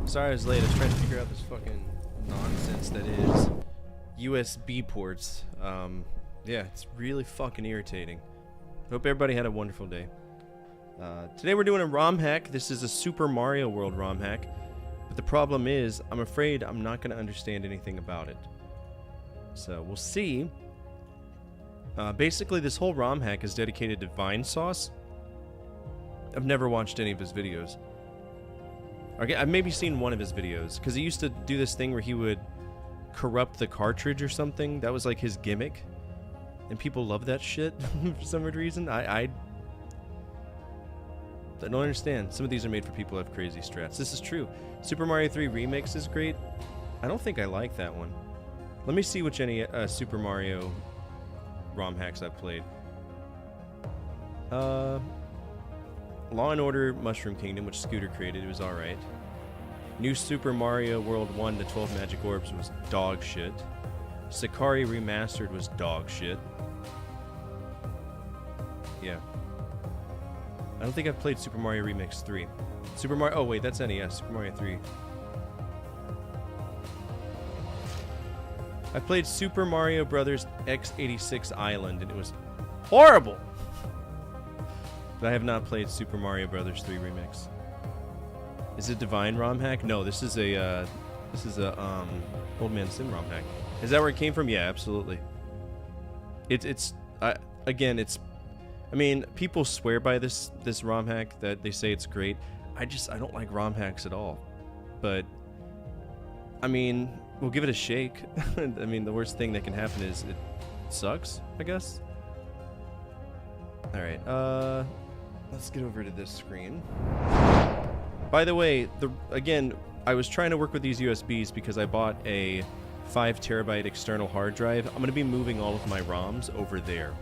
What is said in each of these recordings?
Sorry I was late. I was trying to figure out this fucking nonsense that is USB ports. Yeah, it's really fucking irritating. Hope everybody had a wonderful day. Today we're doing a ROM hack. This is a Super Mario World ROM hack. But the problem is, I'm afraid I'm not going to understand anything about it. So, we'll see. Basically, this whole ROM hack is dedicated to Vinesauce. I've never watched any of his videos. Okay, I've maybe seen one of his videos, because he used to do this thing where he would corrupt the cartridge or something. That was like his gimmick. And people love that shit for some weird reason. I don't understand. Some of these are made for people who have crazy strats. This is true. Super Mario 3 Remix is great. I don't think I like that one. Let me see which any Super Mario ROM hacks I've played. Law and Order Mushroom Kingdom, which Scooter created, it was alright. New Super Mario World 1 to 12 Magic Orbs was dog shit. Sakari Remastered was dog shit. Yeah. I don't think I've played Super Mario Remix 3. Super Mario... Oh, wait, that's NES. Super Mario 3. I played Super Mario Brothers X86 Island, and it was horrible! But I have not played Super Mario Brothers 3 Remix. Is it Divine ROM hack? No, this is a Old Man Sim ROM hack. Is that where it came from? Yeah, absolutely. Again, I mean, people swear by this ROM hack, that they say it's great. I don't like ROM hacks at all. But I mean, we'll give it a shake. I mean, the worst thing that can happen is it sucks, I guess. All right. Let's get over to this screen. By the way, again, I was trying to work with these USBs because I bought a 5 terabyte external hard drive. I'm going to be moving all of my ROMs over there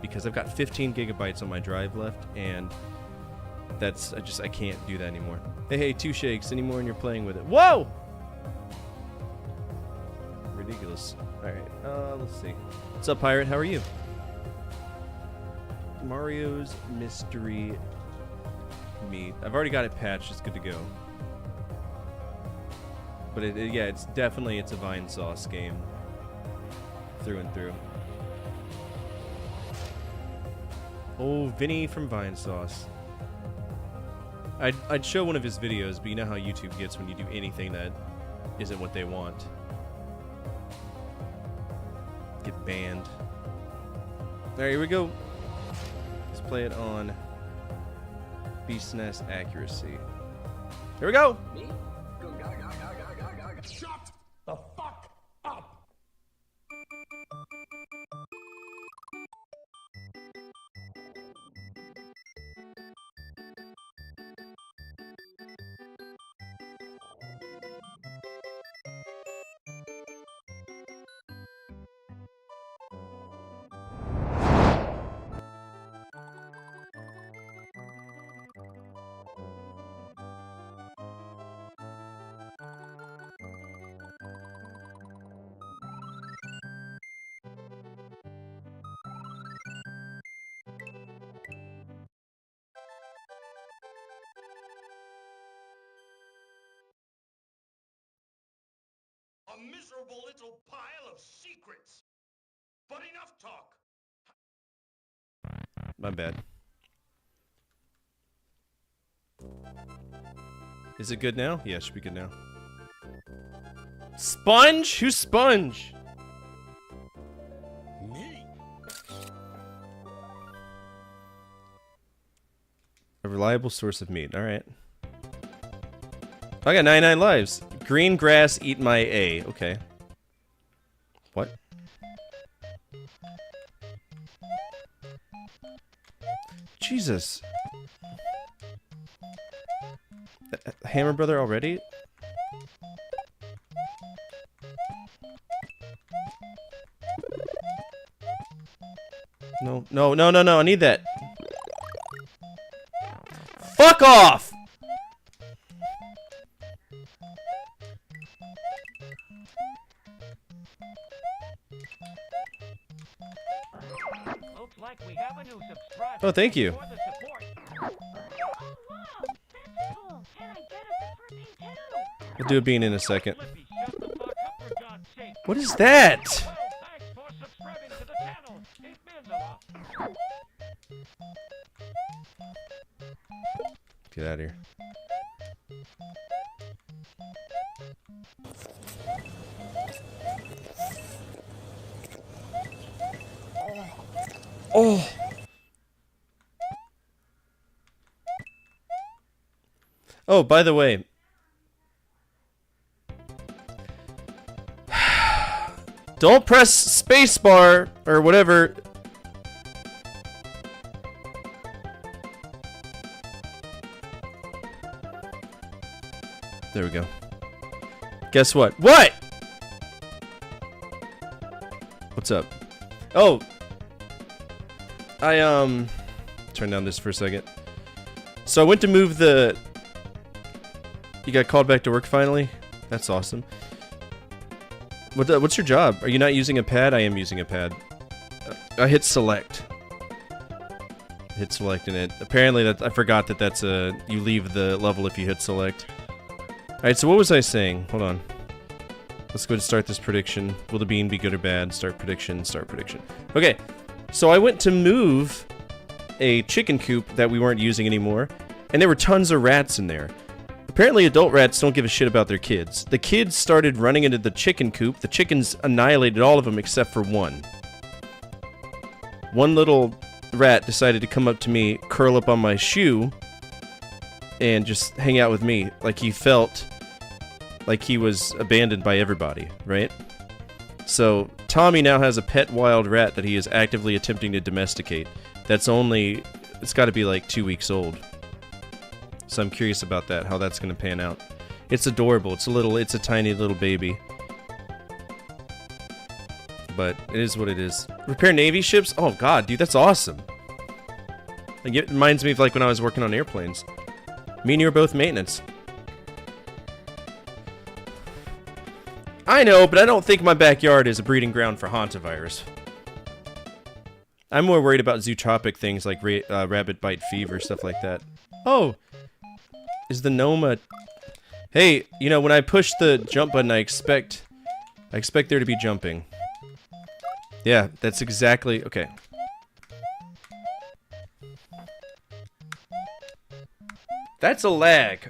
because I've got 15 gigabytes on my drive left, and I can't do that anymore. Hey, 2 shakes anymore, and you're playing with it. Whoa! Ridiculous. All right, let's see. What's up, Pirate? How are you? Mario's Mystery Meat. I've already got it patched. It's good to go. But yeah, it's a Vinesauce game through and through. Oh, Vinny from Vinesauce. I'd show one of his videos, but you know how YouTube gets when you do anything that isn't what they want. Get banned. Alright, here we go. Let's play it on BSNES accuracy. Here we go! Shut the fuck up! A miserable little pile of secrets. But enough talk. My bad. Is it good now? Yeah, it should be good now. Sponge? Who's Sponge? Me. A reliable source of meat. Alright. I got 99 lives. Green grass, eat my A. Okay. What? Jesus. Hammer Brother already? No, no, no, no, no, I need that. Fuck off! Looks like we have a new subscriber. Oh, thank you. For the support. Oh, wow. That's cool. Can I get a super thing too? We'll do a bean in a second. Flippy, shut the fuck up for God's sake. What is that? Well, thanks for subscribing to the channel. It means a lot. Get out of here. Oh. Oh, by the way. Don't press spacebar or whatever. There we go. Guess what? What? What's up? Oh. Turn down this for a second. So I went to move the... You got called back to work finally? That's awesome. What's your job? Are you not using a pad? I am using a pad. I hit select. Hit select in it. Apparently that I forgot that that's a... You leave the level if you hit select. Alright, so what was I saying? Hold on. Let's go ahead and start this prediction. Will the bean be good or bad? Start prediction, start prediction. Okay, so I went to move a chicken coop that we weren't using anymore, and there were tons of rats in there. Apparently adult rats don't give a shit about their kids. The kids started running into the chicken coop. The chickens annihilated all of them except for one. One little rat decided to come up to me, curl up on my shoe, and just hang out with me. Like he felt like he was abandoned by everybody, right? So Tommy now has a pet wild rat that he is actively attempting to domesticate. That's only... It's got to be like 2 weeks old. So I'm curious about that, how that's going to pan out. It's adorable. It's a tiny little baby. But it is what it is. Repair Navy ships? Oh god, dude, that's awesome. Like, it reminds me of like when I was working on airplanes. Me and you are both maintenance. I know, but I don't think my backyard is a breeding ground for hantavirus. I'm more worried about zootropic things like rabbit bite fever, stuff like that. Oh! Is the gnome a... Hey, you know, when I push the jump button, I expect there to be jumping. Yeah, that's exactly... Okay. That's a lag.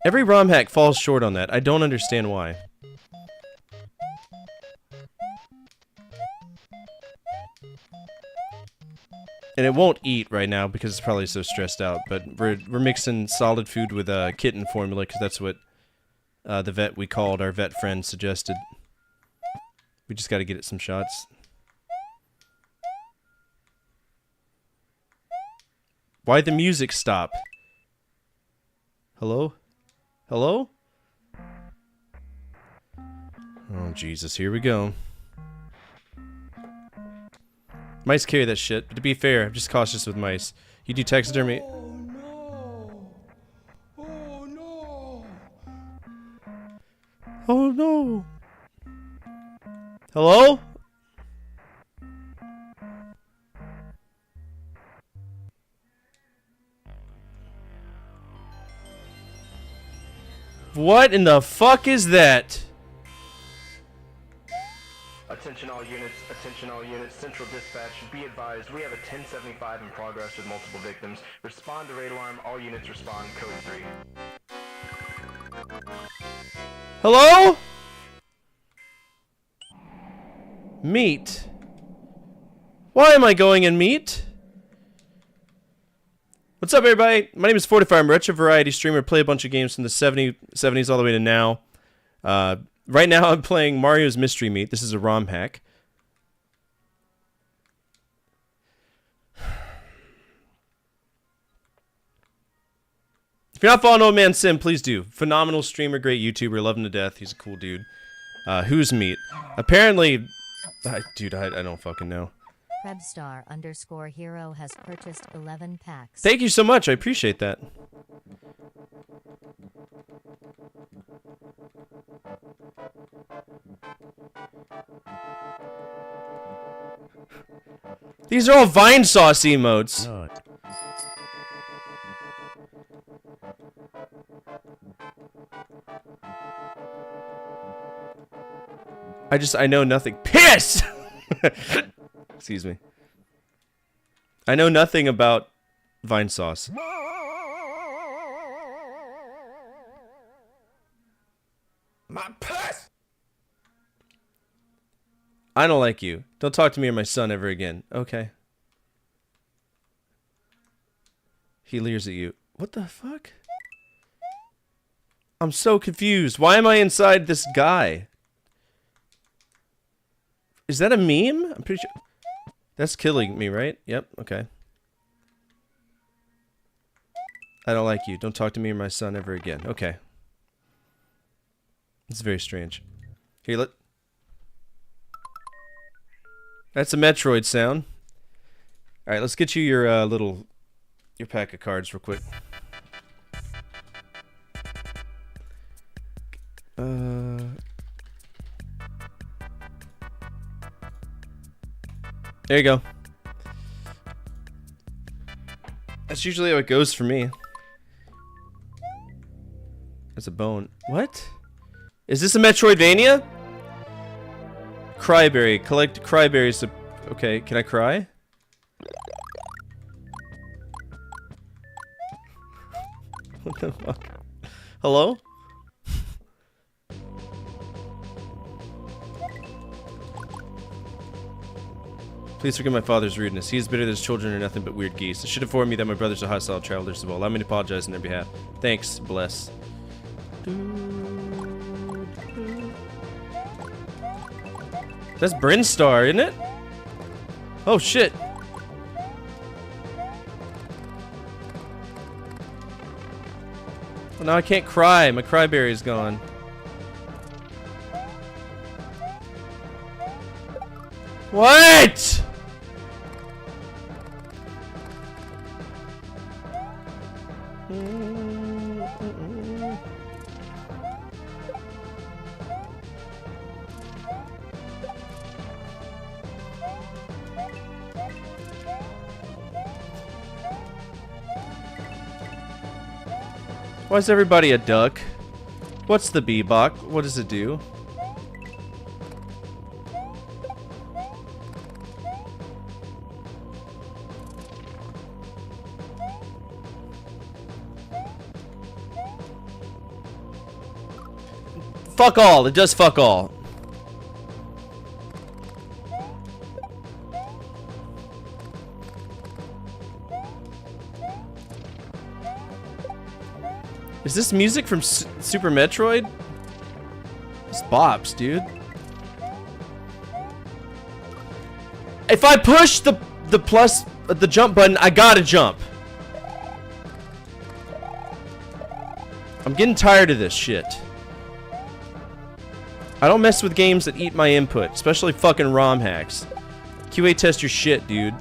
Every ROM hack falls short on that. I don't understand why. And it won't eat right now because it's probably so stressed out. But we're mixing solid food with kitten formula because that's what the vet we called, our vet friend, suggested. We just got to get it some shots. Why'd the music stop? Hello? Hello? Oh, Jesus, here we go. Mice carry that shit, but to be fair, I'm just cautious with mice. You do taxidermy... Oh no! Oh no! Oh no! Hello? What in the fuck is that? Attention all units, Central Dispatch, be advised, we have a 1075 in progress with multiple victims. Respond to raid alarm, all units respond, code 3. Hello? Meat. Why am I going in meat? What's up, everybody? My name is 45. I'm a retro variety streamer. Play a bunch of games from the 70s all the way to now. Right now, I'm playing Mario's Mystery Meat. This is a ROM hack. If you're not following Old Man Sim, please do. Phenomenal streamer, great YouTuber, love him to death. He's a cool dude. Who's Meat? Apparently, dude, I don't fucking know. Krebstar_hero has purchased 11 packs. Thank you so much. I appreciate that. These are all Vine Sauce emotes. I know nothing. Piss! Excuse me. I know nothing about Vine Sauce. My puss! I don't like you. Don't talk to me or my son ever again. Okay. He leers at you. What the fuck? I'm so confused. Why am I inside this guy? Is that a meme? I'm pretty sure. That's killing me, right? Yep, okay. I don't like you. Don't talk to me or my son ever again. Okay. It's very strange. Here, let... That's a Metroid sound. Alright, let's get you your your pack of cards real quick. There you go. That's usually how it goes for me. That's a bone. What? Is this a Metroidvania? Cryberry. Collect cryberries. Okay, can I cry? What the fuck? Hello? Please forgive my father's rudeness. He is bitter that his children are nothing but weird geese. It should inform me that my brothers are hostile travelers as well. Allow me to apologize on their behalf. Thanks. Bless. That's Brinstar, isn't it? Oh, shit. Well, now I can't cry. My cryberry is gone. What? Why is everybody a duck? What's the bebop? What does it do? Fuck all. It does fuck all. Is this music from Super Metroid? It's bops, dude. If I push the jump button, I gotta jump. I'm getting tired of this shit. I don't mess with games that eat my input, especially fucking ROM hacks. QA test your shit, dude.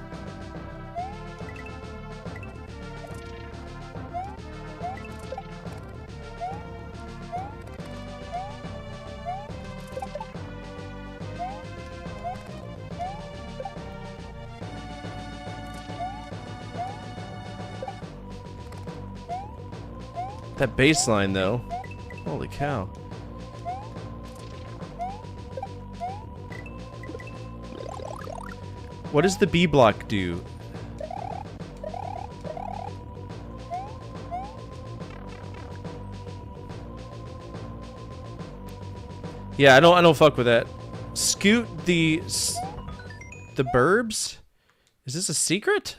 That bass line, though. Holy cow. What does the B block do? Yeah, I don't fuck with that. Scoot the burbs? Is this a secret?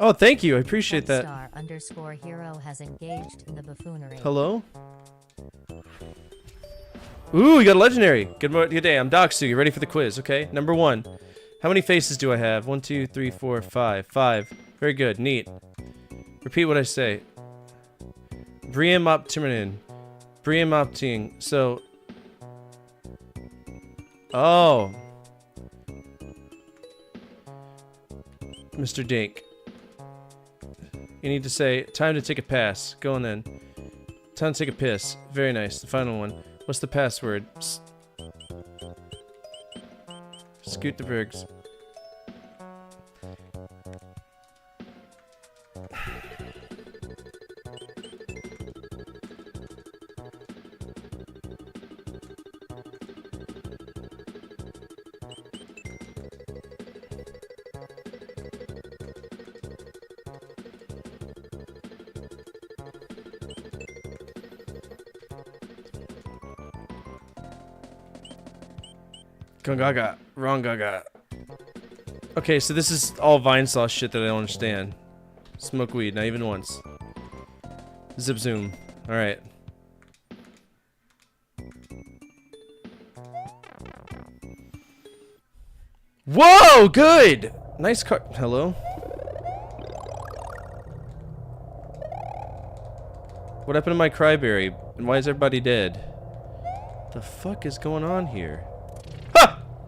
Oh, thank you. I appreciate that. Star_hero has engaged in the buffoonery. Hello? Ooh, we got a legendary. Good day. I'm Doxu. You ready for the quiz? Okay. Number 1. How many faces do I have? 1, 2, 3, 4, 5. 5. Very good. Neat. Repeat what I say. Briam optiminin. Briam opting. So. Oh. Mr. Dink. You need to say, time to take a pass. Go on then. Time to take a piss. Very nice. The final one. What's the password? Scoot the Bergs. Gongaga. Wrong gaga. Okay, so this is all Vine sauce shit that I don't understand. Smoke weed, not even once. Zip zoom. Alright. Whoa! Good! Nice car. Hello? What happened to my cryberry? And why is everybody dead? The fuck is going on here?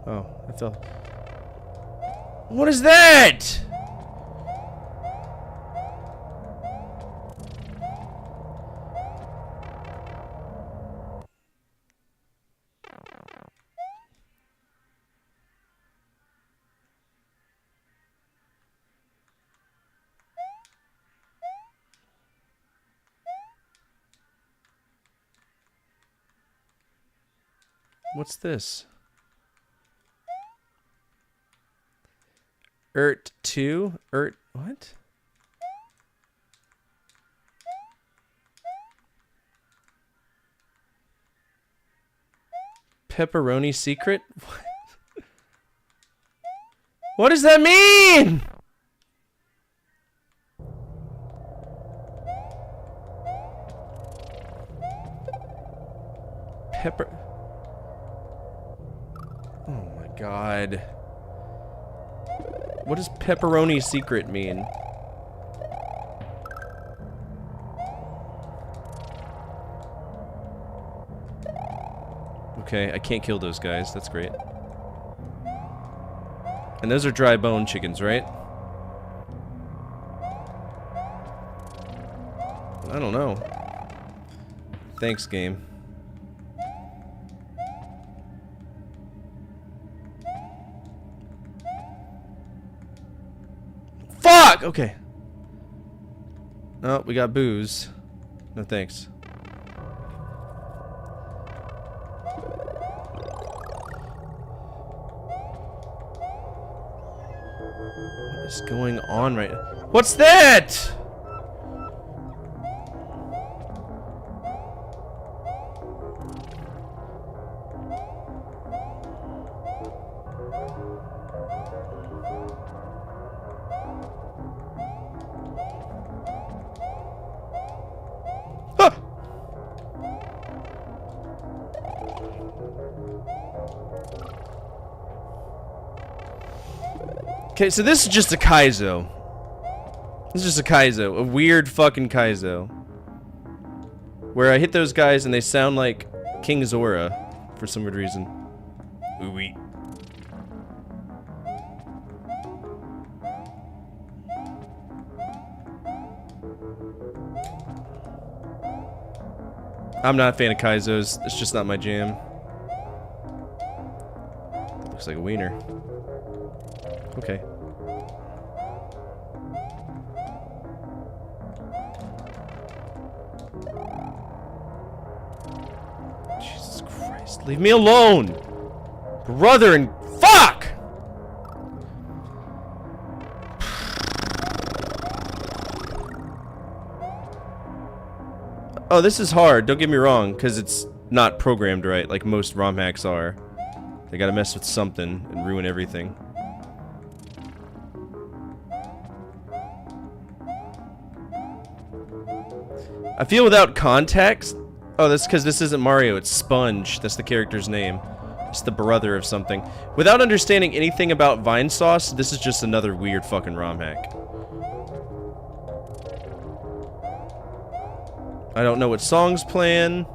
Oh, I fell. What is that? What's this? Ert 2? Ert what? Pepperoni secret? What? What does that mean? Pepper. Oh my god. What does pepperoni secret mean? Okay, I can't kill those guys. That's great. And those are dry bone chickens, right? I don't know. Thanks, game. Fuck! Okay. Oh, we got booze. No thanks. What is going on right now? What's that? Okay, so this is just a Kaizo. This is just a Kaizo. A weird fucking Kaizo. Where I hit those guys and they sound like King Zora for some weird reason. Ooh-wee. I'm not a fan of Kaizos. It's just not my jam. Looks like a wiener. Okay. Jesus Christ. Leave me alone! Brother and fuck! Oh, this is hard, don't get me wrong, because it's not programmed right, like most ROM hacks are. They gotta mess with something and ruin everything. I feel without context... Oh, that's because this isn't Mario, it's Sponge. That's the character's name. It's the brother of something. Without understanding anything about Vine Sauce, this is just another weird fucking ROM hack. I don't know what song's playing.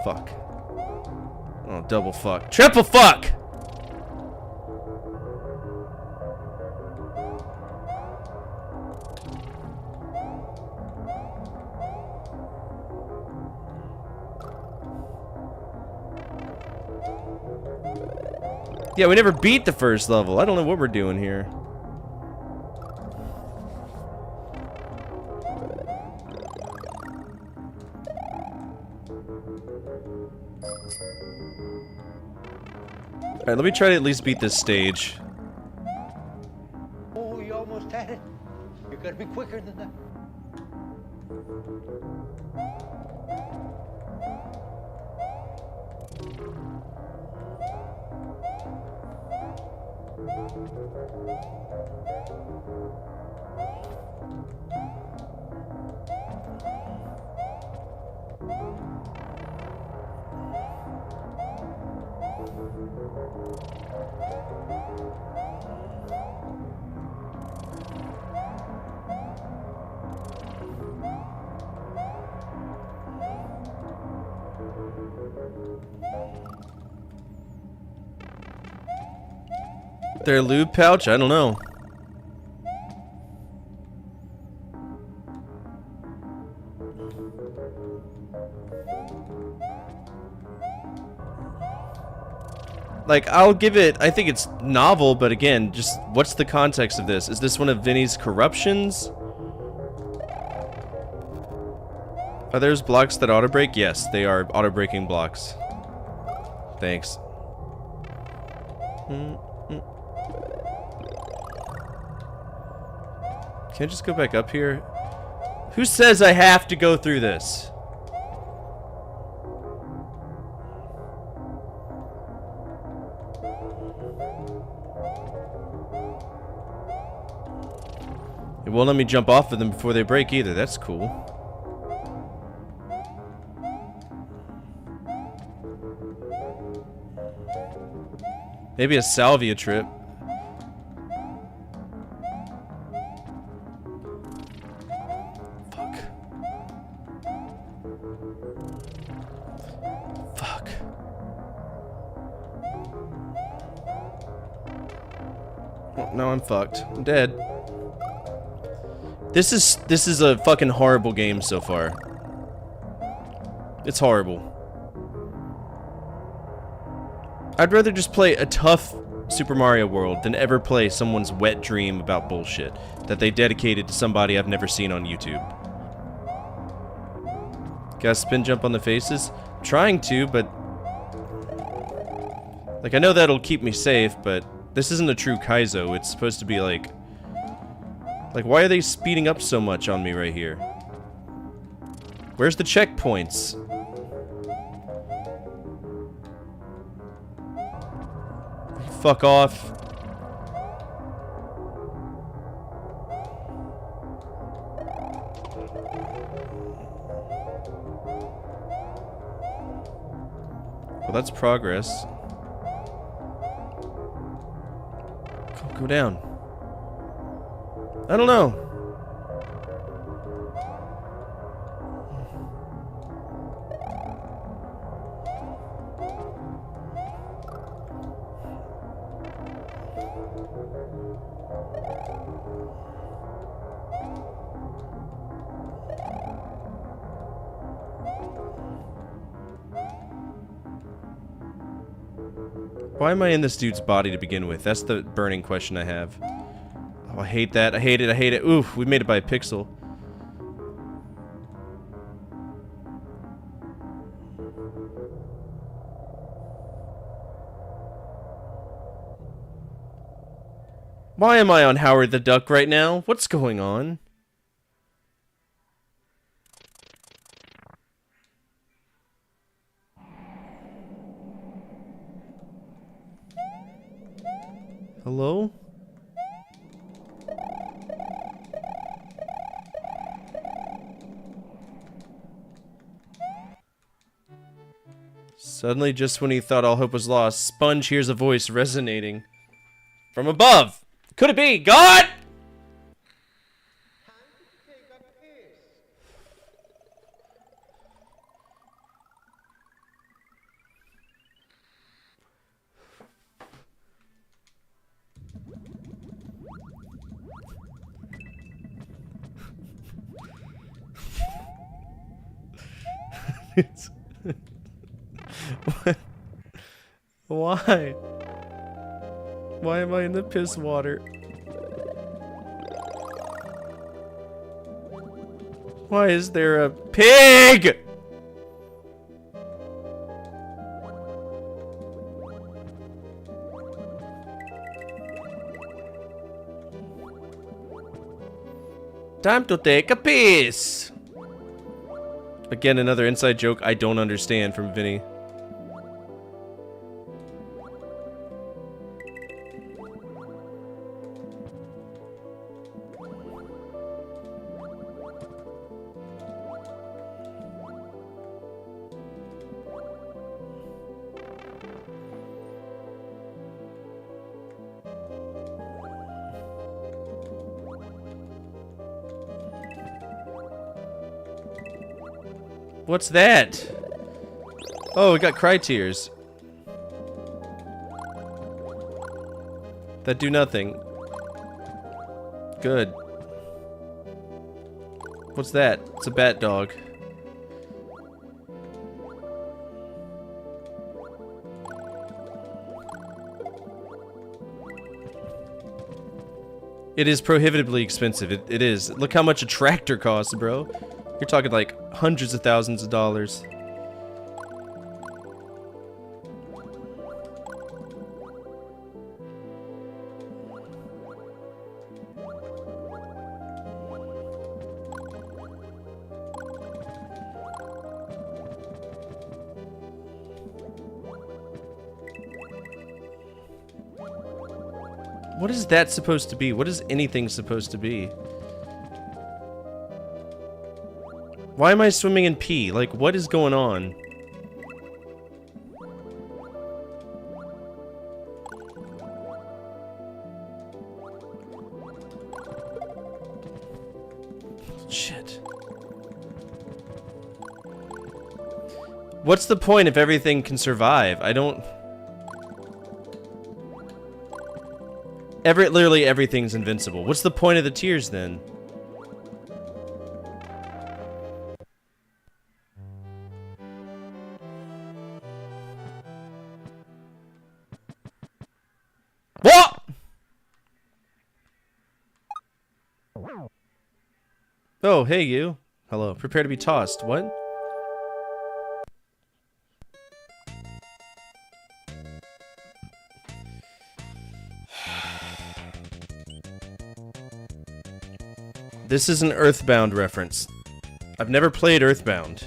Fuck. Oh, double fuck. Triple fuck! Yeah, we never beat the first level. I don't know what we're doing here. Alright, let me try to at least beat this stage. Oh, you almost had it. You gotta be quicker than that. Their lube pouch? I don't know. Like, I'll give it, I think it's novel, but again, just what's the context of this? Is this one of Vinny's corruptions? Are those blocks that auto-break? Yes, they are auto-breaking blocks. Thanks. Can I just go back up here? Who says I have to go through this? It won't let me jump off of them before they break either. That's cool. Maybe a salvia trip. Fuck. Fuck. Oh, no, I'm fucked. I'm dead. This is a fucking horrible game so far. It's horrible. I'd rather just play a tough Super Mario World than ever play someone's wet dream about bullshit that they dedicated to somebody I've never seen on YouTube. Gotta spin jump on the faces? I'm trying to, but... Like, I know that'll keep me safe, but this isn't a true Kaizo. It's supposed to be like... Like, why are they speeding up so much on me right here? Where's the checkpoints? Fuck off. Well, that's progress. Go down. I don't know. Why am I in this dude's body to begin with? That's the burning question I have. Oh, I hate that. I hate it. I hate it. Oof, we made it by a pixel. Why am I on Howard the Duck right now? What's going on? Hello? Suddenly, just when he thought all hope was lost, Sponge hears a voice resonating from above. Could it be God? It's Why? Why am I in the piss water? Why is there a pig? Time to take a piss. Again, another inside joke I don't understand from Vinny. What's that? Oh, we got cry tears. That do nothing. Good. What's that? It's a bat dog. It is prohibitively expensive. It is. Look how much a tractor costs, bro. You're talking like hundreds of thousands of dollars. What is that supposed to be? What is anything supposed to be? Why am I swimming in pee? Like, what is going on? Shit. What's the point if everything can survive? I don't... Literally everything's invincible. What's the point of the tears then? What? Oh, hey you. Hello. Prepare to be tossed. What? This is an Earthbound reference. I've never played Earthbound.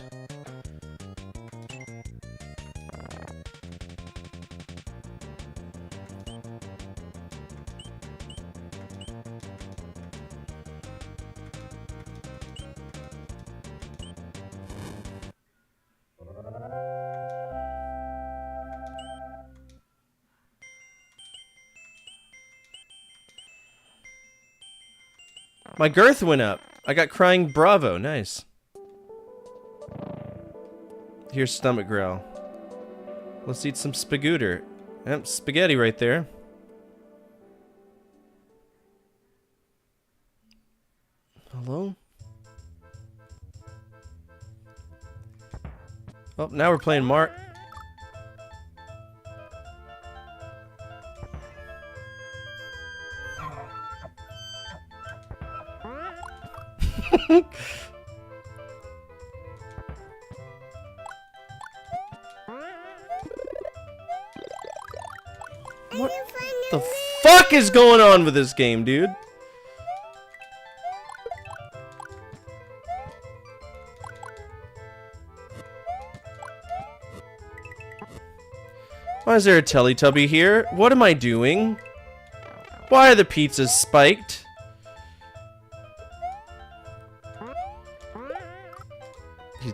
My girth went up. I got crying bravo. Nice. Here's stomach growl. Let's eat some spagooter. Yep, spaghetti right there. Hello? Oh, now we're playing Mark. What the fuck is going on with this game, dude? Why is there a Teletubby here? What am I doing? Why are the pizzas spiked? He-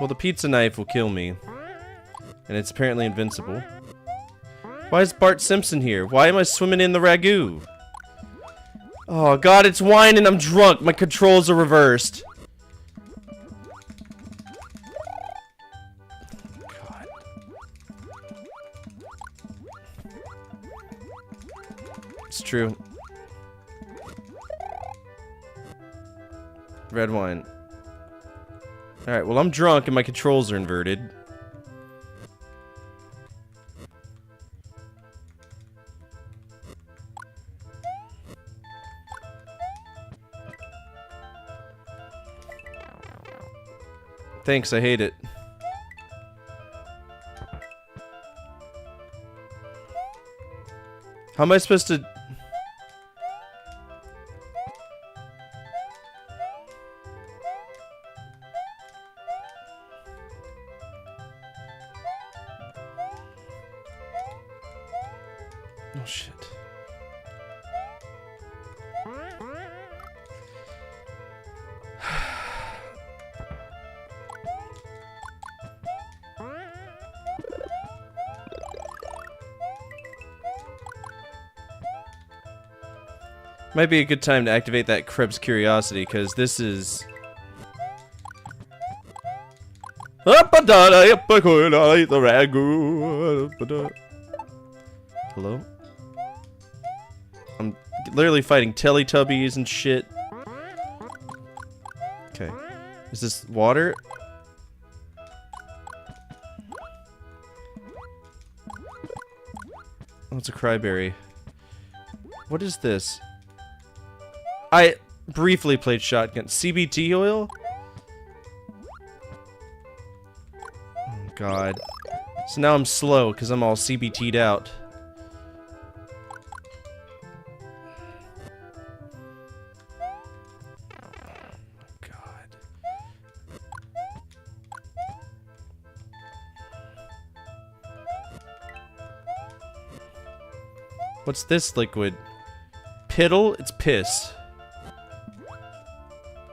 Well, the pizza knife will kill me. And it's apparently invincible. Why is Bart Simpson here? Why am I swimming in the ragu? Oh god, it's wine and I'm drunk. My controls are reversed. God. It's true. Red wine. Alright, well I'm drunk and my controls are inverted. Thanks, I hate it. How am I supposed to... Oh shit. Might be a good time to activate that Krebs curiosity, because this is... Hello? I'm literally fighting Teletubbies and shit. Okay. Is this water? Oh, it's a cryberry. What is this? I briefly played shotgun. CBT oil? Oh god. So now I'm slow because I'm all CBT'd out. God. What's this liquid? Piddle? It's piss.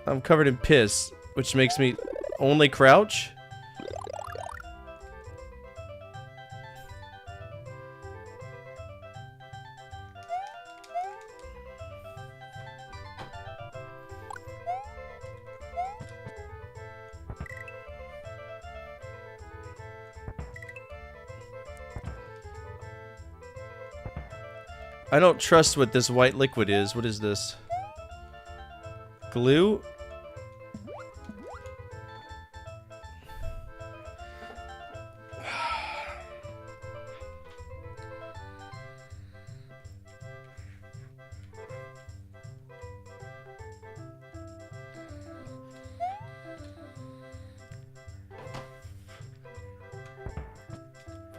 I'm covered in piss, which makes me only crouch? I don't trust what this white liquid is. What is this? Glue?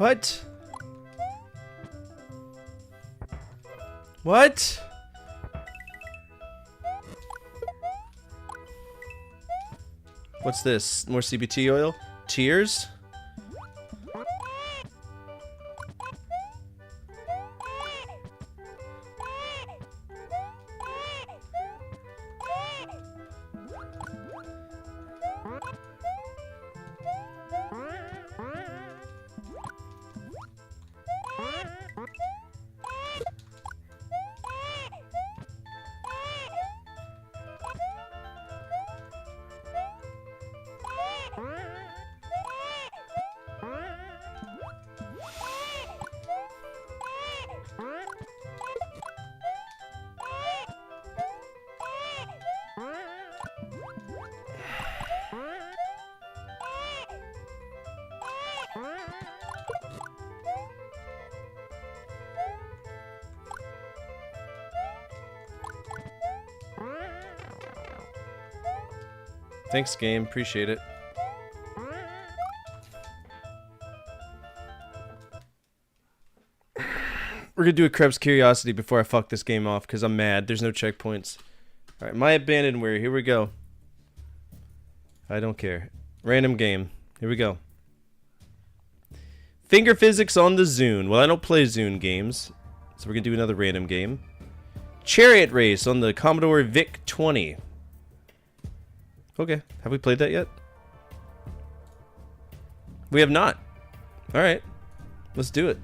What? What? What's this? More CBT oil? Tears? Thanks, game. Appreciate it. We're gonna do a Krebs Curiosity before I fuck this game off, because I'm mad. There's no checkpoints. Alright, my abandonware. Here we go. I don't care. Random game. Here we go. Finger physics on the Zune. Well, I don't play Zune games, so we're gonna do another random game. Chariot race on the Commodore VIC-20. Okay, have we played that yet? We have not. Alright, let's do it.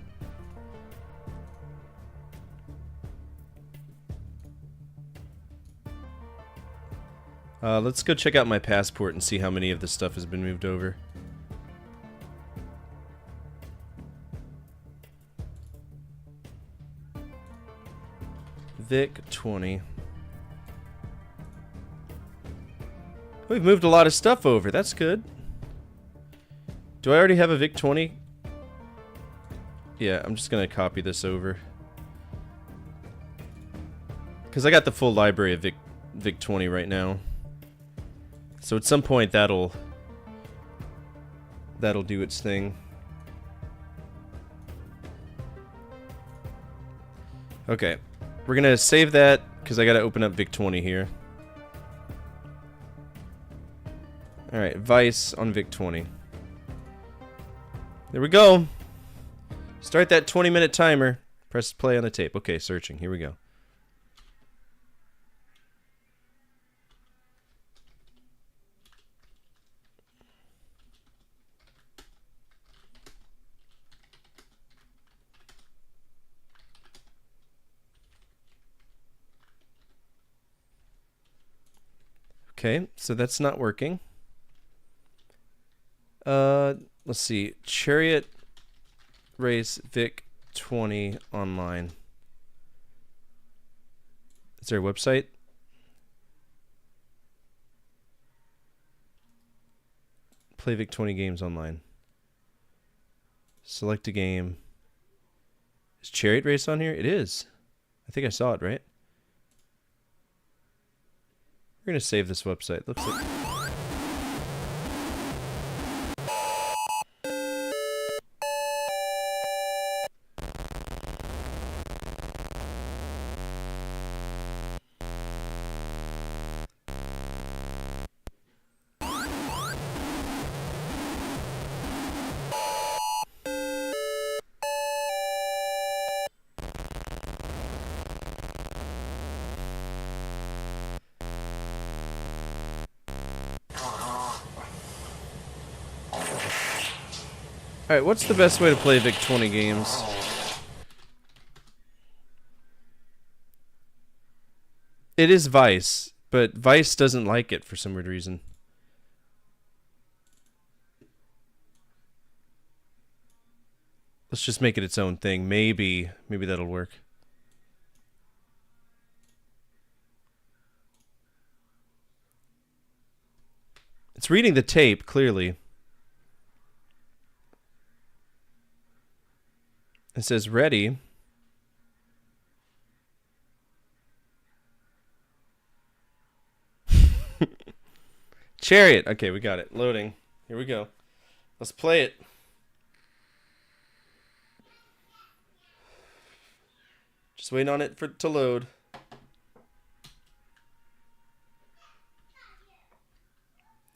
Let's go check out my passport and see how many of this stuff has been moved over. VIC-20. We've moved a lot of stuff over. That's good. Do I already have a VIC-20? Yeah, I'm just gonna copy this over. Because I got the full library of VIC-20 right now. So at some point that'll do its thing. Okay. We're gonna save that because I gotta open up VIC-20 here. Alright, Vice on VIC-20. There we go. Start that 20-minute timer. Press play on the tape. Okay, searching. Here we go. Okay, so that's not working. Let's see. Chariot race VIC-20 online. Is there a website? Play VIC-20 games online. Select a game. Is Chariot race on here? It is. I think I saw it, right? We're gonna save this website. Looks like. Alright, what's the best way to play VIC-20 games? It is Vice, but Vice doesn't like it for some weird reason. Let's just make it its own thing. Maybe that'll work. It's reading the tape, clearly. It says ready. Chariot. Okay, we got it. Loading. Here we go. Let's play it. Just waiting on it to load.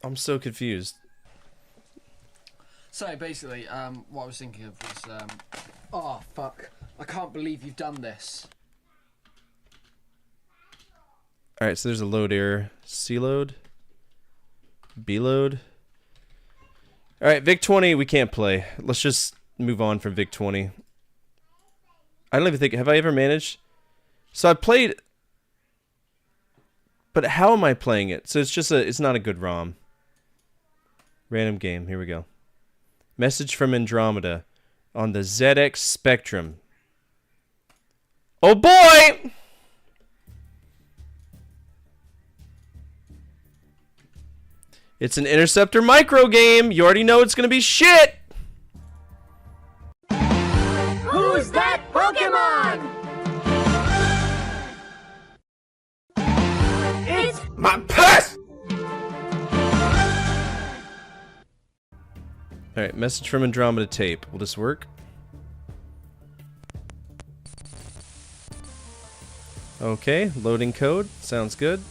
I'm so confused. So basically, what I was thinking of was, oh fuck, I can't believe you've done this. Alright, so there's a load error. C load. B load. Alright, VIC-20 we can't play. Let's just move on from VIC-20. I don't even think, have I ever managed? So I played, but how am I playing it? So it's just it's not a good ROM. Random game, here we go. Message from Andromeda on the ZX Spectrum. Oh boy! It's an Interceptor micro game. You already know it's gonna be shit! Who's that Pokemon? It's My purse! Alright, message from Andromeda tape. Will this work? Okay, loading code. Sounds good.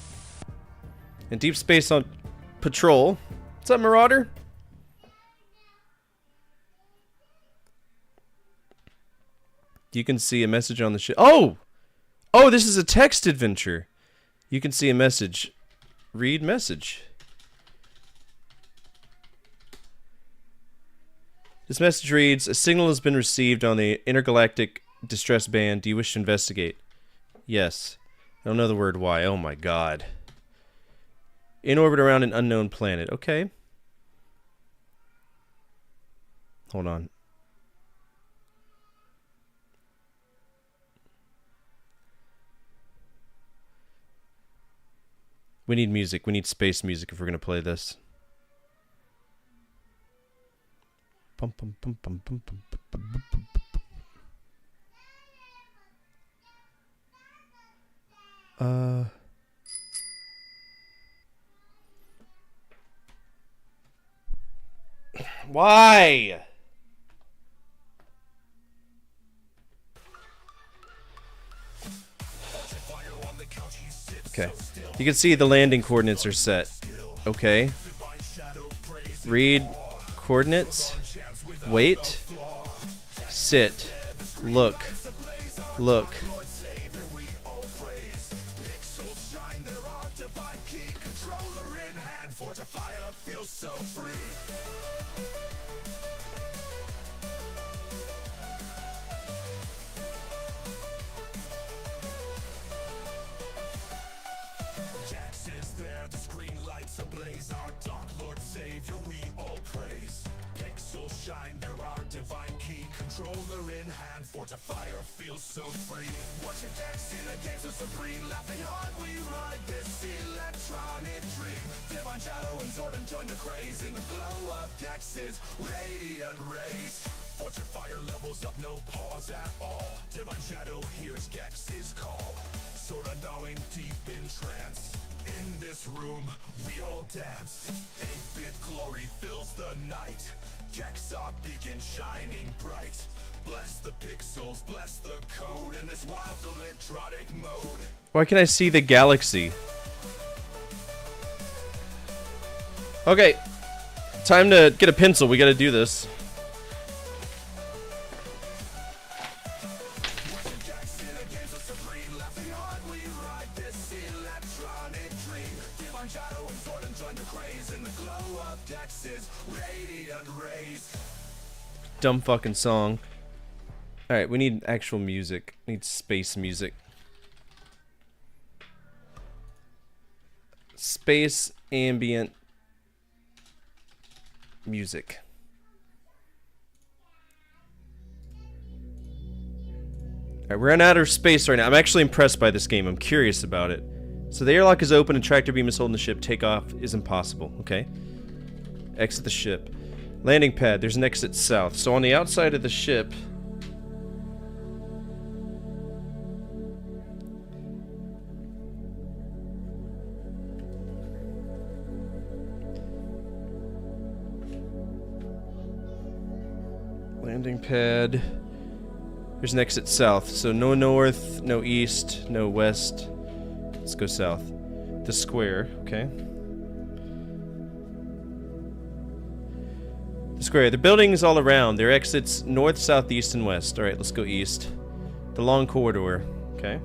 And deep space on patrol. What's up, Marauder? You can see a message on the ship. Oh! Oh, this is a text adventure. You can see a message. Read message. This message reads, a signal has been received on the intergalactic distress band. Do you wish to investigate? Yes. I don't know the word why. Oh my god. In orbit around an unknown planet. Okay. Hold on. We need music. We need space music if we're going to play this. Bum, bum, bum, bum, bum, bum, bum, bum, bum. Why? Okay. You can see the landing coordinates are set. Okay. Read coordinates. Wait. Sit. Look. Look. Why can't I see the galaxy? Okay. Time to get a pencil. We gotta do this. Dumb fucking song. Alright, we need actual music. We need space music. Space ambient music. Alright, we're in outer space right now. I'm actually impressed by this game. I'm curious about it. So the airlock is open and tractor beam is holding the ship. Takeoff is impossible. Okay. Exit the ship. Landing pad. There's an exit south. So on the outside of the ship... Landing pad. There's an exit south. So no north, no east, no west. Let's go south. The square, okay. The square. The buildings all around. There are exits north, south, east, and west. Alright, let's go east. The long corridor, okay.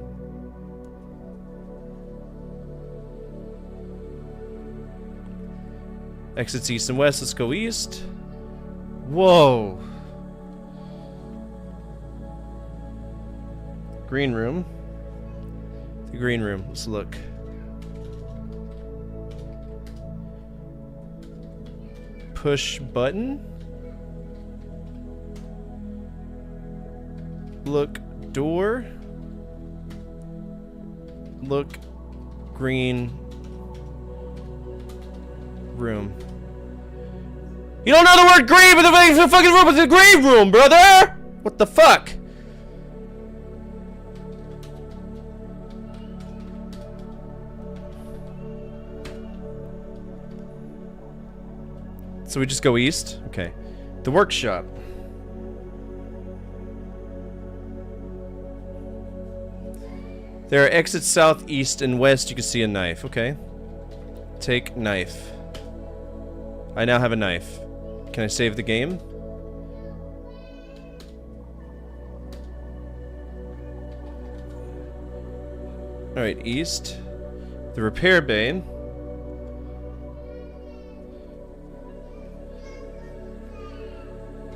Exits east and west. Let's go east. Whoa. Green room. The green room. Let's look. Push button. Look door. Look green room. You don't know the word green, but the fucking room is the green room, brother! What the fuck? So we just go east? Okay. The workshop. There are exits south, east, and west. You can see a knife. Okay. Take knife. I now have a knife. Can I save the game? Alright, east. The repair bay.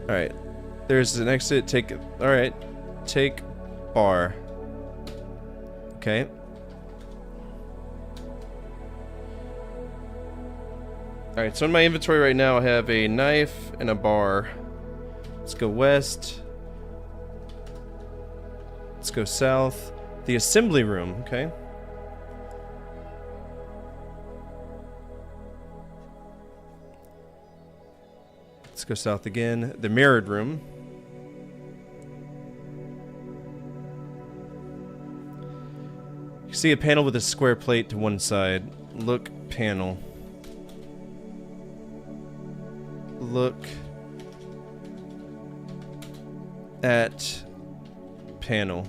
Alright. There's an exit. Take... Alright. Take bar. Okay. Alright, so in my inventory right now I have a knife and a bar. Let's go west. Let's go south. The assembly room, okay. Let's go south again. The mirrored room. You see a panel with a square plate to one side. Look panel. Look at panel.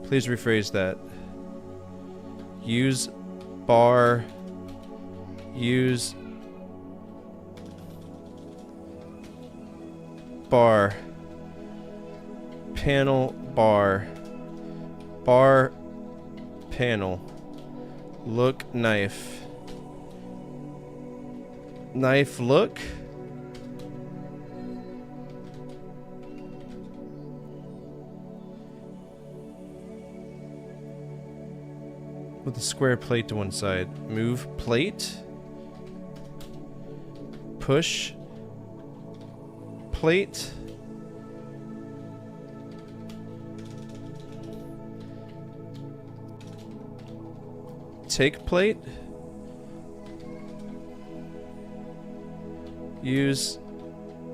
Please rephrase that. Use bar. Use bar. Panel bar. Bar panel. Look knife. Knife look. With a square plate to one side. Move plate. Push plate. Take plate. Use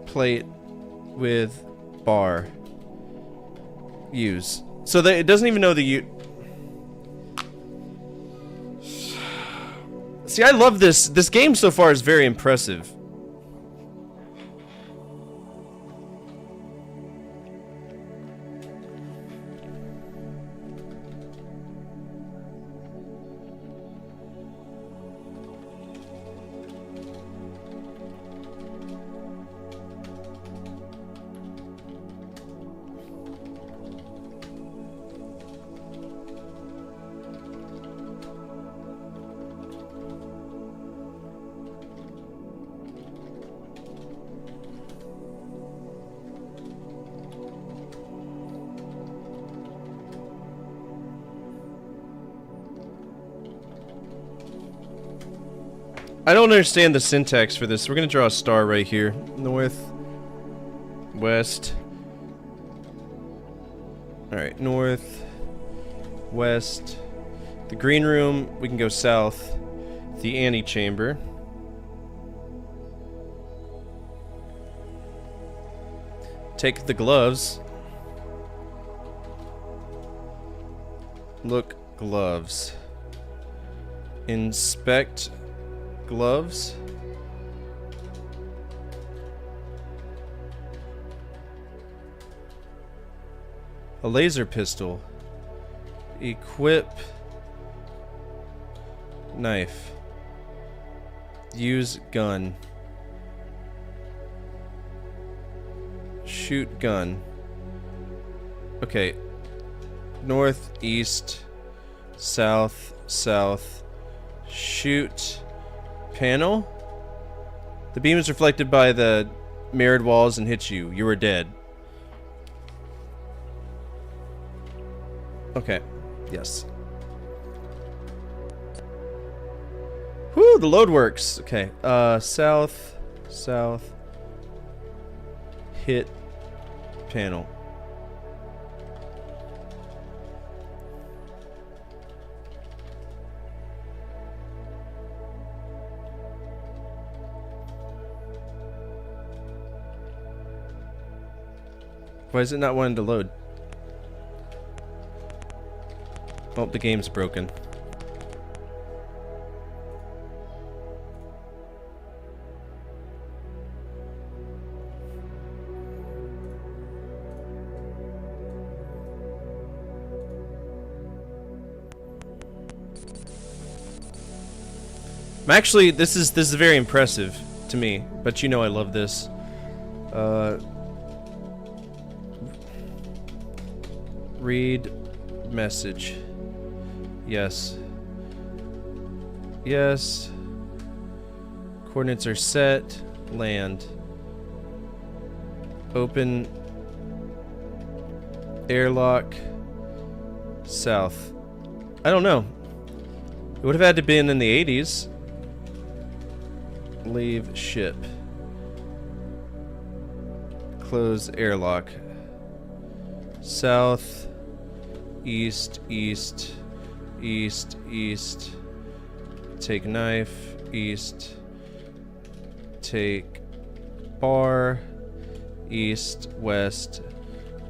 plate with bar. Use. So that it doesn't even know the See, I love this. This game so far is very impressive. I don't understand the syntax for this. We're gonna draw a star right here. North, west. Alright, north, west. The green room, we can go south. The antechamber. Take the gloves. Look gloves. Inspect gloves. A laser pistol. Equip knife. Use gun. Shoot gun. Okay. North, east, south, south. Shoot panel. The beam is reflected by the mirrored walls and hits you. You are dead. Okay. Yes. Whoo, the load works. Okay. South, south. Hit panel. Why is it not wanting to load? Oh, the game's broken. Actually, this is very impressive to me, but you know I love this. Read message. Yes. Yes. Coordinates are set. Land. Open. Airlock. South. I don't know. It would have had to been in the 80s. Leave ship. Close airlock. South. East. East. East. East. Take knife. East. Take bar. East. West.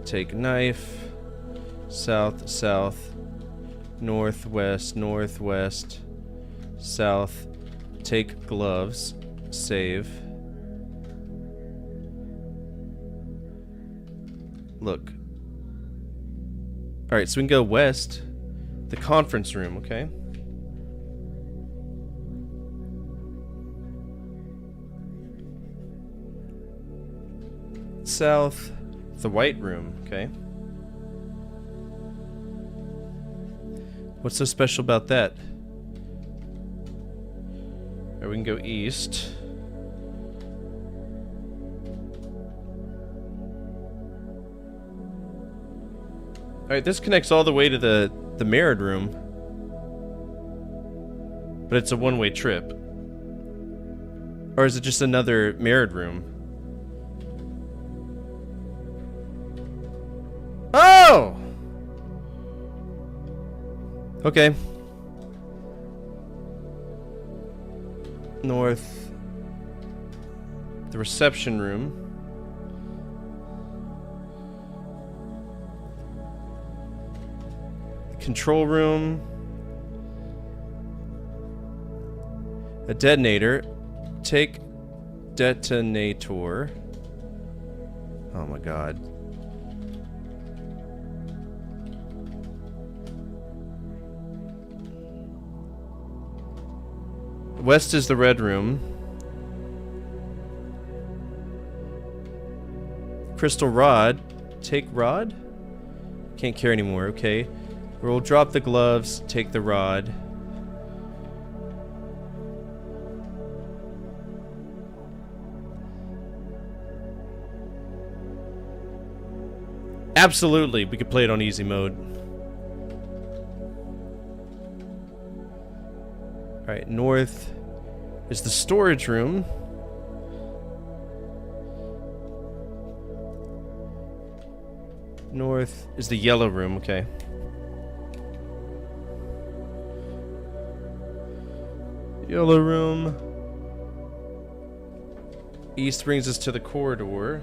Take knife. South. South. Northwest. Northwest. South. Take gloves. Save. Look. Alright, so we can go west. The conference room, okay? South. The white room, okay? What's so special about that? Or we can go east. Alright, this connects all the way to the mirrored room. But it's a one-way trip. Or is it just another mirrored room? Oh! Okay. North. The reception room. Control room. A detonator. Take detonator. Oh my god. West is the red room. Crystal rod. Take rod? Can't carry anymore, okay. We'll drop the gloves, take the rod. Absolutely, we could play it on easy mode. Alright, north is the storage room. North is the yellow room, okay. Yellow room. East brings us to the corridor.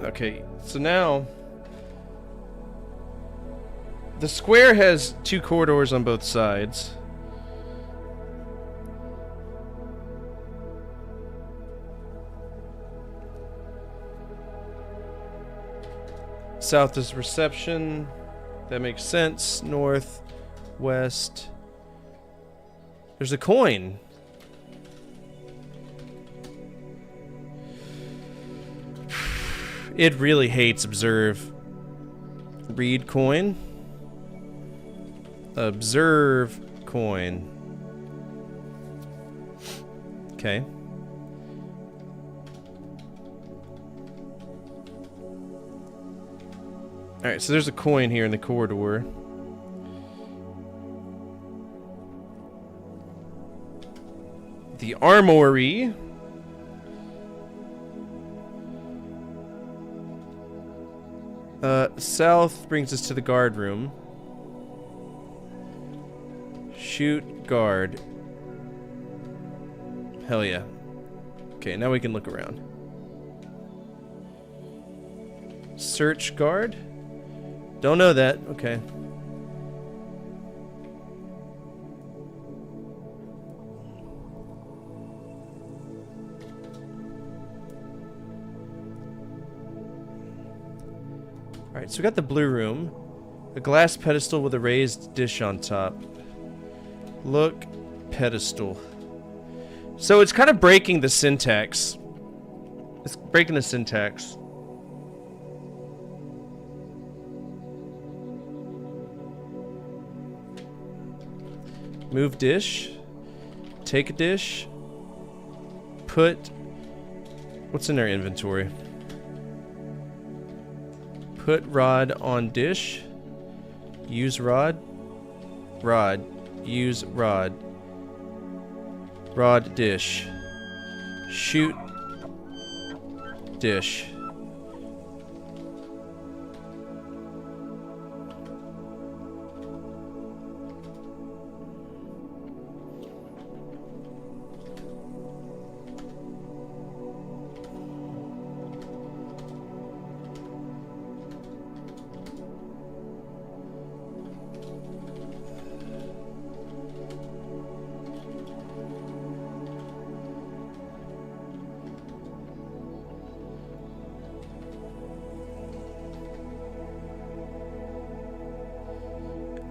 Okay, so now the square has two corridors on both sides. South is reception. That makes sense. North, west. There's a coin. It really hates observe. Read coin. Observe coin. Okay. Alright, so there's a coin here in the corridor. The armory. South brings us to the guard room. Shoot guard. Hell yeah. Okay, now we can look around. Search guard? Don't know that. Okay. Alright, so we got the blue room. A glass pedestal with a raised dish on top. Look, pedestal. So it's kind of breaking the syntax. It's breaking the syntax. Move dish. Take a dish. Put... What's in our inventory? Put rod on dish. Use rod. Rod. Use rod. Rod dish. Shoot dish.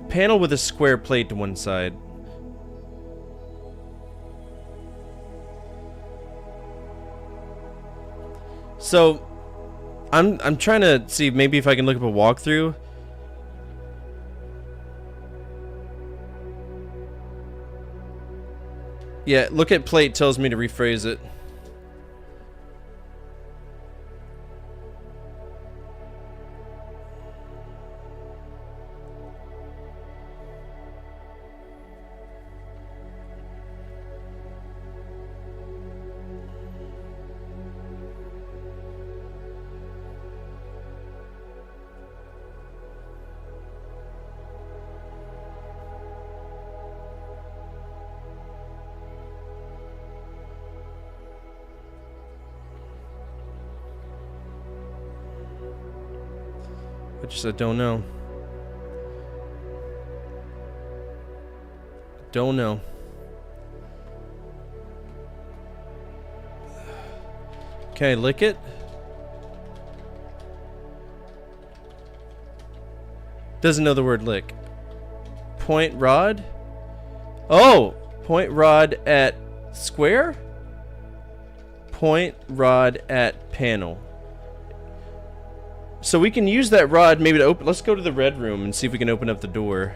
Panel with a square plate to one side. So, I'm trying to see maybe if I can look up a walkthrough. Yeah, look at plate tells me to rephrase it. I just don't know. Don't know. Can I lick it? Doesn't know the word lick. Point rod? Oh! Point rod at square? Point rod at panel. So we can use that rod maybe to open... Let's go to the red room and see if we can open up the door.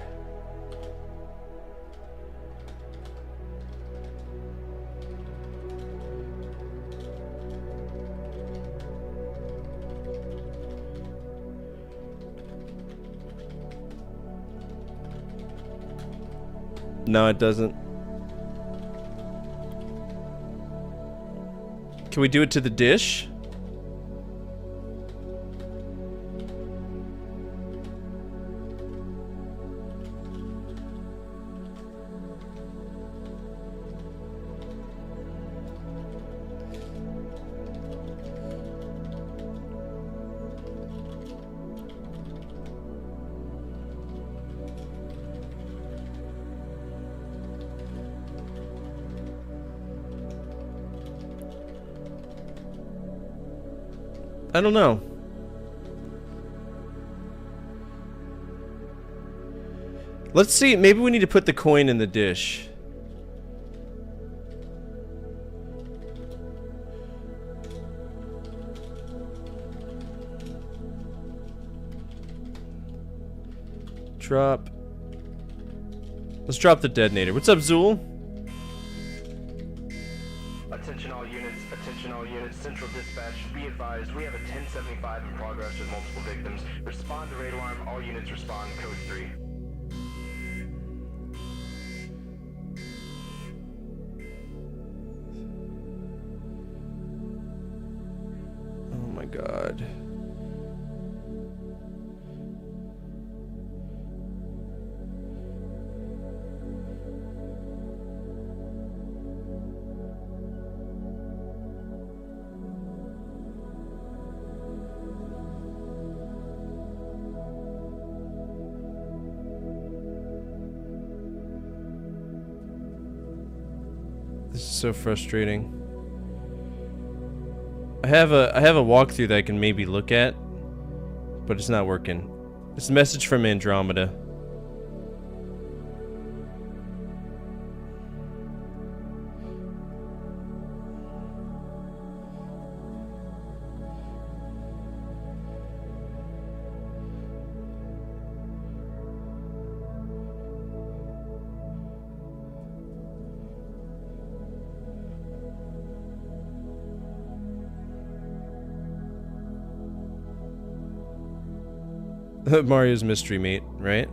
No, it doesn't. Can we do it to the dish? I don't know. Let's see, maybe we need to put the coin in the dish. Drop. Let's drop the detonator. What's up, Zool? Attention all units, Central Dispatch, be advised, we have a 1075 in progress with multiple victims. Respond to raid alarm, all units respond, code 3. Oh my god. This is so frustrating. I have a walkthrough that I can maybe look at, but it's not working. It's a message from Andromeda. Mario's mystery meat, right?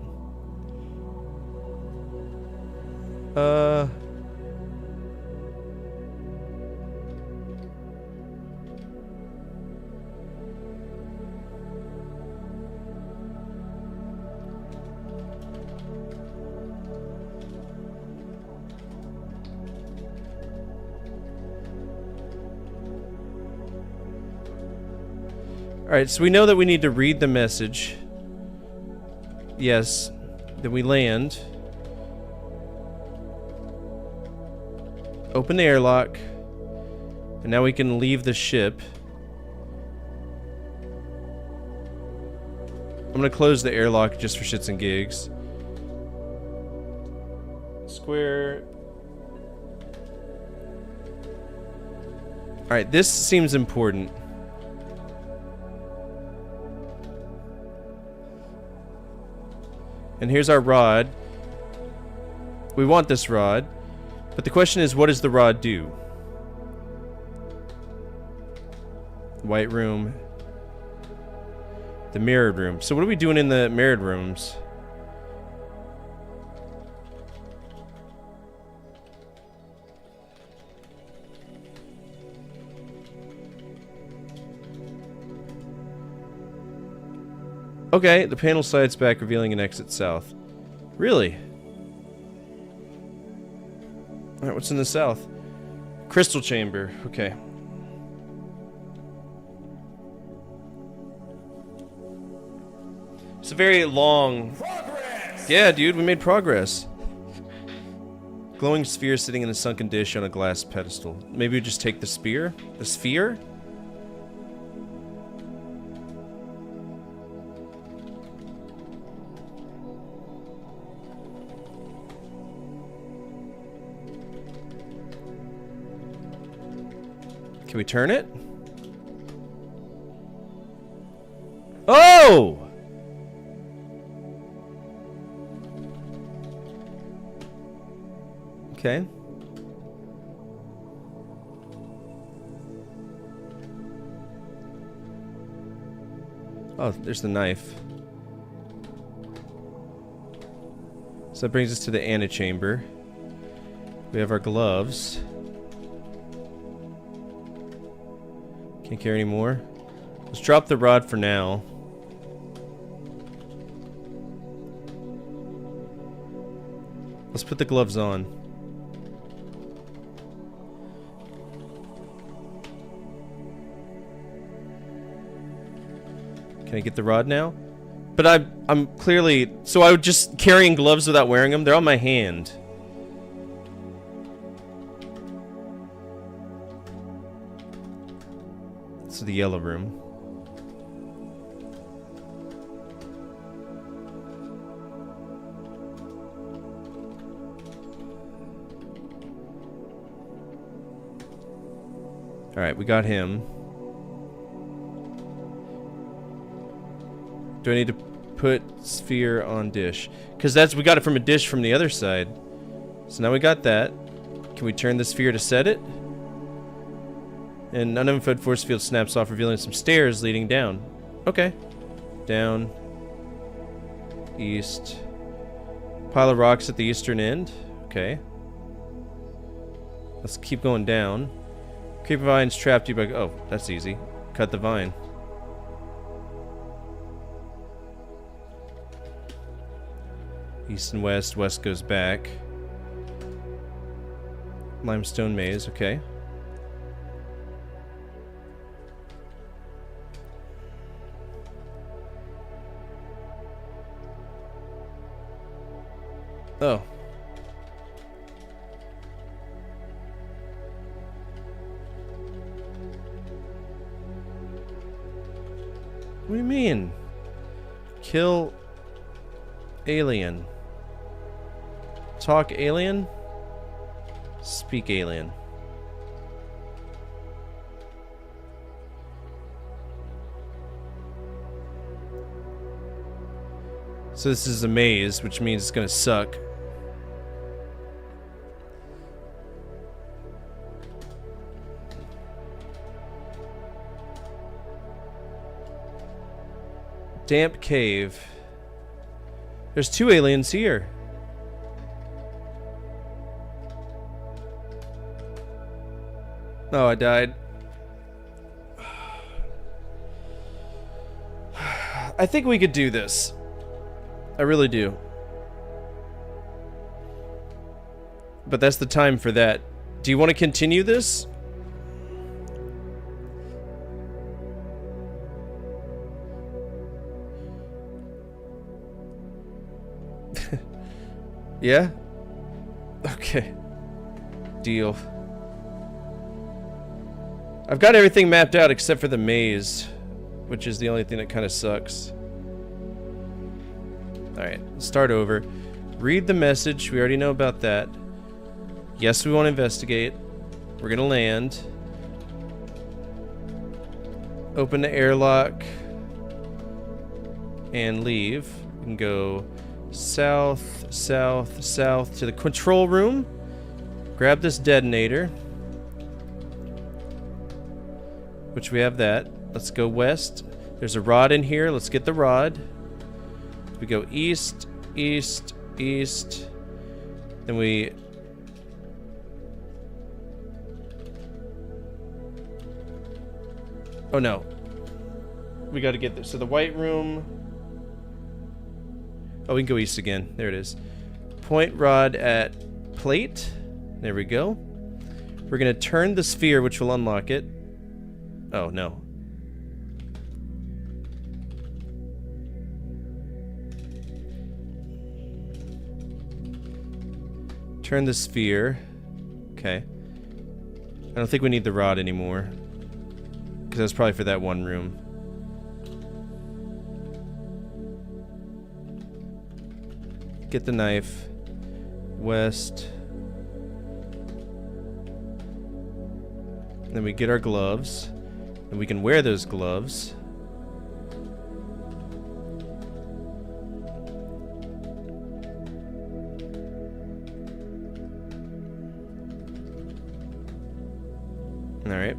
Alright, so we know that we need to read the message. Yes. Then we land. Open the airlock. And now we can leave the ship. I'm gonna close the airlock just for shits and gigs. Square. Alright, this seems important. And here's our rod. We want this rod. But the question is, what does the rod do? White room. The mirrored room. So what are we doing in the mirrored rooms? Okay, the panel slides back, revealing an exit south. Really? Alright, what's in the south? Crystal chamber. Okay. It's a very long... Progress! Yeah, dude, we made progress. Glowing sphere sitting in a sunken dish on a glass pedestal. Maybe we just take the spear? The sphere? Can we turn it? Oh! Okay. Oh, there's the knife. So that brings us to the antechamber. We have our gloves. Can't carry any more. Let's drop the rod for now. Let's put the gloves on. Can I get the rod now? But I'm clearly... So I would just carrying gloves without wearing them? They're on my hand. To the yellow room. Alright, we got him. Do I need to put sphere on dish? Because that's... we got it from a dish from the other side. So now we got that. Can we turn the sphere to set it? And unidentified force field snaps off, revealing some stairs leading down. Okay. Down. East. Pile of rocks at the eastern end. Okay. Let's keep going down. Creeper vines trapped you by... oh, that's easy. Cut the vine. East and west. West goes back. Limestone maze. Okay. Oh. What do you mean? Kill alien. Talk alien. Speak alien. So this is a maze, which means it's gonna suck. Damp cave. There's 2 aliens here. Oh, I died. I think we could do this. I really do. But that's the time for that. Do you want to continue this? Yeah? Okay. Deal. I've got everything mapped out except for the maze, which is the only thing that kind of sucks. Alright, let's start over. Read the message. We already know about that. Yes, we want to investigate. We're gonna land. Open the airlock. And leave. We can go south, south, south to the control room. Grab this detonator. Which we have that. Let's go west. There's a rod in here. Let's get the rod. We go east, east, east. Then we... Oh no. We gotta get this. So the white room... Oh, we can go east again. There it is. Point rod at plate. There we go. We're gonna turn the sphere, which will unlock it. Oh, no. Turn the sphere. Okay. I don't think we need the rod anymore. Because that's probably for that one room. Get the knife. West. Then we get our gloves. And we can wear those gloves. Alright.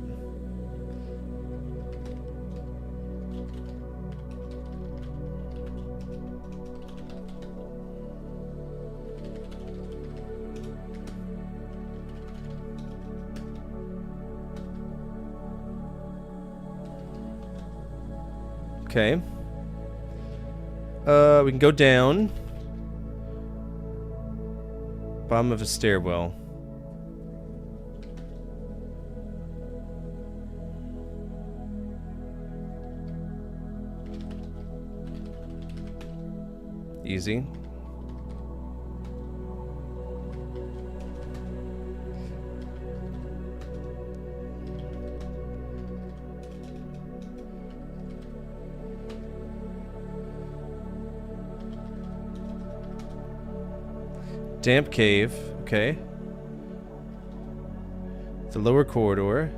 Okay. We can go down. Bottom of a stairwell. Easy. Damp cave, okay. The lower corridor.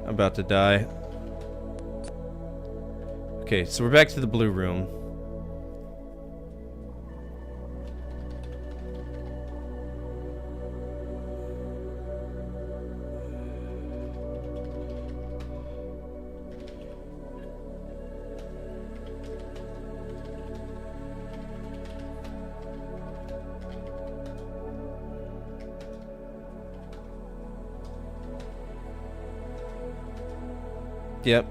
I'm about to die. Okay, so we're back to the blue room. Yep.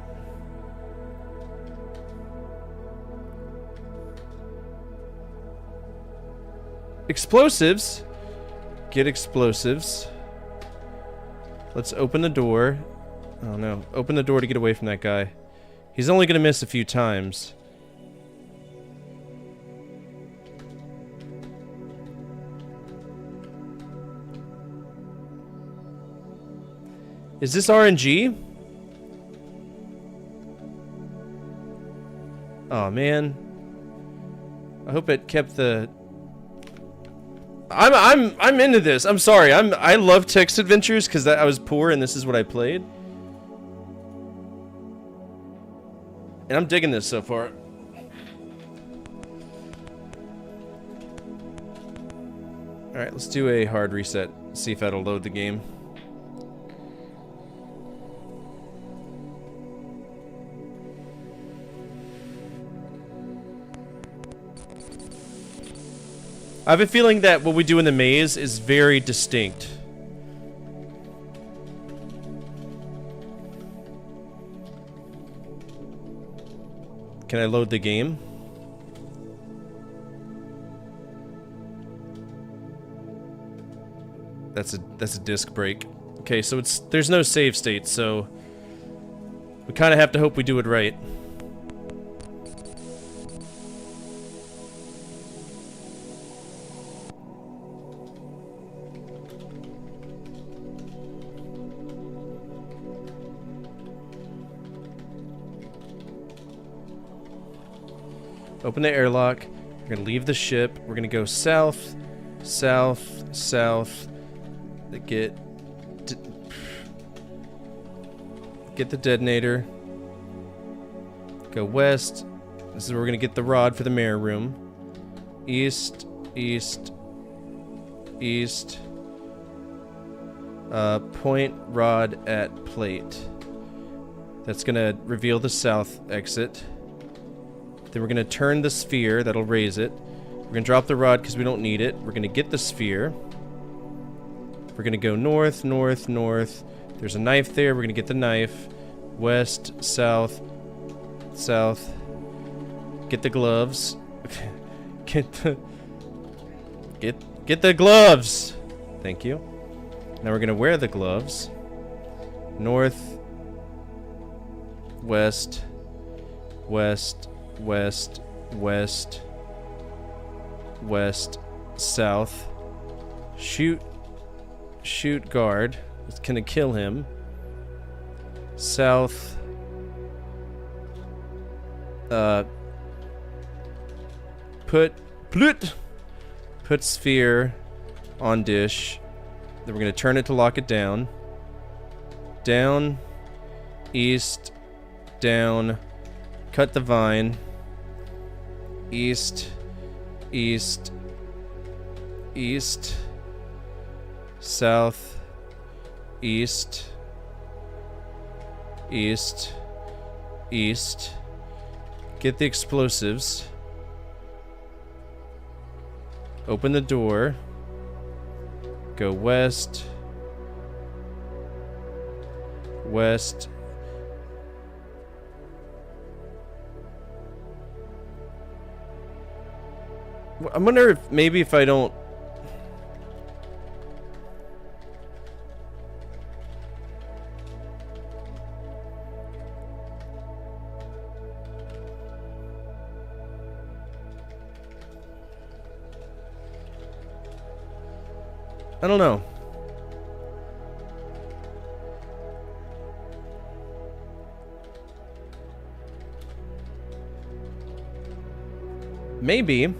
Explosives. Get explosives. Let's open the door. Oh no. Open the door to get away from that guy. He's only gonna miss a few times. Is this RNG? Oh man. I hope it kept the. I'm into this. I'm sorry. I love text adventures because I was poor and this is what I played. And I'm digging this so far. Alright, let's do a hard reset. See if that'll load the game. I have a feeling that what we do in the maze is very distinct. Can I load the game? That's a disc break. Okay, so there's no save state, so we kind of have to hope we do it right. Open the airlock. We're gonna leave the ship. We're gonna go south, south, south. Get the detonator. Go west. This is where we're gonna get the rod for the mirror room. East, east, east. Point rod at plate. That's gonna reveal the south exit. Then we're gonna turn the sphere, that'll raise it. We're gonna drop the rod because we don't need it. We're gonna get the sphere. We're gonna go north, north, north. There's a knife there, we're gonna get the knife. West, south, south. Get the gloves. Get the gloves! Thank you. Now we're gonna wear the gloves. North, west, west, west, west, west, south. Shoot guard. It's gonna kill him. South. Put sphere on dish. Then we're gonna turn it to lock it down. Down. East. Down. Cut the vine. East. East. East. South. East. East. East. Get the explosives. Open the door. Go west. West. I wonder if maybe if I don't. I don't know. Maybe.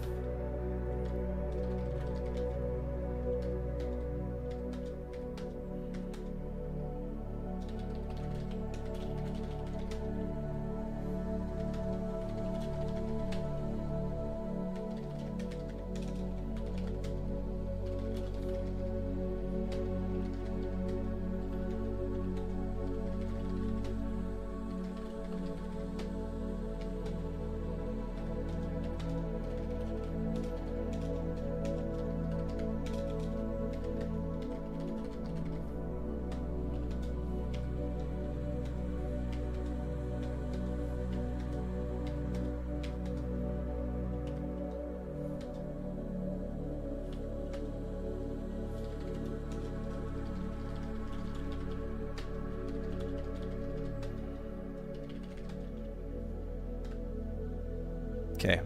Okay.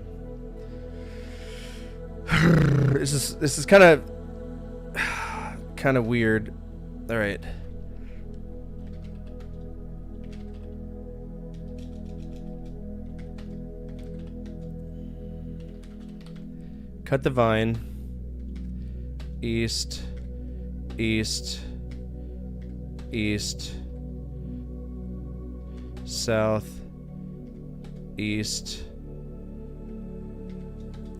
This is kind of weird. All right. Cut the vine. East. East. East. South. East.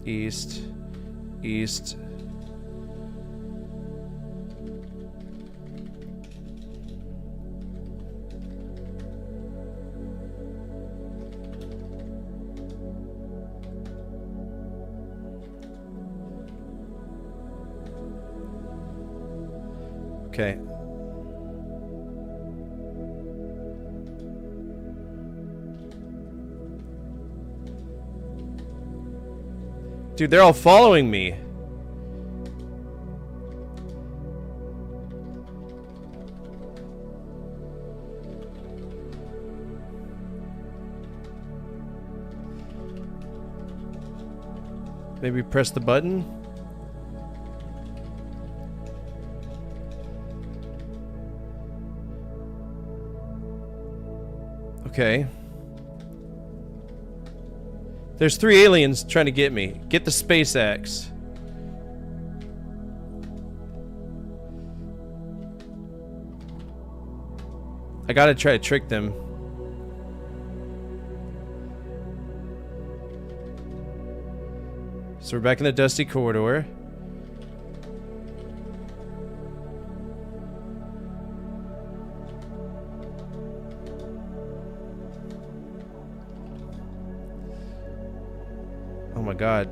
East. East. Okay. Dude, they're all following me. Maybe press the button? Okay. There's 3 aliens trying to get me. Get the space axe. I gotta try to trick them. So we're back in the dusty corridor. Oh my god.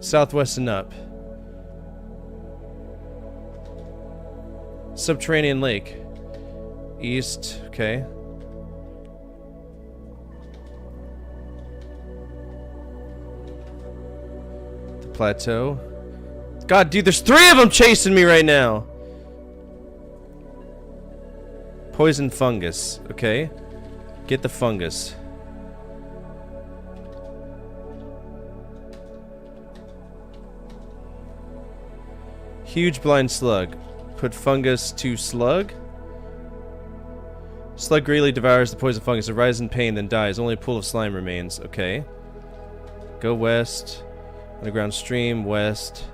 Southwest and up. Subterranean lake. East, okay. The plateau. God, dude, there's 3 of them chasing me right now. Poison fungus, okay. Get the fungus. Huge blind slug. Put fungus to slug. Slug greedily devours the poison fungus. It rises in pain, then dies. Only a pool of slime remains. Okay. Go west. Underground stream, west.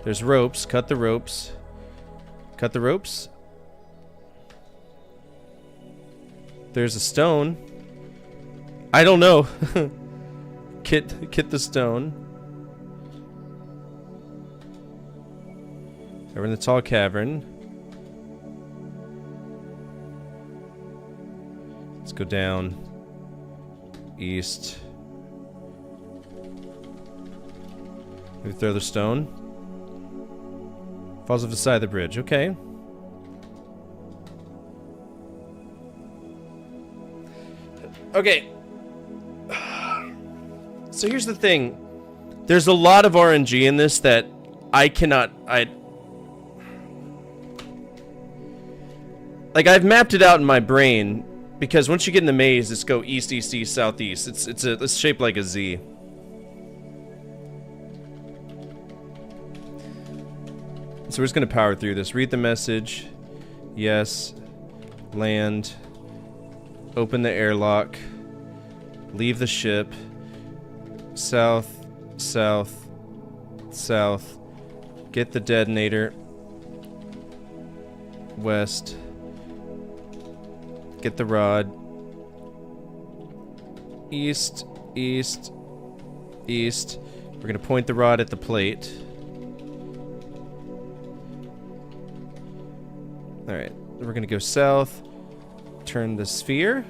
There's ropes. Cut the ropes. Cut the ropes. There's a stone. I don't know. Get the stone. We're in the tall cavern. Let's go down. East. Maybe throw the stone. Falls off the side of the bridge. Okay. Okay. So here's the thing. There's a lot of RNG in this that I cannot... Like, I've mapped it out in my brain, because once you get in the maze, it's go east, east, east, southeast. It's shaped like a Z. So we're just gonna power through this. Read the message. Yes. Land. Open the airlock. Leave the ship. South. South. South. Get the detonator. West. Get the rod. East, east, east. We're gonna point the rod at the plate. Alright, we're gonna go south. Turn the sphere.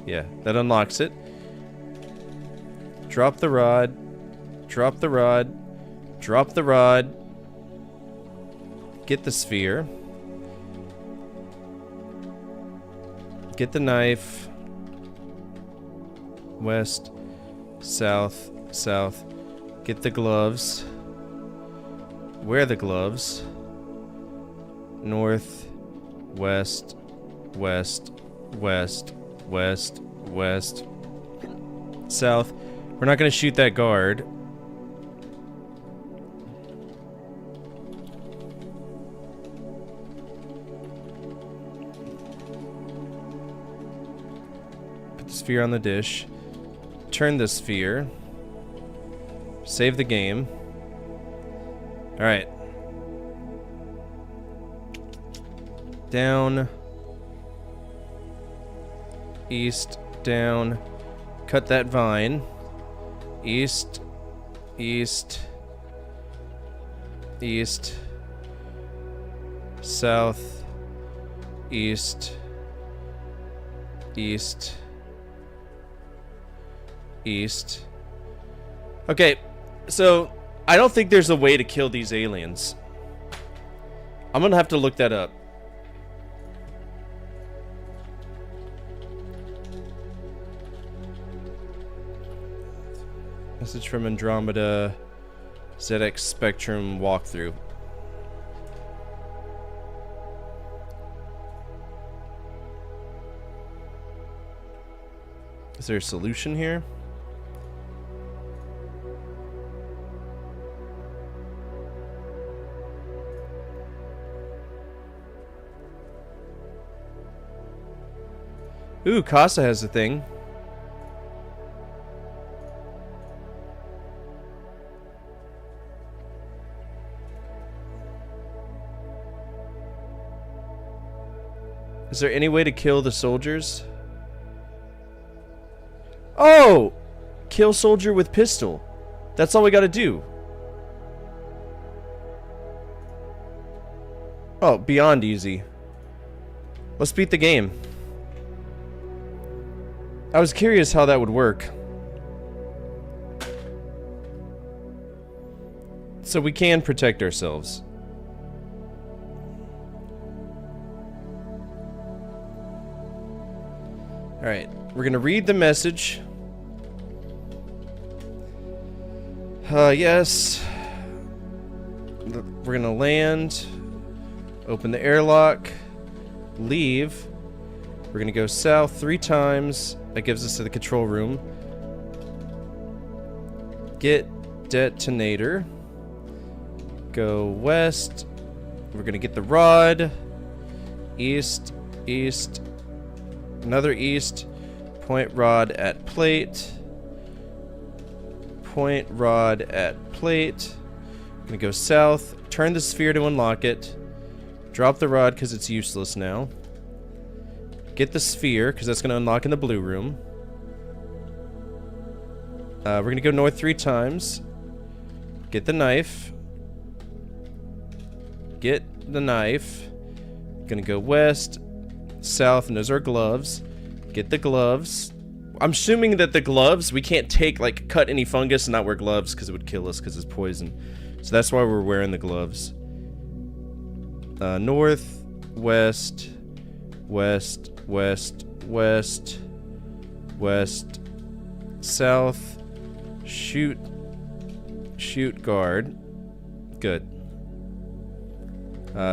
Yeah, that unlocks it. Drop the rod. Drop the rod. Drop the rod. Get the sphere. Get the knife. West, south, south. Get the gloves. Wear the gloves. North, west, west, west, west, west. South. We're not gonna shoot that guard. Sphere on the dish. Turn the sphere. Save the game. Alright. Down. East. Down. Cut that vine. East. East. East. South. East. East. East. Okay, so I don't think there's a way to kill these aliens. I'm gonna have to look that up. Message from Andromeda. ZX Spectrum walkthrough. Is there a solution here? Ooh, Casa has a thing. Is there any way to kill the soldiers? Oh! Kill soldier with pistol. That's all we gotta do. Oh, beyond easy. Let's beat the game. I was curious how that would work. So we can protect ourselves. Alright, we're gonna read the message. Yes. We're gonna land. Open the airlock. Leave. We're gonna go south 3 times. That gives us to the control room. Get detonator. Go west. We're gonna get the rod. East. East. Another east. Point rod at plate. Point rod at plate. I'm gonna go south. Turn the sphere to unlock it. Drop the rod because it's useless now. Get the sphere because that's gonna unlock in the blue room. We're gonna go north 3 times. Get the knife. Get the knife. Gonna go west, south, and those are gloves. Get the gloves. I'm assuming that the gloves, we can't take, like, cut any fungus and not wear gloves because it would kill us because it's poison. So that's why we're wearing the gloves. North, west, west, west, west, west, south, shoot, shoot guard. Good.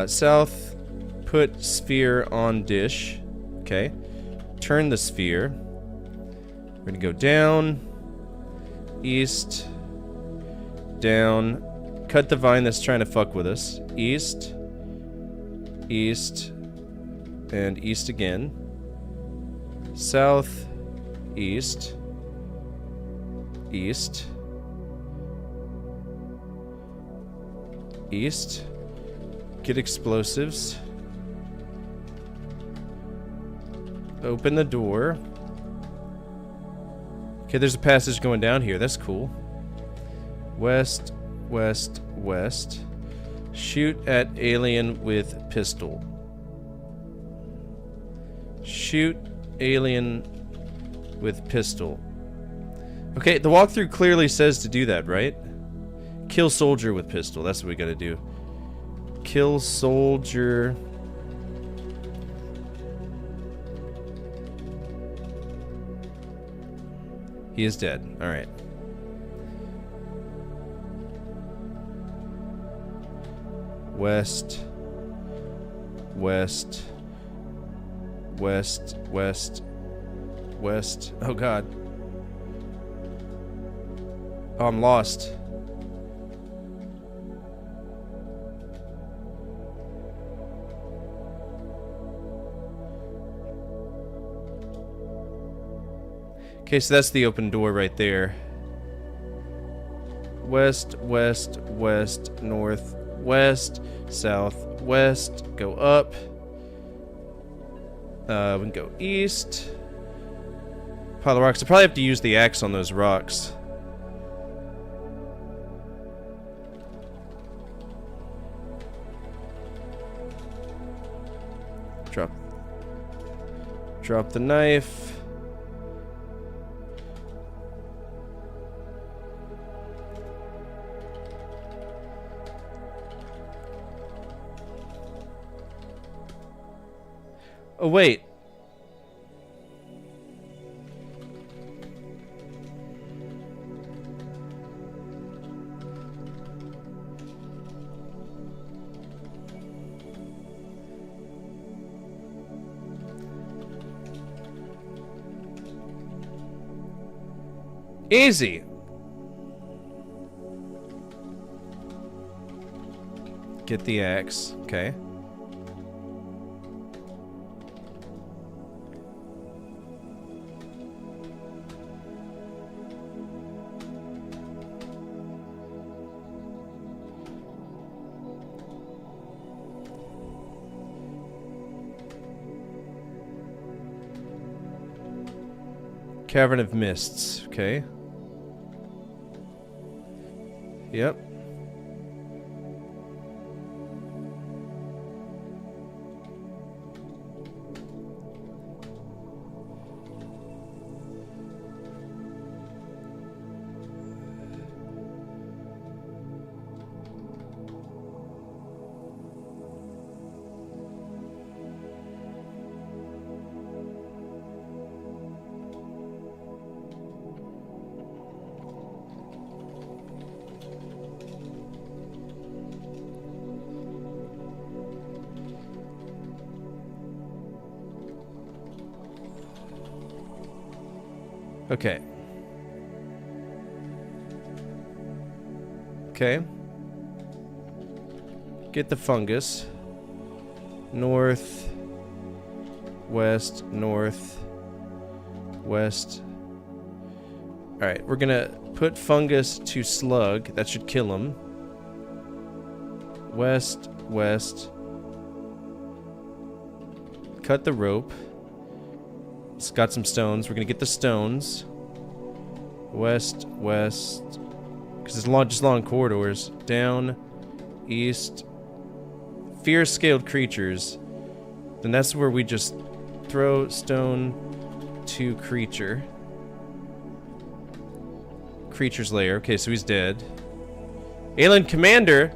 South, put sphere on dish. Okay. Turn the sphere. We're gonna go down, east, down, cut the vine that's trying to fuck with us. East, east, and east again. South, east, east, east. Get explosives. Open the door. Okay, there's a passage going down here. That's cool. West, west, west. Shoot at alien with pistol. Shoot alien with pistol. Okay, the walkthrough clearly says to do that, right? Kill soldier with pistol. That's what we gotta do. Kill soldier. He is dead. Alright. West. West. West. West. West. Oh god. Oh, I'm lost. Okay, so that's the open door right there. West, west, west, north, west, south, west. Go up. We can go east. Pile of rocks. I probably have to use the axe on those rocks. Drop the knife. Oh, wait. Easy. Get the axe. Okay. Cavern of Mists. Okay. Yep. Okay. Okay. Get the fungus. North. West. North. West. Alright, we're gonna put fungus to slug. That should kill him. West. West. Cut the rope. It's got some stones. We're gonna get the stones. West, west. Because it's long, just long corridors. Down, east. Fear-scaled creatures. Then that's where we just throw stone to creature. Creature's lair. Okay, so he's dead. Alien commander.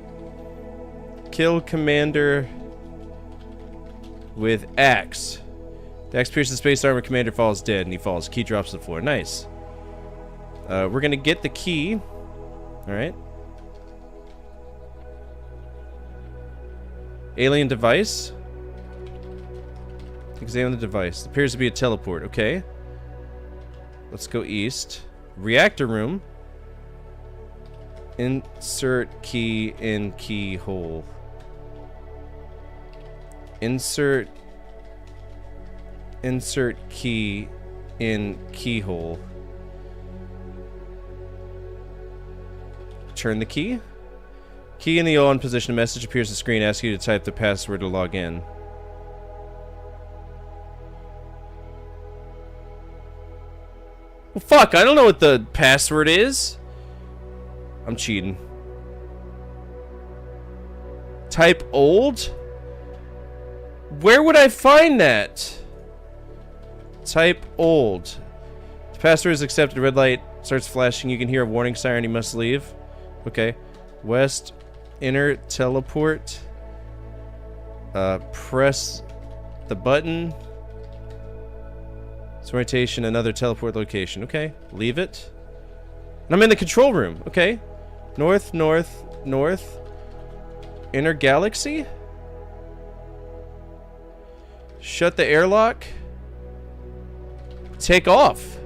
Kill commander with axe. The axe pierces the space armor, commander falls dead, and he falls. Key drops to the floor. Nice. We're gonna get the key. Alright. Alien device. Examine the device. It appears to be a teleport. Okay. Let's go east. Reactor room. Insert key in keyhole. Insert key in keyhole. Turn the key. Key in the on position. A message appears on the screen asking you to type the password to log in. Well, fuck, I don't know what the password is. I'm cheating. Type old? Where would I find that? Type old. The password is accepted. Red light starts flashing. You can hear a warning siren. You must leave. Okay. West. Inner teleport. Press the button. Rotation, another teleport location. Okay. Leave it. And I'm in the control room. Okay. North, north, north. Inner galaxy. Shut the airlock. Take off.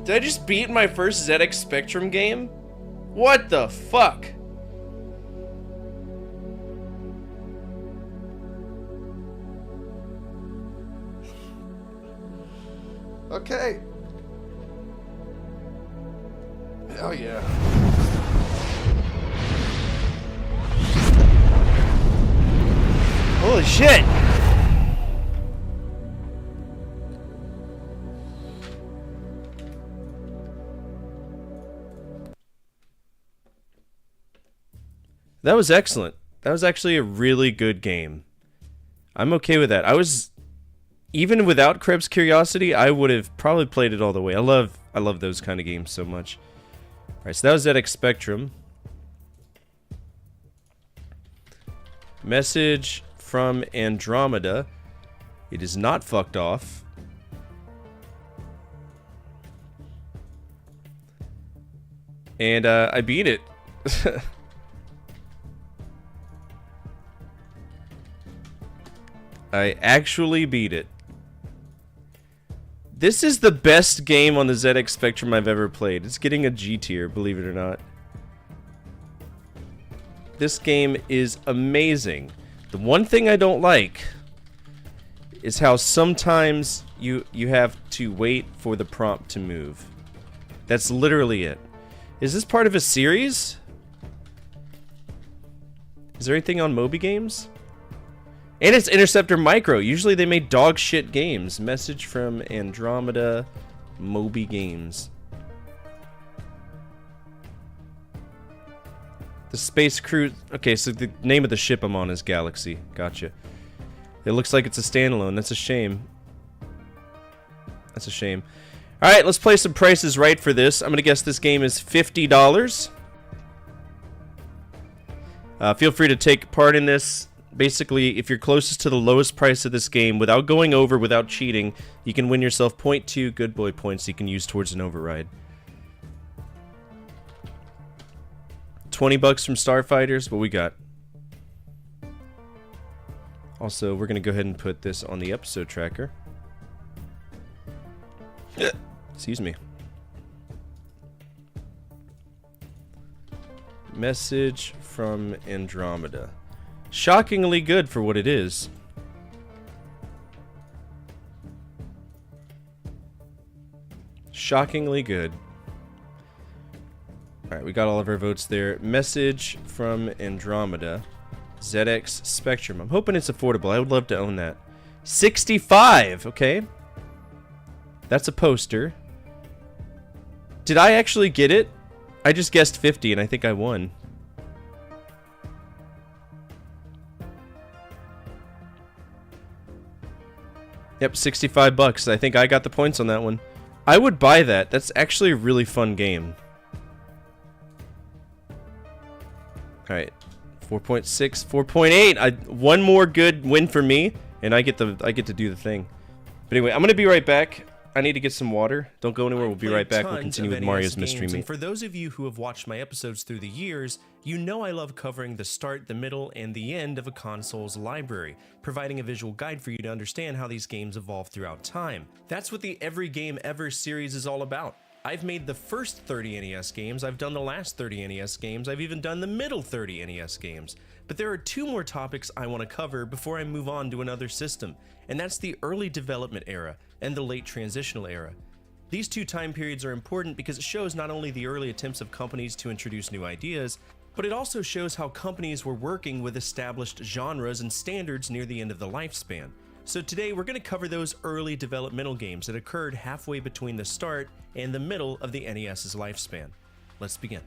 Did I just beat my first ZX Spectrum game? What the fuck? Okay. Oh yeah. Holy shit! That was excellent. That was actually a really good game. I'm okay with that. Even without Krebs Curiosity, I would have probably played it all the way. I love those kind of games so much. Alright, so that was ZX Spectrum. Message from Andromeda. It is not fucked off. And I beat it. I actually beat it. This is the best game on the ZX Spectrum I've ever played. It's getting a G tier, believe it or not. This game is amazing. The one thing I don't like is how sometimes you have to wait for the prompt to move. That's literally it. Is this part of a series? Is there anything on Moby Games? And it's Interceptor Micro. Usually they made dog shit games. Message from Andromeda, Moby Games. The Space Crew... Okay, so the name of the ship I'm on is Galaxy. Gotcha. It looks like it's a standalone. That's a shame. That's a shame. Alright, let's play some prices right for this. I'm gonna guess this game is $50. Feel free to take part in this. Basically, if you're closest to the lowest price of this game, without going over, without cheating, you can win yourself 0.2 good boy points you can use towards an override. 20 bucks from Starfighters, what we got? Also, we're going to go ahead and put this on the episode tracker. Excuse me. Message from Andromeda. Shockingly good for what it is. Shockingly good. Alright, we got all of our votes there. Message from Andromeda. ZX Spectrum. I'm hoping it's affordable. I would love to own that. 65! Okay. That's a poster. Did I actually get it? I just guessed 50 and I think I won. Yep, 65 bucks. I think I got the points on that one. I would buy that. That's actually a really fun game. Alright. 4.6, 4.8. One more good win for me, and I get to do the thing. But anyway, I'm gonna be right back. I need to get some water. Don't go anywhere. We'll be right back. We'll continue with Mario's Mystery Meat. And for those of you who have watched my episodes through the years, you know I love covering the start, the middle, and the end of a console's library, providing a visual guide for you to understand how these games evolve throughout time. That's what the Every Game Ever series is all about. I've made the first 30 NES games, I've done the last 30 NES games, I've even done the middle 30 NES games. But there are two more topics I want to cover before I move on to another system, and that's the early development era and the late transitional era. These two time periods are important because it shows not only the early attempts of companies to introduce new ideas, but it also shows how companies were working with established genres and standards near the end of the lifespan. So today we're going to cover those early developmental games that occurred halfway between the start and the middle of the NES's lifespan. Let's begin.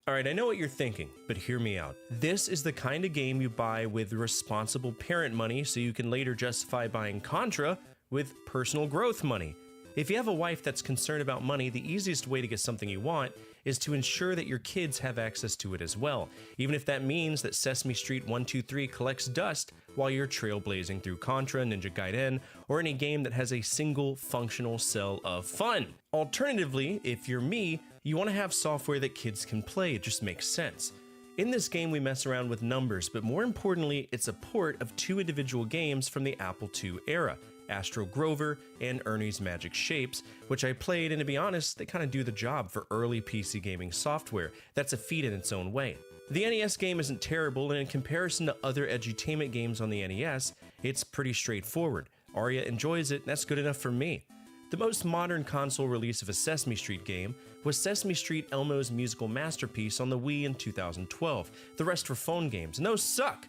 Alright, I know what you're thinking, but hear me out. This is the kind of game you buy with responsible parent money so you can later justify buying Contra with personal growth money. If you have a wife that's concerned about money, the easiest way to get something you want is to ensure that your kids have access to it as well, even if that means that Sesame Street 123 collects dust while you're trailblazing through Contra, Ninja Gaiden, or any game that has a single functional cell of fun. Alternatively, if you're me, you want to have software that kids can play. It just makes sense. In this game, we mess around with numbers, but more importantly, it's a port of 2 individual games from the Apple II era, Astro Grover and Ernie's Magic Shapes, which I played, and to be honest, they kind of do the job for early PC gaming software. That's a feat in its own way. The NES game isn't terrible, and in comparison to other edutainment games on the NES, it's pretty straightforward. Arya enjoys it, and that's good enough for me. The most modern console release of a Sesame Street game was Sesame Street Elmo's musical masterpiece on the Wii in 2012. The rest were phone games, and those suck!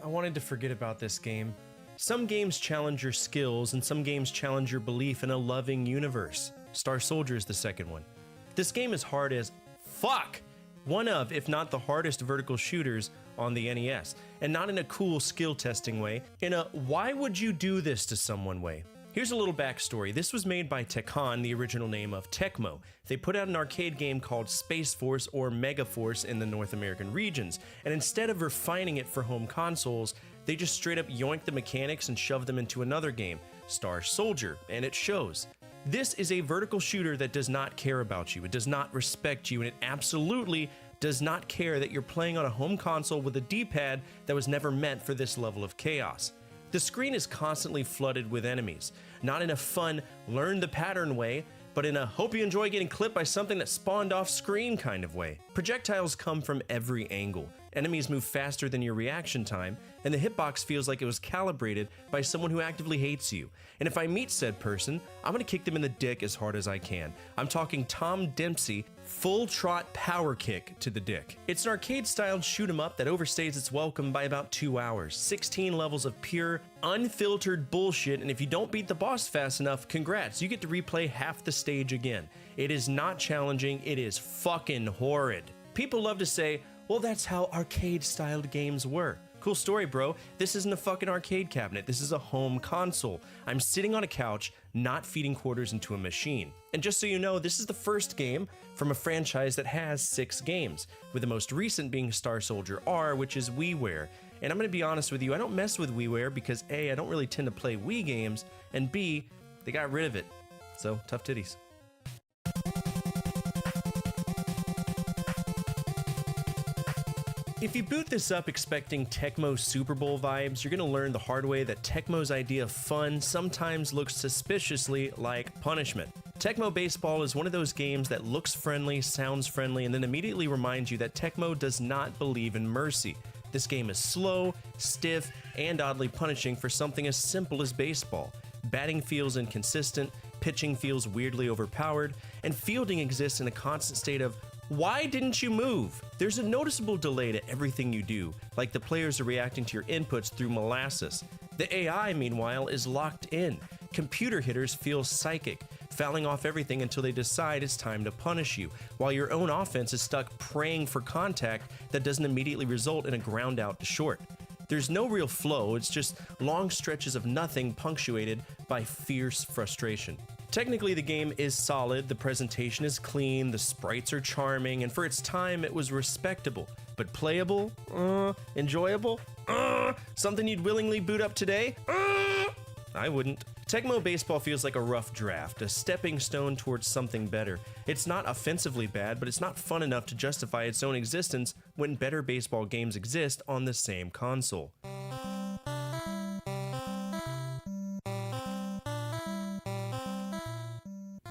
I wanted to forget about this game. Some games challenge your skills, and some games challenge your belief in a loving universe. Star Soldier is the second one. This game is hard as fuck! One of, if not the hardest vertical shooters on the NES, and not in a cool skill testing way, in a why would you do this to someone way. Here's a little backstory. This was made by Tekken, the original name of Tecmo. They put out an arcade game called Space Force or Mega Force in the North American regions, and instead of refining it for home consoles, they just straight up yoinked the mechanics and shoved them into another game, Star Soldier, and it shows. This is a vertical shooter that does not care about you, it does not respect you, and it absolutely does not care that you're playing on a home console with a D-pad that was never meant for this level of chaos. The screen is constantly flooded with enemies, not in a fun, learn the pattern way, but in a hope you enjoy getting clipped by something that spawned off screen kind of way. Projectiles come from every angle. Enemies move faster than your reaction time, and the hitbox feels like it was calibrated by someone who actively hates you. And if I meet said person, I'm gonna kick them in the dick as hard as I can. I'm talking Tom Dempsey, full trot power kick to the dick. It's an arcade-styled shoot-'em-up that overstays its welcome by about 2 hours. 16 levels of pure, unfiltered bullshit, and if you don't beat the boss fast enough, congrats, you get to replay half the stage again. It is not challenging, it is fucking horrid. People love to say, well, that's how arcade-styled games were. Cool story, bro. This isn't a fucking arcade cabinet. This is a home console. I'm sitting on a couch, not feeding quarters into a machine. And just so you know, this is the first game from a franchise that has 6 games, with the most recent being Star Soldier R, which is WiiWare. And I'm gonna be honest with you, I don't mess with WiiWare because A, I don't really tend to play Wii games, and B, they got rid of it. So, tough titties. If you boot this up expecting Tecmo Super Bowl vibes, you're gonna learn the hard way that Tecmo's idea of fun sometimes looks suspiciously like punishment. Tecmo Baseball is one of those games that looks friendly, sounds friendly, and then immediately reminds you that Tecmo does not believe in mercy. This game is slow, stiff, and oddly punishing for something as simple as baseball. Batting feels inconsistent, pitching feels weirdly overpowered, and fielding exists in a constant state of why didn't you move? There's a noticeable delay to everything you do, like the players are reacting to your inputs through molasses. The AI, meanwhile, is locked in. Computer hitters feel psychic, fouling off everything until they decide it's time to punish you, while your own offense is stuck praying for contact that doesn't immediately result in a ground out to short. There's no real flow, it's just long stretches of nothing punctuated by fierce frustration. Technically, the game is solid, the presentation is clean, the sprites are charming, and for its time, it was respectable. But playable? Enjoyable? Something you'd willingly boot up today? I wouldn't. Tecmo Baseball feels like a rough draft, a stepping stone towards something better. It's not offensively bad, but it's not fun enough to justify its own existence when better baseball games exist on the same console.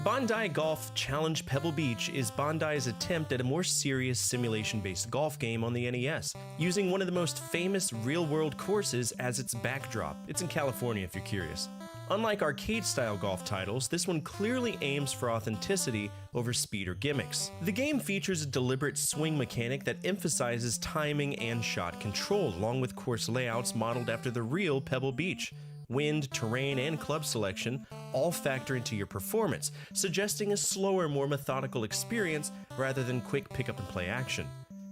Bondi Golf Challenge Pebble Beach is Bondi's attempt at a more serious simulation-based golf game on the NES, using one of the most famous real-world courses as its backdrop. It's in California if you're curious. Unlike arcade-style golf titles, this one clearly aims for authenticity over speed or gimmicks. The game features a deliberate swing mechanic that emphasizes timing and shot control, along with course layouts modeled after the real Pebble Beach. Wind, terrain, and club selection all factor into your performance, suggesting a slower, more methodical experience rather than quick pick-up-and-play action.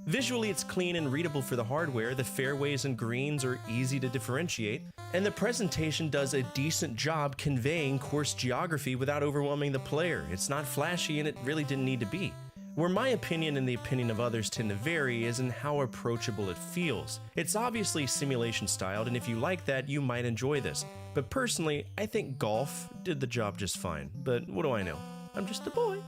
Visually, it's clean and readable for the hardware, the fairways and greens are easy to differentiate, and the presentation does a decent job conveying course geography without overwhelming the player. It's not flashy and it really didn't need to be. Where my opinion and the opinion of others tend to vary is in how approachable it feels. It's obviously simulation styled, and if you like that, you might enjoy this. But personally, I think golf did the job just fine. But what do I know? I'm just a boy.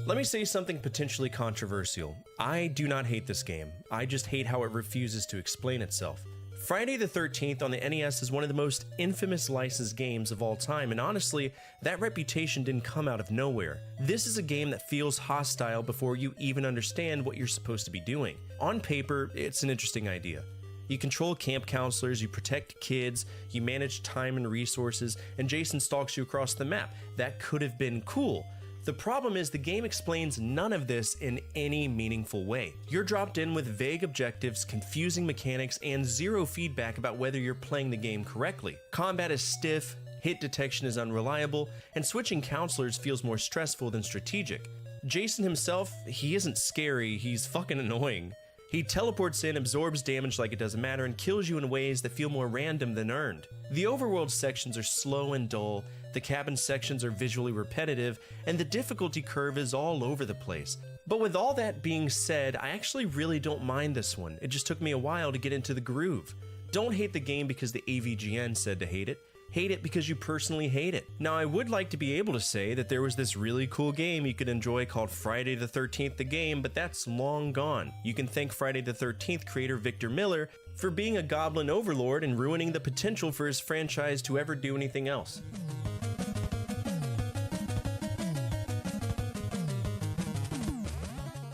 Let me say something potentially controversial. I do not hate this game. I just hate how it refuses to explain itself. Friday the 13th on the NES is one of the most infamous licensed games of all time, and honestly, that reputation didn't come out of nowhere. This is a game that feels hostile before you even understand what you're supposed to be doing. On paper, it's an interesting idea. You control camp counselors, you protect kids, you manage time and resources, and Jason stalks you across the map. That could have been cool. The problem is the game explains none of this in any meaningful way. You're dropped in with vague objectives, confusing mechanics, and zero feedback about whether you're playing the game correctly. Combat is stiff, hit detection is unreliable, and switching counselors feels more stressful than strategic. Jason himself, he isn't scary, he's fucking annoying. He teleports in, absorbs damage like it doesn't matter, and kills you in ways that feel more random than earned. The overworld sections are slow and dull, the cabin sections are visually repetitive, and the difficulty curve is all over the place. But with all that being said, I actually really don't mind this one. It just took me a while to get into the groove. Don't hate the game because the AVGN said to hate it. Hate it because you personally hate it. Now, I would like to be able to say that there was this really cool game you could enjoy called Friday the 13th the Game, but that's long gone. You can thank Friday the 13th creator Victor Miller for being a goblin overlord and ruining the potential for his franchise to ever do anything else.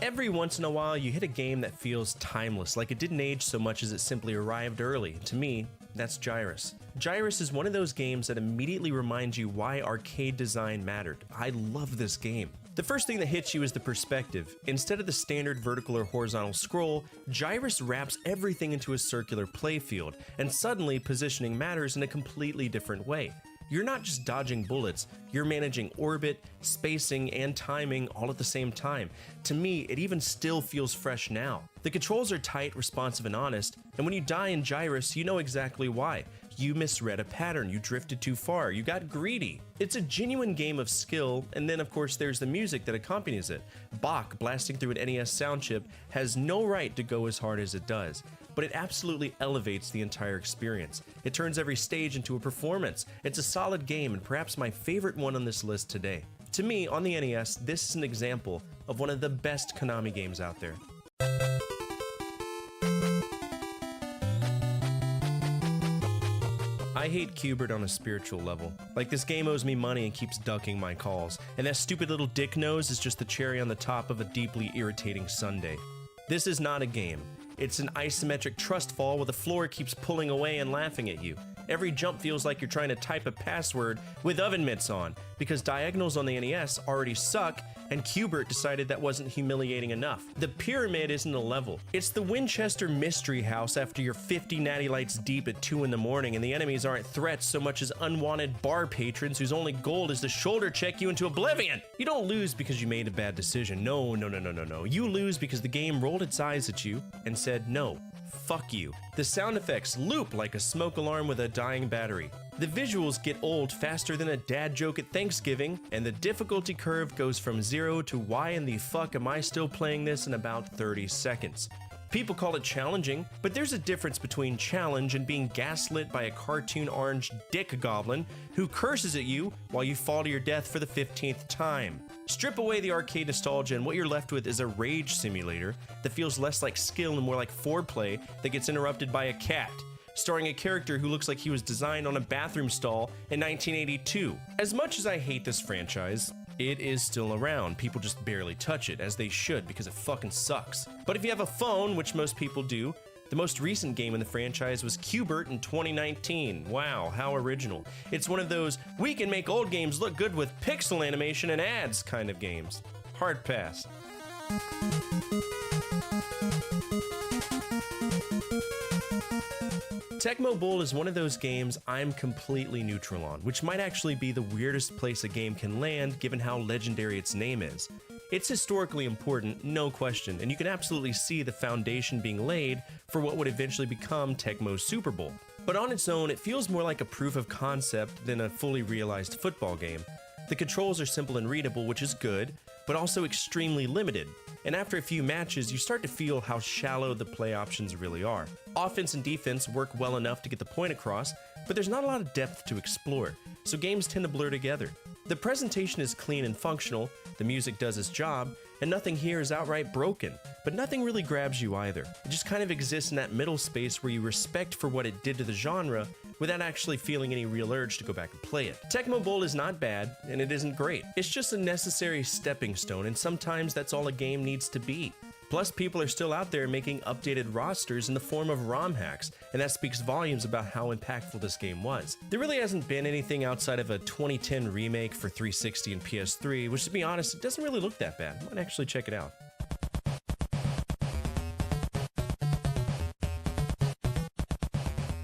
Every once in a while, you hit a game that feels timeless, like it didn't age so much as it simply arrived early. To me, that's Gyrus. Gyrus is one of those games that immediately reminds you why arcade design mattered. I love this game. The first thing that hits you is the perspective. Instead of the standard vertical or horizontal scroll, Gyrus wraps everything into a circular playfield, and suddenly positioning matters in a completely different way. You're not just dodging bullets, you're managing orbit, spacing, and timing all at the same time. To me, it even still feels fresh now. The controls are tight, responsive, and honest, and when you die in Gyrus, you know exactly why. You misread a pattern, you drifted too far, you got greedy. It's a genuine game of skill, and then of course there's the music that accompanies it. Bach blasting through an NES sound chip has no right to go as hard as it does, but it absolutely elevates the entire experience. It turns every stage into a performance. It's a solid game and perhaps my favorite one on this list today. To me, on the NES, this is an example of one of the best Konami games out there. I hate Q*bert on a spiritual level. Like, this game owes me money and keeps ducking my calls, and that stupid little dick nose is just the cherry on the top of a deeply irritating sundae. This is not a game. It's an isometric trust fall where the floor keeps pulling away and laughing at you. Every jump feels like you're trying to type a password with oven mitts on, because diagonals on the NES already suck, and Q*bert decided that wasn't humiliating enough. The pyramid isn't a level. It's the Winchester Mystery House after you're 50 natty lights deep at 2 in the morning, and the enemies aren't threats so much as unwanted bar patrons whose only goal is to shoulder check you into oblivion. You don't lose because you made a bad decision. No. You lose because the game rolled its eyes at you and said no. Fuck you. The sound effects loop like a smoke alarm with a dying battery. The visuals get old faster than a dad joke at Thanksgiving, and the difficulty curve goes from 0 to why in the fuck am I still playing this in about 30 seconds. People call it challenging, but there's a difference between challenge and being gaslit by a cartoon orange dick goblin who curses at you while you fall to your death for the 15th time. Strip away the arcade nostalgia and what you're left with is a rage simulator that feels less like skill and more like foreplay that gets interrupted by a cat, starring a character who looks like he was designed on a bathroom stall in 1982. As much as I hate this franchise, it is still around. People just barely touch it, as they should, because it fucking sucks. But if you have a phone, which most people do, the most recent game in the franchise was Q*bert in 2019. Wow, how original. It's one of those, we can make old games look good with pixel animation and ads kind of games. Hard pass. Tecmo Bowl is one of those games I'm completely neutral on, which might actually be the weirdest place a game can land given how legendary its name is. It's historically important, no question, and you can absolutely see the foundation being laid for what would eventually become Tecmo's Super Bowl. But on its own, it feels more like a proof of concept than a fully realized football game. The controls are simple and readable, which is good, but also extremely limited. And after a few matches, you start to feel how shallow the play options really are. Offense and defense work well enough to get the point across, but there's not a lot of depth to explore, so games tend to blur together. The presentation is clean and functional, the music does its job, and nothing here is outright broken, but nothing really grabs you either. It just kind of exists in that middle space where you respect for what it did to the genre without actually feeling any real urge to go back and play it. Tecmo Bowl is not bad, and it isn't great. It's just a necessary stepping stone, and sometimes that's all a game needs to be. Plus, people are still out there making updated rosters in the form of Romhacks, and that speaks volumes about how impactful this game was. There really hasn't been anything outside of a 2010 remake for 360 and PS3, which to be honest, it doesn't really look that bad. I might actually check it out.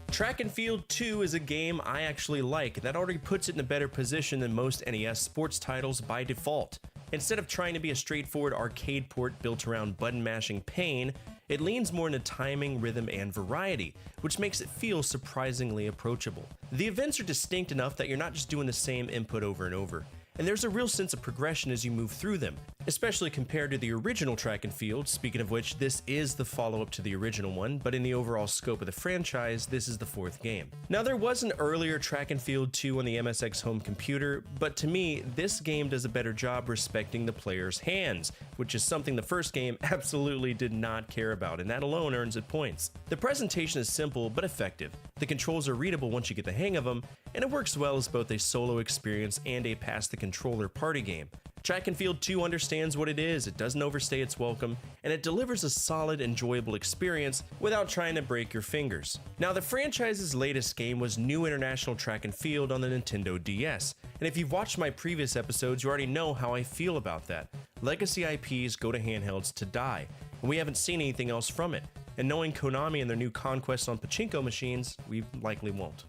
Track and Field 2 is a game I actually like, and that already puts it in a better position than most NES sports titles by default. Instead of trying to be a straightforward arcade port built around button mashing pain, it leans more into timing, rhythm, and variety, which makes it feel surprisingly approachable. The events are distinct enough that you're not just doing the same input over and over, and there's a real sense of progression as you move through them, especially compared to the original Track and Field. Speaking of which, this is the follow-up to the original one, but in the overall scope of the franchise, this is the fourth game. Now, there was an earlier Track and Field 2 on the MSX home computer, but to me, this game does a better job respecting the player's hands, which is something the first game absolutely did not care about, and that alone earns it points. The presentation is simple but effective. The controls are readable once you get the hang of them, and it works well as both a solo experience and a pass-the-controller party game. Track and Field 2 understands what it is, it doesn't overstay its welcome, and it delivers a solid, enjoyable experience without trying to break your fingers. Now, the franchise's latest game was New International Track and Field on the Nintendo DS, and if you've watched my previous episodes, you already know how I feel about that. Legacy IPs go to handhelds to die, and we haven't seen anything else from it. And knowing Konami and their new conquests on pachinko machines, we likely won't.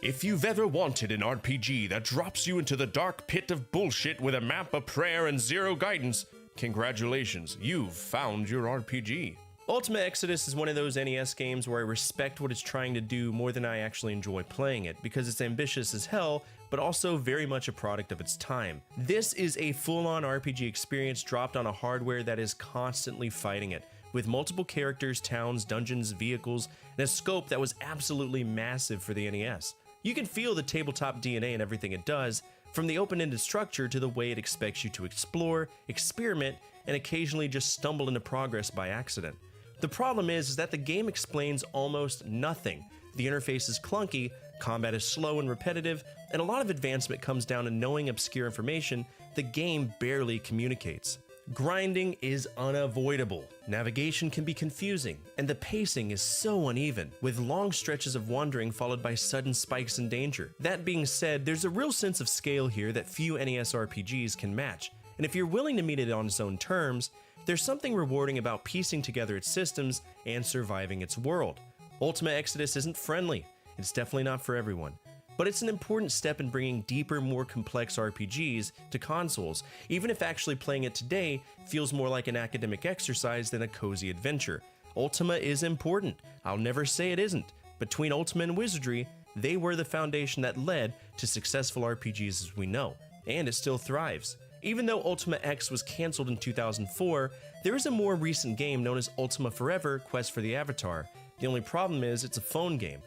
If you've ever wanted an RPG that drops you into the dark pit of bullshit with a map, a prayer, and zero guidance, congratulations, you've found your RPG. Ultima Exodus is one of those NES games where I respect what it's trying to do more than I actually enjoy playing it, because it's ambitious as hell, but also very much a product of its time. This is a full-on RPG experience dropped on a hardware that is constantly fighting it, with multiple characters, towns, dungeons, vehicles, and a scope that was absolutely massive for the NES. You can feel the tabletop DNA in everything it does, from the open-ended structure to the way it expects you to explore, experiment, and occasionally just stumble into progress by accident. The problem is that the game explains almost nothing. The interface is clunky, combat is slow and repetitive, and a lot of advancement comes down to knowing obscure information the game barely communicates. Grinding is unavoidable, navigation can be confusing, and the pacing is so uneven, with long stretches of wandering followed by sudden spikes in danger. That being said, there's a real sense of scale here that few NES RPGs can match, and if you're willing to meet it on its own terms, there's something rewarding about piecing together its systems and surviving its world. Ultima Exodus isn't friendly, it's definitely not for everyone. But it's an important step in bringing deeper, more complex RPGs to consoles, even if actually playing it today feels more like an academic exercise than a cozy adventure. Ultima is important, I'll never say it isn't. Between Ultima and Wizardry, they were the foundation that led to successful RPGs as we know, and it still thrives. Even though Ultima X was cancelled in 2004, there is a more recent game known as Ultima Forever: Quest for the Avatar. The only problem is it's a phone game.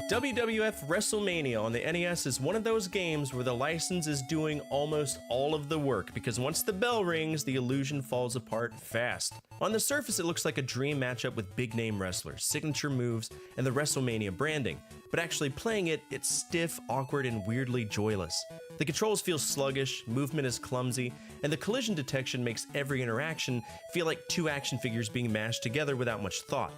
WWF WrestleMania on the NES is one of those games where the license is doing almost all of the work, because once the bell rings, the illusion falls apart fast. On the surface, it looks like a dream matchup with big-name wrestlers, signature moves, and the WrestleMania branding, but actually playing it, it's stiff, awkward, and weirdly joyless. The controls feel sluggish, movement is clumsy, and the collision detection makes every interaction feel like two action figures being mashed together without much thought.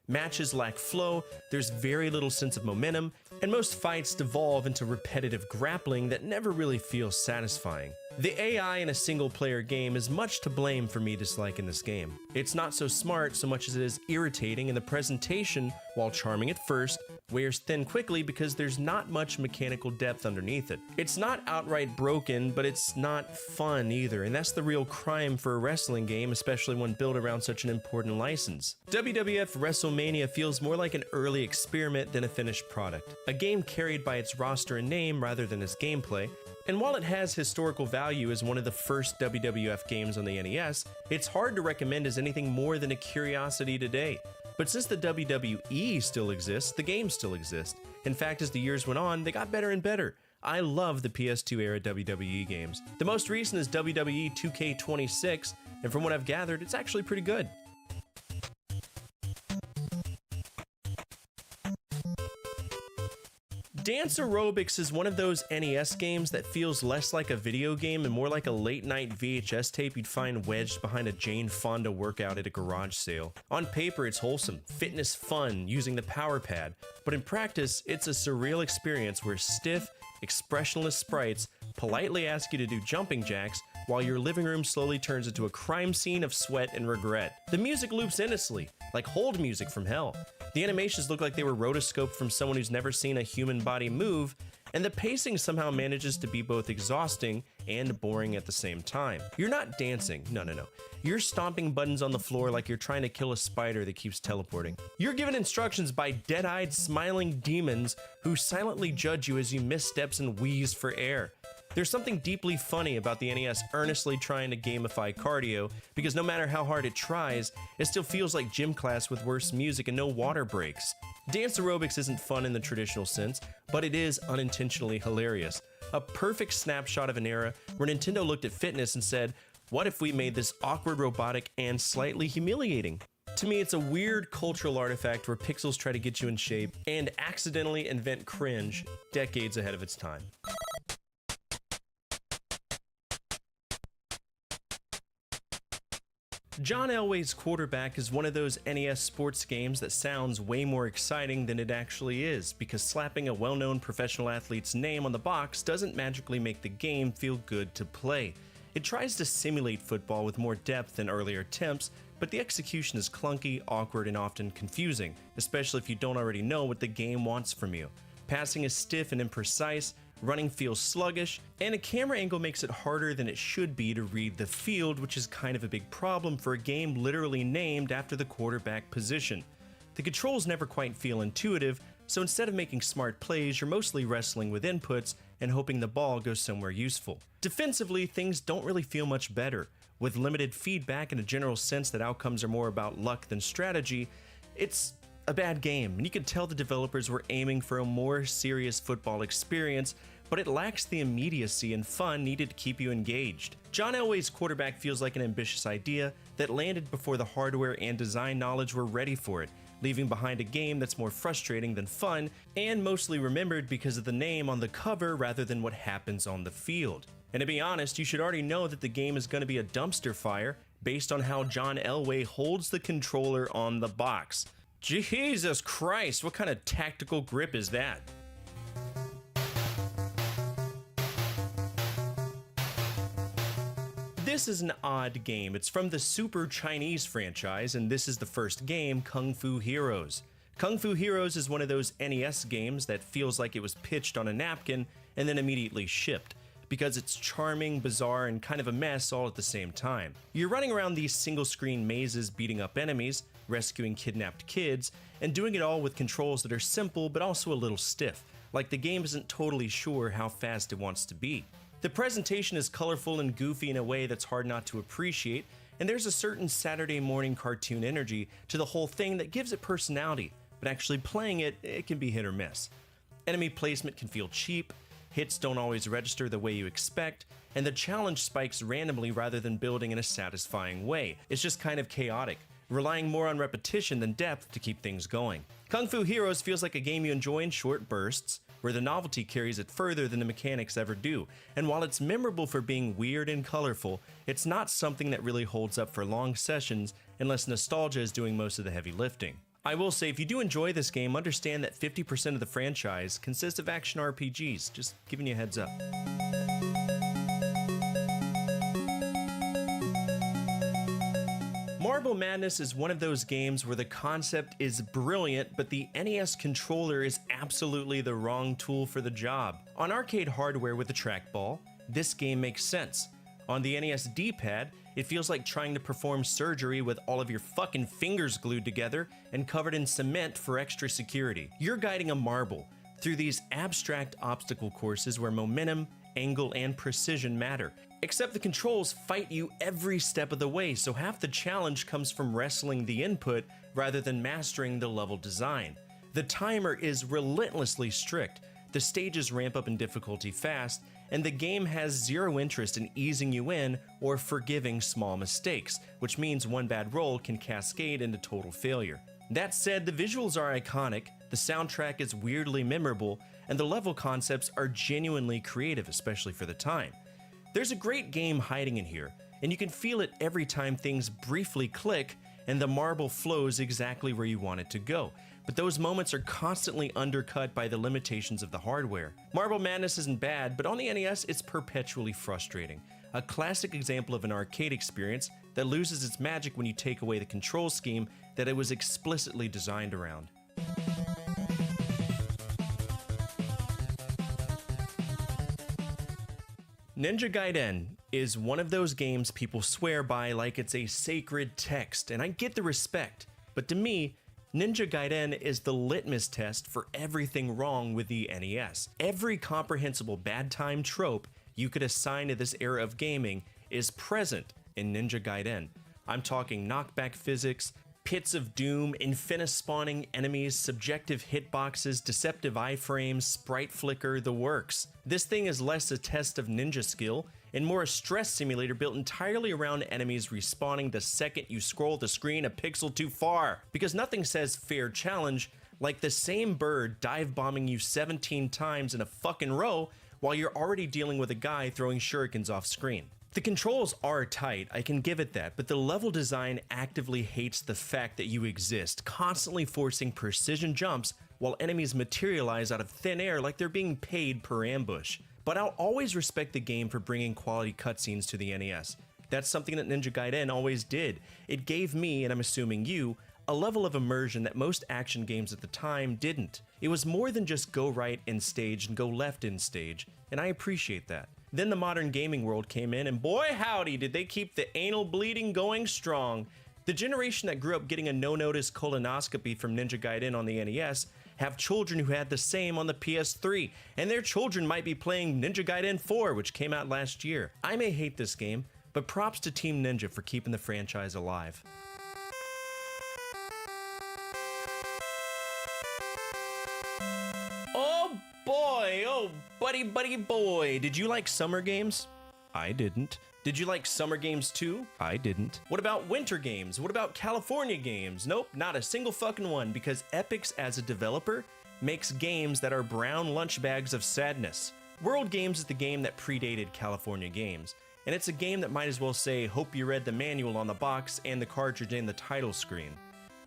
Matches lack flow, there's very little sense of momentum, and most fights devolve into repetitive grappling that never really feels satisfying. The AI in a single-player game is much to blame for me disliking this game. It's not so smart so much as it is irritating, and the presentation, while charming at first, wears thin quickly because there's not much mechanical depth underneath it. It's not outright broken, but it's not fun either, and that's the real crime for a wrestling game, especially one built around such an important license. WWF WrestleMania feels more like an early experiment than a finished product, a game carried by its roster and name rather than its gameplay. And while it has historical value as one of the first WWF games on the NES, it's hard to recommend as anything more than a curiosity today. But since the WWE still exists, the game still exists. In fact, as the years went on, they got better and better. I love the PS2 era WWE games. The most recent is WWE 2K26, and from what I've gathered, it's actually pretty good. Dance Aerobics is one of those NES games that feels less like a video game and more like a late-night VHS tape you'd find wedged behind a Jane Fonda workout at a garage sale. On paper, it's wholesome, fitness fun, using the power pad, but in practice, it's a surreal experience where stiff, expressionless sprites politely ask you to do jumping jacks while your living room slowly turns into a crime scene of sweat and regret. The music loops endlessly, like hold music from hell. The animations look like they were rotoscoped from someone who's never seen a human body move, and the pacing somehow manages to be both exhausting and boring at the same time. You're not dancing, no. You're stomping buttons on the floor like you're trying to kill a spider that keeps teleporting. You're given instructions by dead-eyed, smiling demons who silently judge you as you missteps and wheeze for air. There's something deeply funny about the NES earnestly trying to gamify cardio, because no matter how hard it tries, it still feels like gym class with worse music and no water breaks. Dance Aerobics isn't fun in the traditional sense, but it is unintentionally hilarious. A perfect snapshot of an era where Nintendo looked at fitness and said, what if we made this awkward, robotic, and slightly humiliating? To me, it's a weird cultural artifact where pixels try to get you in shape and accidentally invent cringe decades ahead of its time. John Elway's Quarterback is one of those NES sports games that sounds way more exciting than it actually is, because slapping a well-known professional athlete's name on the box doesn't magically make the game feel good to play. It tries to simulate football with more depth than earlier attempts, but the execution is clunky, awkward, and often confusing, especially if you don't already know what the game wants from you. Passing is stiff and imprecise, running feels sluggish, and a camera angle makes it harder than it should be to read the field, which is kind of a big problem for a game literally named after the quarterback position. The controls never quite feel intuitive, so instead of making smart plays, you're mostly wrestling with inputs and hoping the ball goes somewhere useful. Defensively, things don't really feel much better. With limited feedback and a general sense that outcomes are more about luck than strategy, it's a bad game, and you can tell the developers were aiming for a more serious football experience, but it lacks the immediacy and fun needed to keep you engaged. John Elway's Quarterback feels like an ambitious idea that landed before the hardware and design knowledge were ready for it, leaving behind a game that's more frustrating than fun, and mostly remembered because of the name on the cover rather than what happens on the field. And to be honest, you should already know that the game is going to be a dumpster fire based on how John Elway holds the controller on the box. Jesus Christ, what kind of tactical grip is that? This is an odd game. It's from the Super Chinese franchise, and this is the first game, Kung Fu Heroes. Kung Fu Heroes is one of those NES games that feels like it was pitched on a napkin and then immediately shipped, because it's charming, bizarre, and kind of a mess all at the same time. You're running around these single-screen mazes beating up enemies, rescuing kidnapped kids, and doing it all with controls that are simple but also a little stiff, like the game isn't totally sure how fast it wants to be. The presentation is colorful and goofy in a way that's hard not to appreciate, and there's a certain Saturday morning cartoon energy to the whole thing that gives it personality, but actually playing it, it can be hit or miss. Enemy placement can feel cheap, hits don't always register the way you expect, and the challenge spikes randomly rather than building in a satisfying way. It's just kind of chaotic, relying more on repetition than depth to keep things going. Kung Fu Heroes feels like a game you enjoy in short bursts, where the novelty carries it further than the mechanics ever do, and while it's memorable for being weird and colorful, it's not something that really holds up for long sessions unless nostalgia is doing most of the heavy lifting. I will say, if you do enjoy this game, understand that 50% of the franchise consists of action RPGs, just giving you a heads up. Marble Madness is one of those games where the concept is brilliant, but the NES controller is absolutely the wrong tool for the job. On arcade hardware with a trackball, this game makes sense. On the NES D-pad, it feels like trying to perform surgery with all of your fucking fingers glued together and covered in cement for extra security. You're guiding a marble through these abstract obstacle courses where momentum, angle, and precision matter. Except the controls fight you every step of the way, so half the challenge comes from wrestling the input rather than mastering the level design. The timer is relentlessly strict, the stages ramp up in difficulty fast, and the game has zero interest in easing you in or forgiving small mistakes, which means one bad roll can cascade into total failure. That said, the visuals are iconic, the soundtrack is weirdly memorable, and the level concepts are genuinely creative, especially for the time. There's a great game hiding in here, and you can feel it every time things briefly click and the marble flows exactly where you want it to go. But those moments are constantly undercut by the limitations of the hardware. Marble Madness isn't bad, but on the NES, it's perpetually frustrating. A classic example of an arcade experience that loses its magic when you take away the control scheme that it was explicitly designed around. Ninja Gaiden is one of those games people swear by like it's a sacred text, and I get the respect, but to me, Ninja Gaiden is the litmus test for everything wrong with the NES. Every comprehensible bad time trope you could assign to this era of gaming is present in Ninja Gaiden. I'm talking knockback physics, pits of doom, infinispawning enemies, subjective hitboxes, deceptive iframes, sprite flicker, the works. This thing is less a test of ninja skill and more a stress simulator built entirely around enemies respawning the second you scroll the screen a pixel too far. Because nothing says fair challenge like the same bird dive bombing you 17 times in a fucking row while you're already dealing with a guy throwing shurikens off screen. The controls are tight, I can give it that, but the level design actively hates the fact that you exist, constantly forcing precision jumps while enemies materialize out of thin air like they're being paid per ambush. But I'll always respect the game for bringing quality cutscenes to the NES. That's something that Ninja Gaiden always did. It gave me, and I'm assuming you, a level of immersion that most action games at the time didn't. It was more than just go right in stage and go left in stage, and I appreciate that. Then the modern gaming world came in, and boy howdy did they keep the anal bleeding going strong. The generation that grew up getting a no-notice colonoscopy from Ninja Gaiden on the NES have children who had the same on the PS3, and their children might be playing Ninja Gaiden 4, which came out last year. I may hate this game, but props to Team Ninja for keeping the franchise alive. Oh boy, oh buddy boy, did you like summer games? I didn't. Did you like summer games too? I didn't. What about winter games? What about California games? Nope, not a single fucking one, because Epix as a developer makes games that are brown lunch bags of sadness. World Games is the game that predated California Games, and it's a game that might as well say hope you read the manual on the box and the cartridge in the title screen.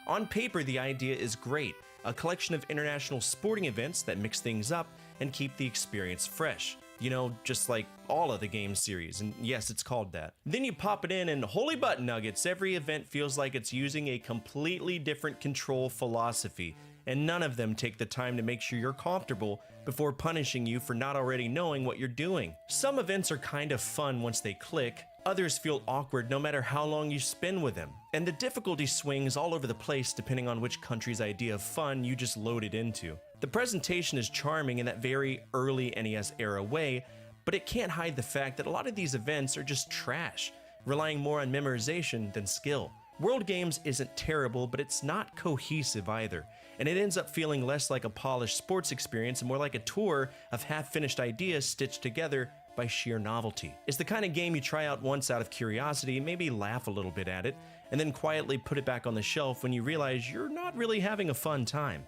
On paper, the idea is great, a collection of international sporting events that mix things up and keep the experience fresh. You know, just like all of the game series, and yes, it's called that. Then you pop it in and holy butt nuggets, every event feels like it's using a completely different control philosophy, and none of them take the time to make sure you're comfortable before punishing you for not already knowing what you're doing. Some events are kind of fun once they click, others feel awkward no matter how long you spend with them, and the difficulty swings all over the place depending on which country's idea of fun you just loaded into. The presentation is charming in that very early NES era way, but it can't hide the fact that a lot of these events are just trash, relying more on memorization than skill. World Games isn't terrible, but it's not cohesive either, and it ends up feeling less like a polished sports experience and more like a tour of half-finished ideas stitched together by sheer novelty. It's the kind of game you try out once out of curiosity, maybe laugh a little bit at it, and then quietly put it back on the shelf when you realize you're not really having a fun time.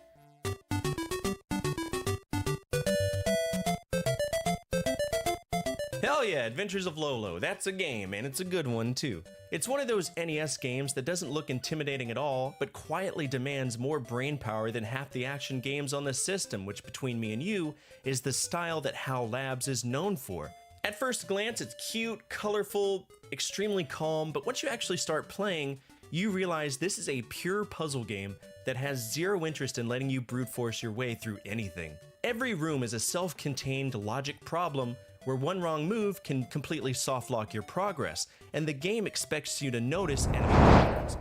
Hell yeah, Adventures of Lolo, that's a game, and it's a good one too. It's one of those NES games that doesn't look intimidating at all, but quietly demands more brain power than half the action games on the system, which between me and you, is the style that HAL Labs is known for. At first glance, it's cute, colorful, extremely calm, but once you actually start playing, you realize this is a pure puzzle game that has zero interest in letting you brute force your way through anything. Every room is a self-contained logic problem where one wrong move can completely soft lock your progress, and the game expects you to notice enemy patterns.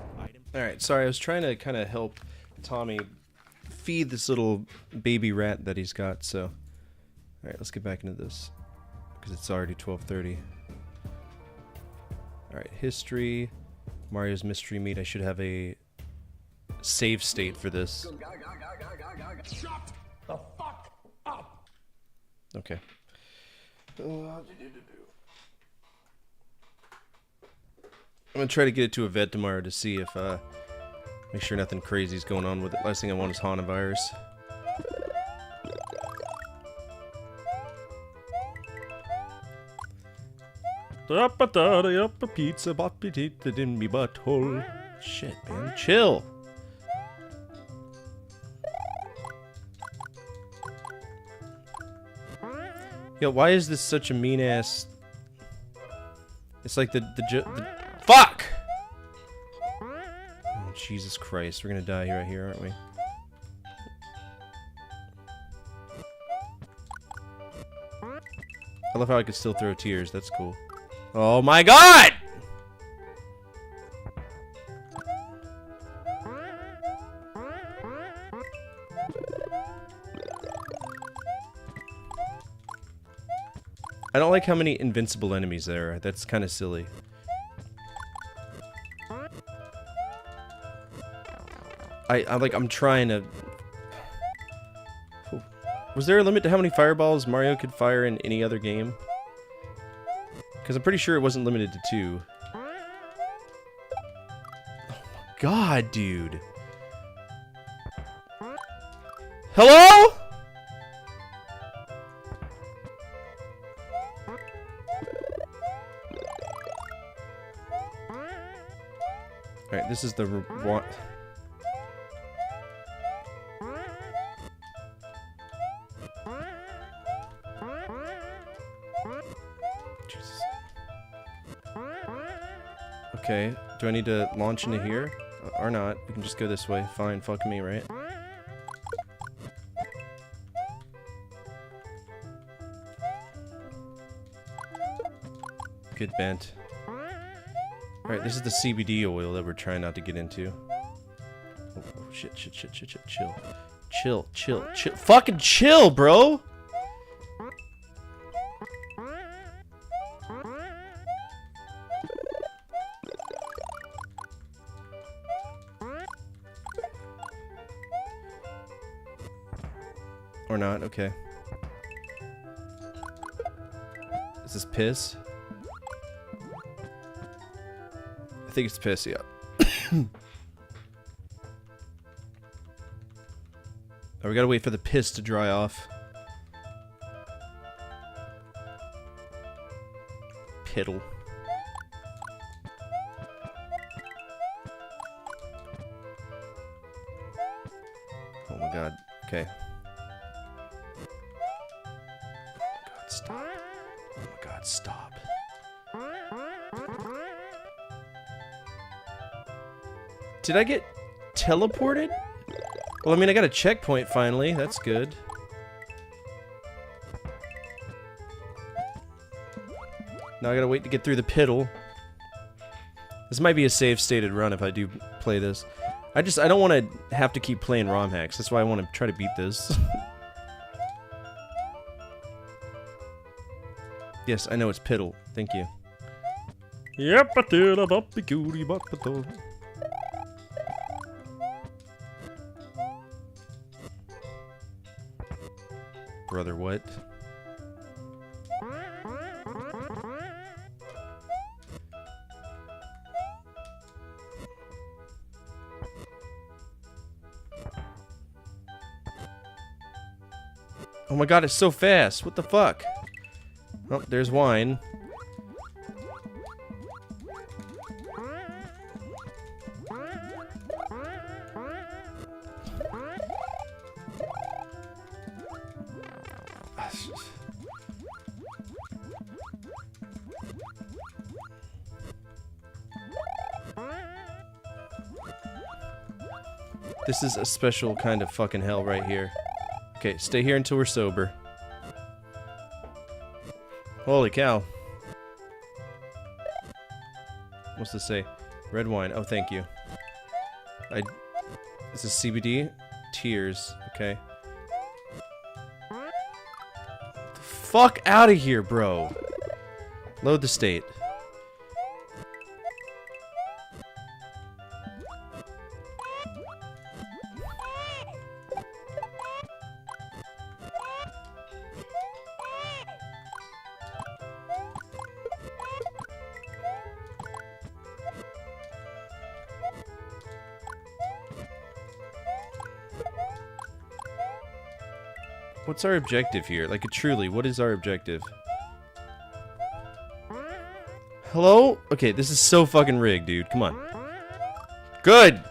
Alright, sorry, I was trying to kind of help Tommy feed this little baby rat that he's got, so... Alright, let's get back into this, because it's already 12:30. Alright, history, Mario's Mystery Meat. I should have a save state for this. Shut the fuck up! Okay. I'm gonna try to get it to a vet tomorrow to see if, make sure nothing crazy is going on with it. Last thing I want is Hanavirus. Pizza, in me butthole. Shit, man, chill. Yo, why is this such a mean ass? It's like the fuck! Oh, Jesus Christ, we're gonna die right here, aren't we? I love how I could still throw tears, that's cool. Oh my god! I don't like how many invincible enemies there are. That's kind of silly. I'm trying to... Was there a limit to how many fireballs Mario could fire in any other game? Because I'm pretty sure it wasn't limited to 2. Oh my god, dude. Hello? Alright, this is the one. Jesus. Okay, do I need to launch into here? Or not? We can just go this way. Fine, fuck me, right? Good bent. Alright, this is the CBD oil that we're trying not to get into. Oh, shit, chill. Chill. Fucking chill, bro! Or not, okay. Is this piss? I think it's piss, yeah. Oh, we gotta wait for the piss to dry off. Piddle. Oh my god, okay. Oh my god, stop. Did I get teleported? Well, I mean, I got a checkpoint finally. That's good. Now I gotta wait to get through the piddle. This might be a save stated run if I do play this. I don't want to have to keep playing Romhacks. That's why I want to try to beat this. Yes, I know it's piddle. Thank you. Yep, I did a boppy goody boppato. Brother, what? Oh my god, it's so fast. What the fuck? Oh, there's wine. This is a special kind of fucking hell right here. Okay, stay here until we're sober. Holy cow. What's this say? Red wine. Oh, thank you. This is CBD. Tears. Okay. The fuck out of here, bro. Load the state. What's our objective here? Like, truly, what is our objective? Hello? Okay, this is so fucking rigged, dude. Come on. Good!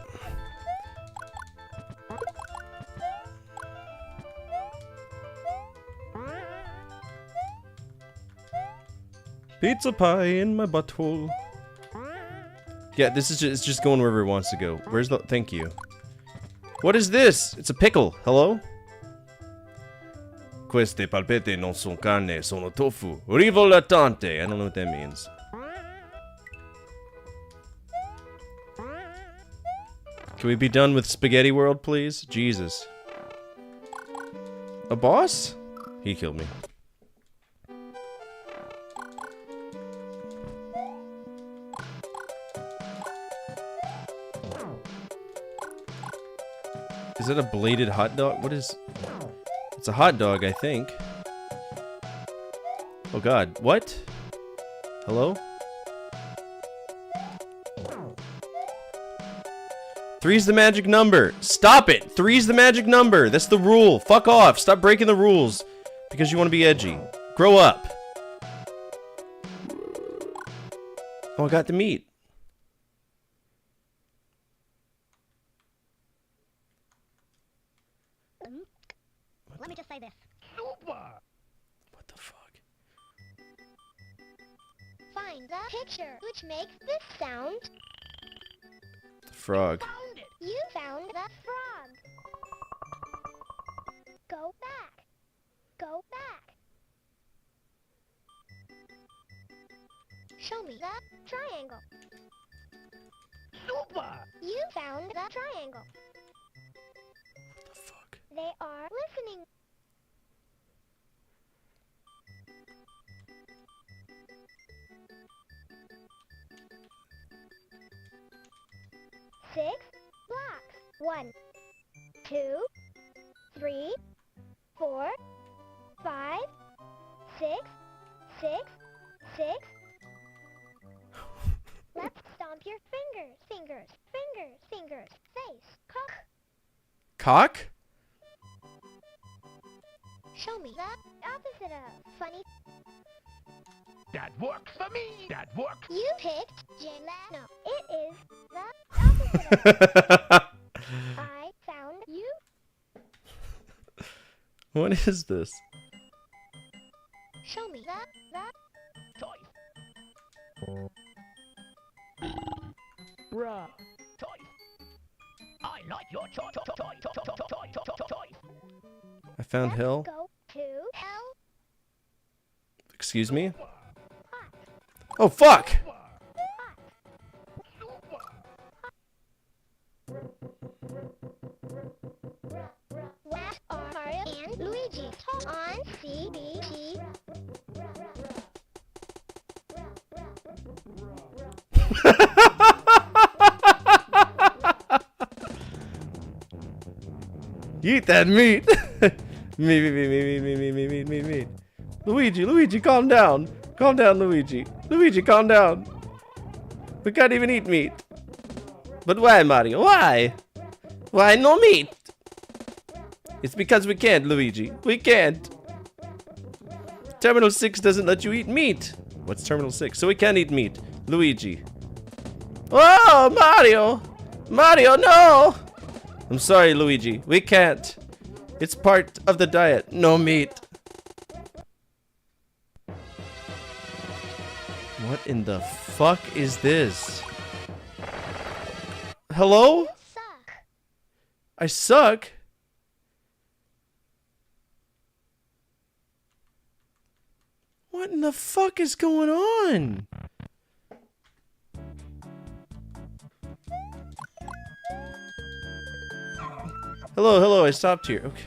Pizza pie in my butthole. Yeah, this is just, it's just going wherever it wants to go. Where's the... Thank you. What is this? It's a pickle. Hello? Queste palpette non sono carne, sono tofu. Rivolatante. I don't know what that means. Can we be done with Spaghetti World, please? Jesus. A boss? He killed me. Is that a bladed hot dog? What is... It's a hot dog, I think. Oh god, what? Hello? 3's the magic number. Stop it! 3's the magic number. That's the rule. Fuck off. Stop breaking the rules. Because you want to be edgy. Grow up. Oh, I got the meat. Let me just say this. Super! What the fuck? Find the picture which makes this sound. The frog. Found it! You found the frog. Go back. Go back. Show me the triangle. Super! You found the triangle. What the fuck? They are listening. Six blocks. 1, 2, 3, 4, 5, 6, 6, 6. Let's stomp your fingers, fingers, fingers, fingers, face, cock. Cock? Show me the opposite of funny. That works for me! That works! You picked J-La. No, it is the opposite of. I found you. What is this? Show me the. Toy. Bruh. Toy. I like your toy. I found Let's hell. go to hell. Excuse me? Oh, fuck! What are Mario and Luigi on CBT? Eat that meat! Meat. Luigi, calm down. Calm down, Luigi. Luigi, calm down. We can't even eat meat. But why, Mario? Why? Why no meat? It's because we can't, Luigi. We can't. Terminal 6 doesn't let you eat meat. What's Terminal 6? So we can't eat meat. Luigi. Oh, Mario! Mario, no! I'm sorry, Luigi. We can't. It's part of the diet. No meat. What in the fuck is this? Hello? You suck. I suck? What in the fuck is going on? Hello, hello, I stopped here. Okay.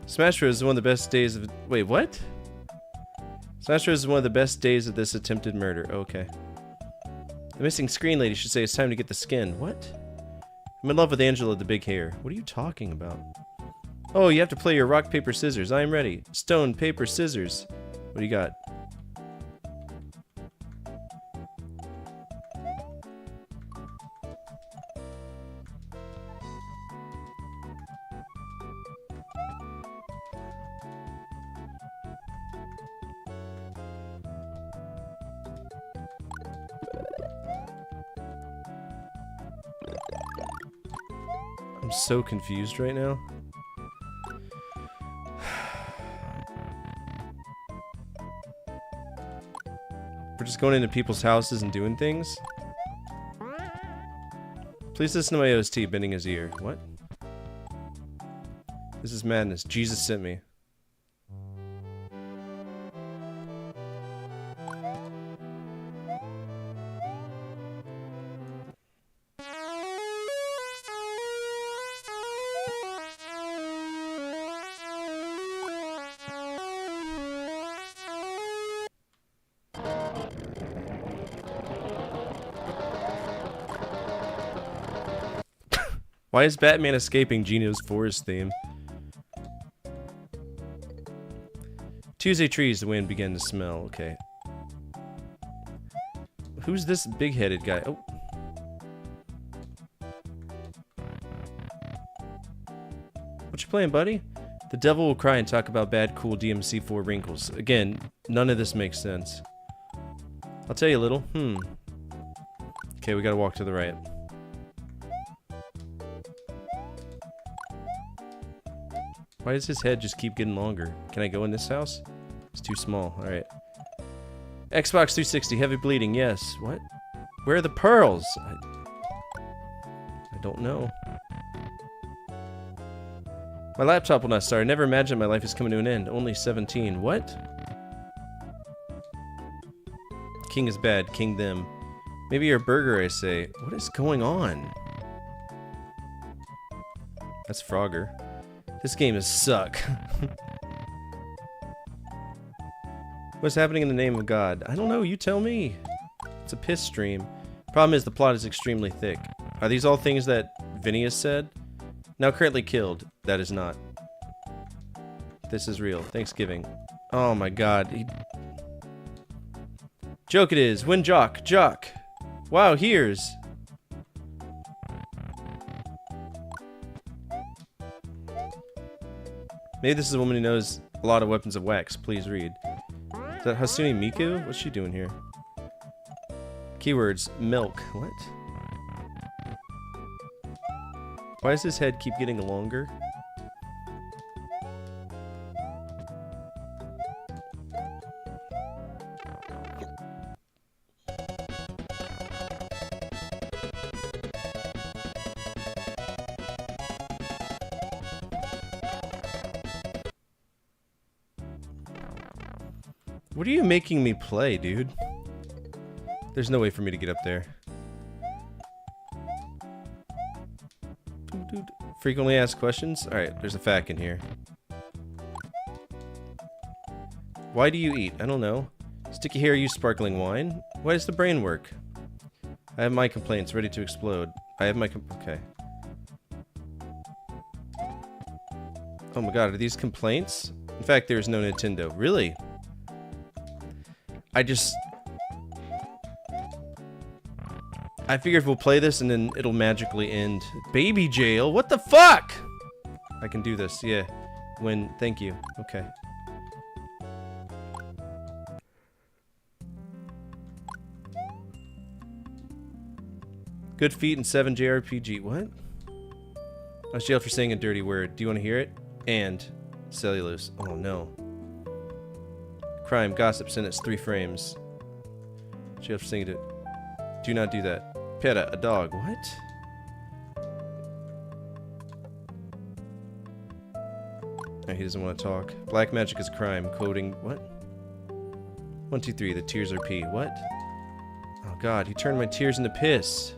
Smash Bros is one of the best days of... Wait, what? Smash Bros is one of the best days of this attempted murder. Okay. The missing screen lady should say it's time to get the skin. What? I'm in love with Angela with the big hair. What are you talking about? Oh, you have to play your rock, paper, scissors. I am ready. Stone, paper, scissors. What do you got? I'm so confused right now. We're just going into people's houses and doing things? Please listen to my OST bending his ear. What? This is madness. Jesus sent me. Why is Batman escaping Gino's forest theme? Tuesday trees, the wind began to smell. Okay. Who's this big-headed guy? Oh. What you playing, buddy? The devil will cry and talk about bad, cool DMC4 wrinkles. Again, none of this makes sense. I'll tell you a little. Okay, we gotta walk to the right. Why does his head just keep getting longer? Can I go in this house? It's too small. Alright. Xbox 360, heavy bleeding, yes. What? Where are the pearls? I don't know. My laptop will not start. I never imagined my life is coming to an end. Only 17. What? King is bad. King them. Maybe you're a burger, I say. What is going on? That's Frogger. This game is suck. What's happening in the name of God? I don't know, you tell me. It's a piss stream. Problem is the plot is extremely thick. Are these all things that Vinny has said? Now currently killed. That is not. This is real. Thanksgiving. Oh my god. Joke it is. Win Jock. Jock. Wow, here's. Maybe this is a woman who knows a lot of weapons of wax. Please read. Is that Hasuni Miku? What's she doing here? Keywords. Milk. What? Why does his head keep getting longer? What are you making me play, dude? There's no way for me to get up there. Frequently asked questions? Alright, there's a fact in here. Why do you eat? I don't know. Sticky hair, use sparkling wine? Why does the brain work? I have my complaints ready to explode. I have my okay. Oh my god, are these complaints? In fact, there is no Nintendo. Really? I figured we'll play this and then it'll magically end. Baby jail? What the fuck? I can do this, yeah. Thank you. Okay. Good feet and 7 JRPG. What? I was jailed for saying a dirty word. Do you want to hear it? And cellulose. Oh no. Crime, gossip, sentence, 3 frames. Jailed for saying it. Do not do that. Pet a dog. What? Oh, he doesn't want to talk. Black magic is a crime. Quoting what? 1, 2, 3. The tears are pee. What? Oh god, he turned my tears into piss.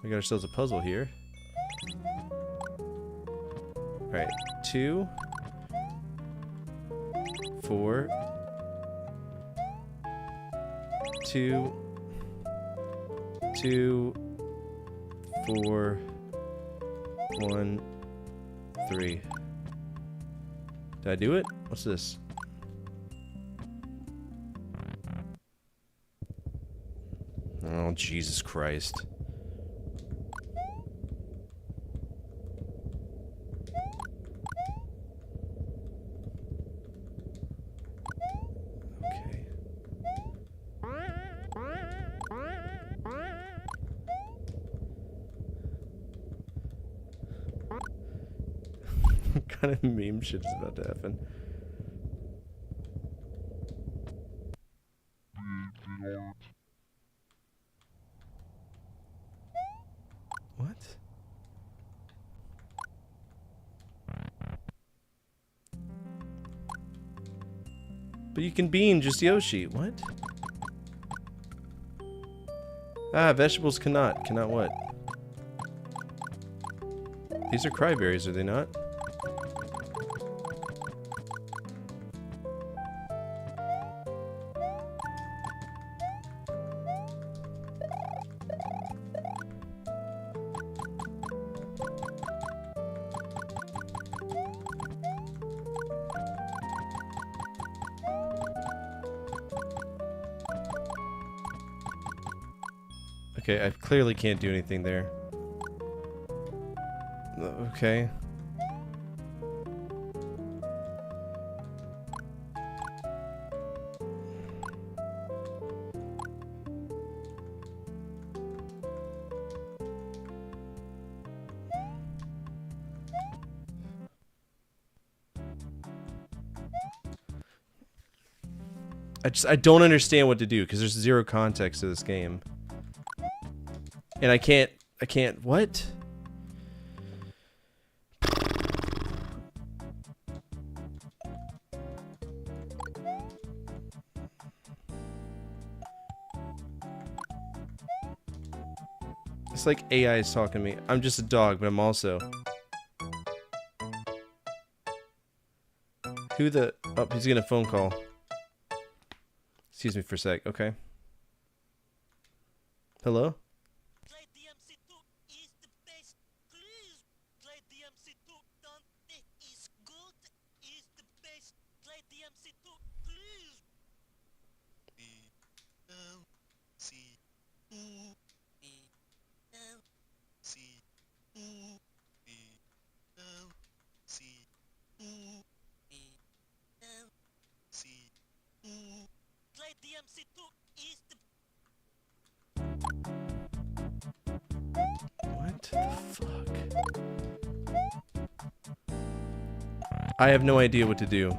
We got ourselves a puzzle here. Alright, 2, 4, 2, 2, 4, 1, 3. Did I do it? What's this? Oh, Jesus Christ. Okay. What kind of meme shit is about to happen? What? But you can bean just Yoshi. What? Ah, vegetables cannot. Cannot what? These are cryberries, are they not? Okay, I clearly can't do anything there. Okay. I don't understand what to do because there's zero context to this game. And I can't, what? It's like AI is talking to me. I'm just a dog, but I'm also... Who the... Oh, he's getting a phone call. Excuse me for a sec, okay. Hello? What the fuck? I have no idea what to do.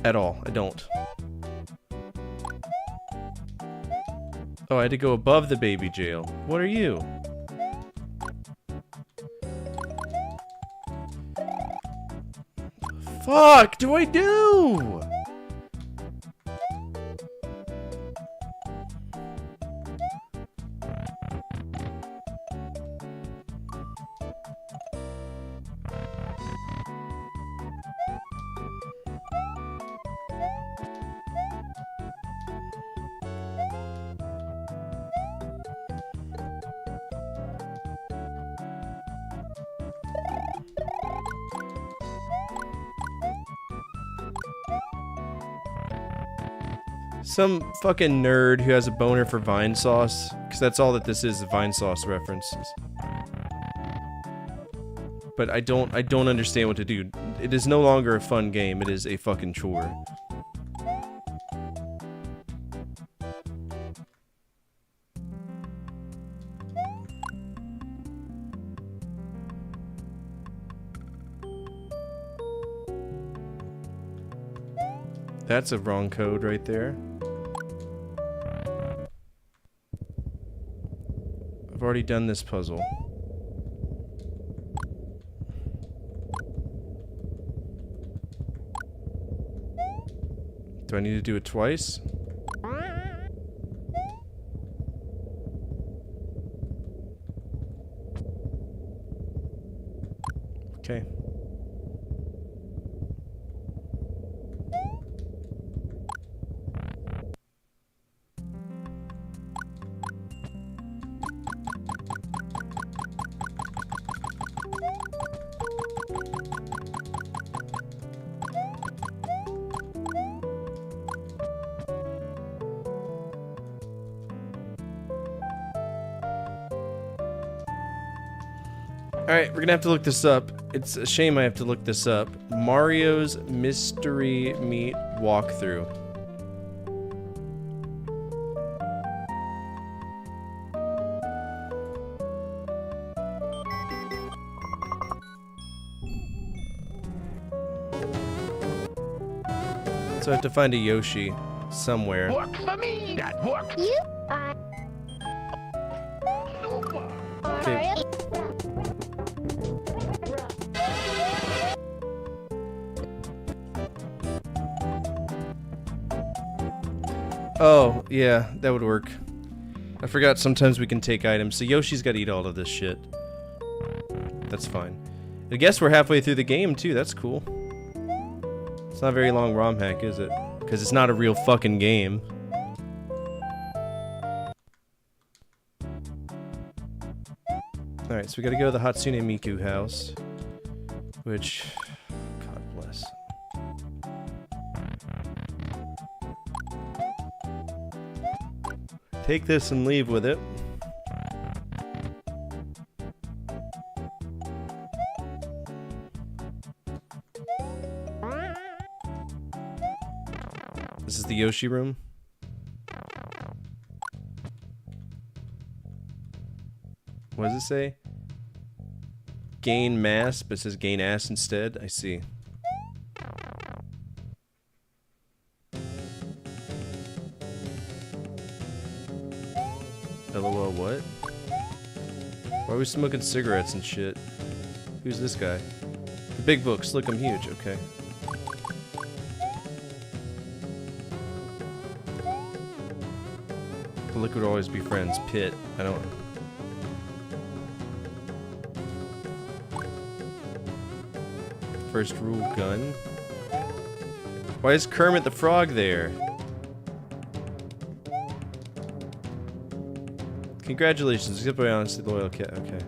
At all. I don't. Oh, I had to go above the baby jail. What are you? Fuck do I do? Some fucking nerd who has a boner for Vine sauce, because that's all that this is, Vine sauce references. But I don't understand what to do. It is no longer a fun game, it is a fucking chore. That's a wrong code right there. I've already done this puzzle. Do I need to do it twice? Okay. Alright, we're gonna have to look this up. It's a shame I have to look this up. Mario's Mystery Meat Walkthrough. So I have to find a Yoshi somewhere. Works for me. That works. You are Okay. Oh, yeah, that would work. I forgot sometimes we can take items, so Yoshi's gotta eat all of this shit. That's fine. I guess we're halfway through the game, too. That's cool. It's not a very long ROM hack, is it? Because it's not a real fucking game. Alright, so we gotta go to the Hatsune Miku house. Which... God bless. Take this and leave with it. This is the Yoshi room. What does it say? Gain mass, but it says gain ass instead. I see. LOL, what? Why are we smoking cigarettes and shit? Who's this guy? The big books, look, I'm huge, okay. The liquid will always be friends. Pit. I don't... First rule gun. Why is Kermit the Frog there? Congratulations, except by honestly loyal cat. Okay.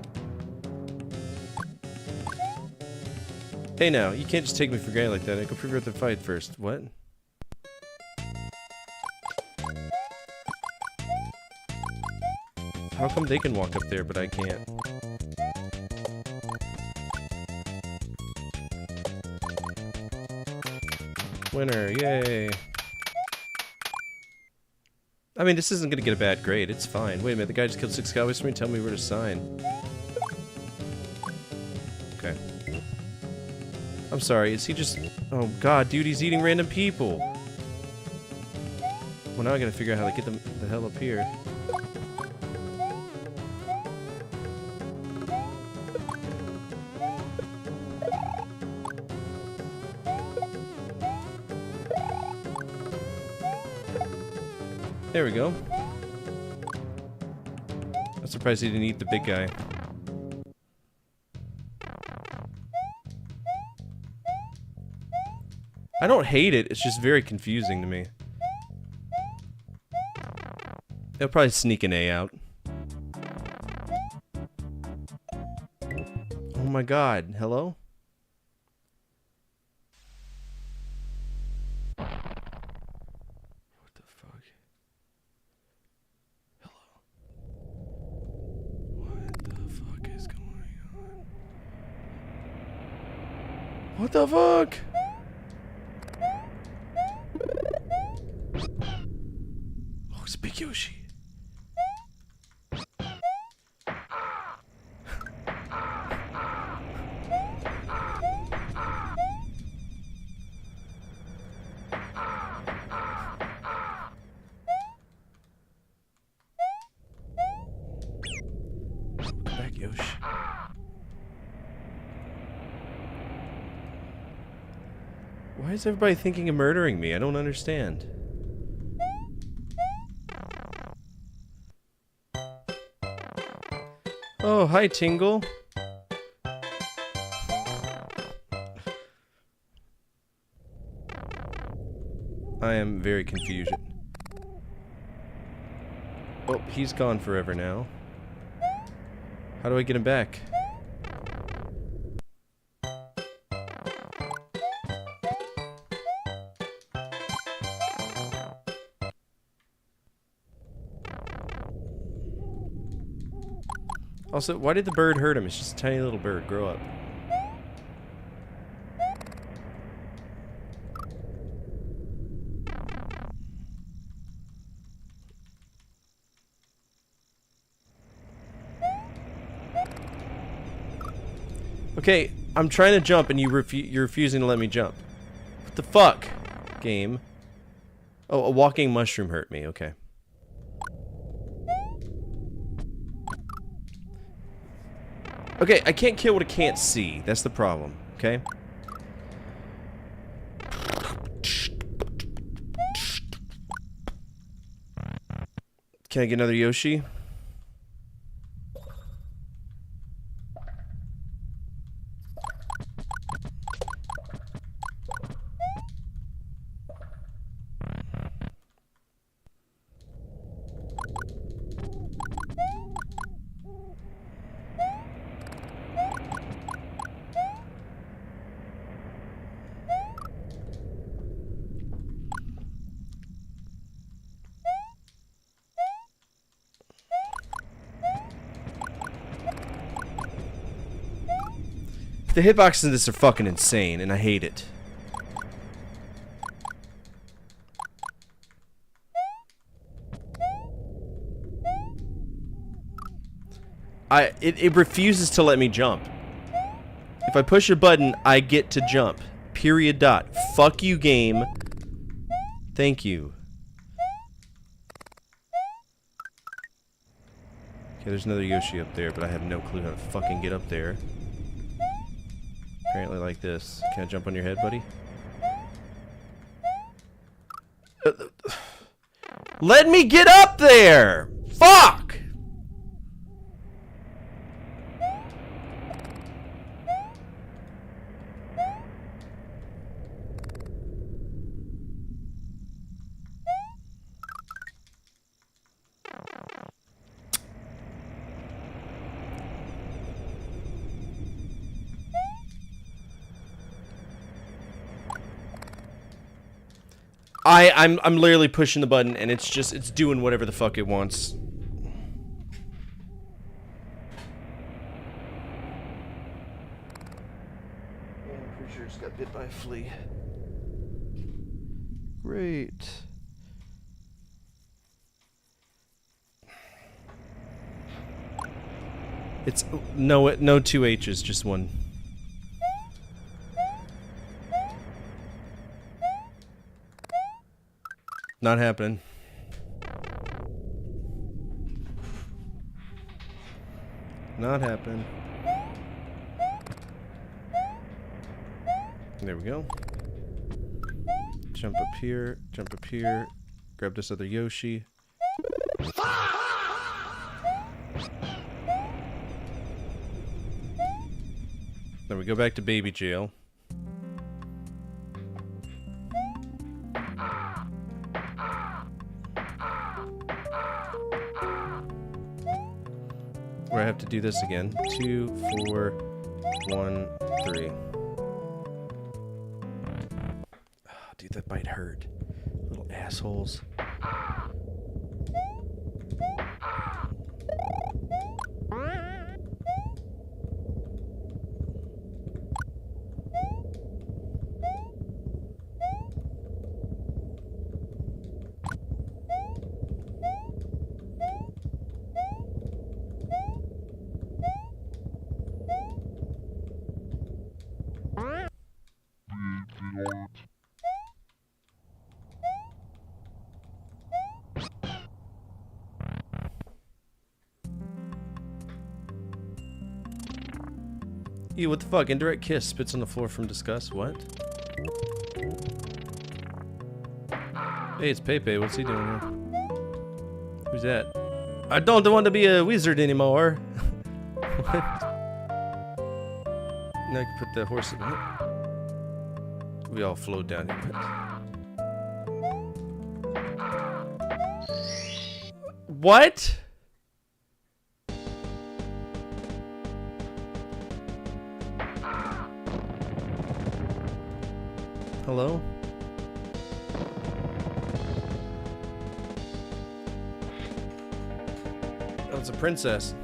Hey now, you can't just take me for granted like that. I go prepare the fight first. What? How come they can walk up there, but I can't? Winner, yay! I mean, this isn't gonna get a bad grade. It's fine. Wait a minute, the guy just killed 6 cowboys for me. Tell me where to sign. Okay. I'm sorry. Is he just? Oh God, dude, he's eating random people. Well, now I gotta figure out how to get them the hell up here. There we go. I'm surprised he didn't eat the big guy. I don't hate it, it's just very confusing to me. They'll probably sneak an A out. Oh my God, hello? What the fuck? Oh, it's Big Yoshi. Why is everybody thinking of murdering me? I don't understand. Oh, hi, Tingle. I am very confused. Oh, he's gone forever now. How do I get him back? Also, why did the bird hurt him? It's just a tiny little bird. Grow up. Okay, I'm trying to jump and you're refusing to let me jump. What the fuck? Game. Oh, a walking mushroom hurt me. Okay. Okay, I can't kill what I can't see. That's the problem, okay? Can I get another Yoshi? The hitboxes in this are fucking insane, and I hate it. It refuses to let me jump. If I push a button, I get to jump. Period dot. Fuck you, game. Thank you. Okay, there's another Yoshi up there, but I have no clue how to fucking get up there. Apparently like this. Can I jump on your head, buddy? Let me get up there! Fuck! I'm literally pushing the button and it's doing whatever the fuck it wants. Yeah, I'm pretty sure it's got bit by a flea. Great. It's no two H's, just one. Not happening. Not happening. There we go. Jump up here, grab this other Yoshi. Then we go back to baby jail. Where I have to do this again. 2, 4, 1, 3. Oh, dude, that bite hurt. Little assholes. Ew, what the fuck? Indirect kiss spits on the floor from disgust. What? Hey, it's Pepe. What's he doing here? Who's that? I don't want to be a wizard anymore. What? Now I can put the horse in it. We all float down here. What? Hello? Oh, it's a princess.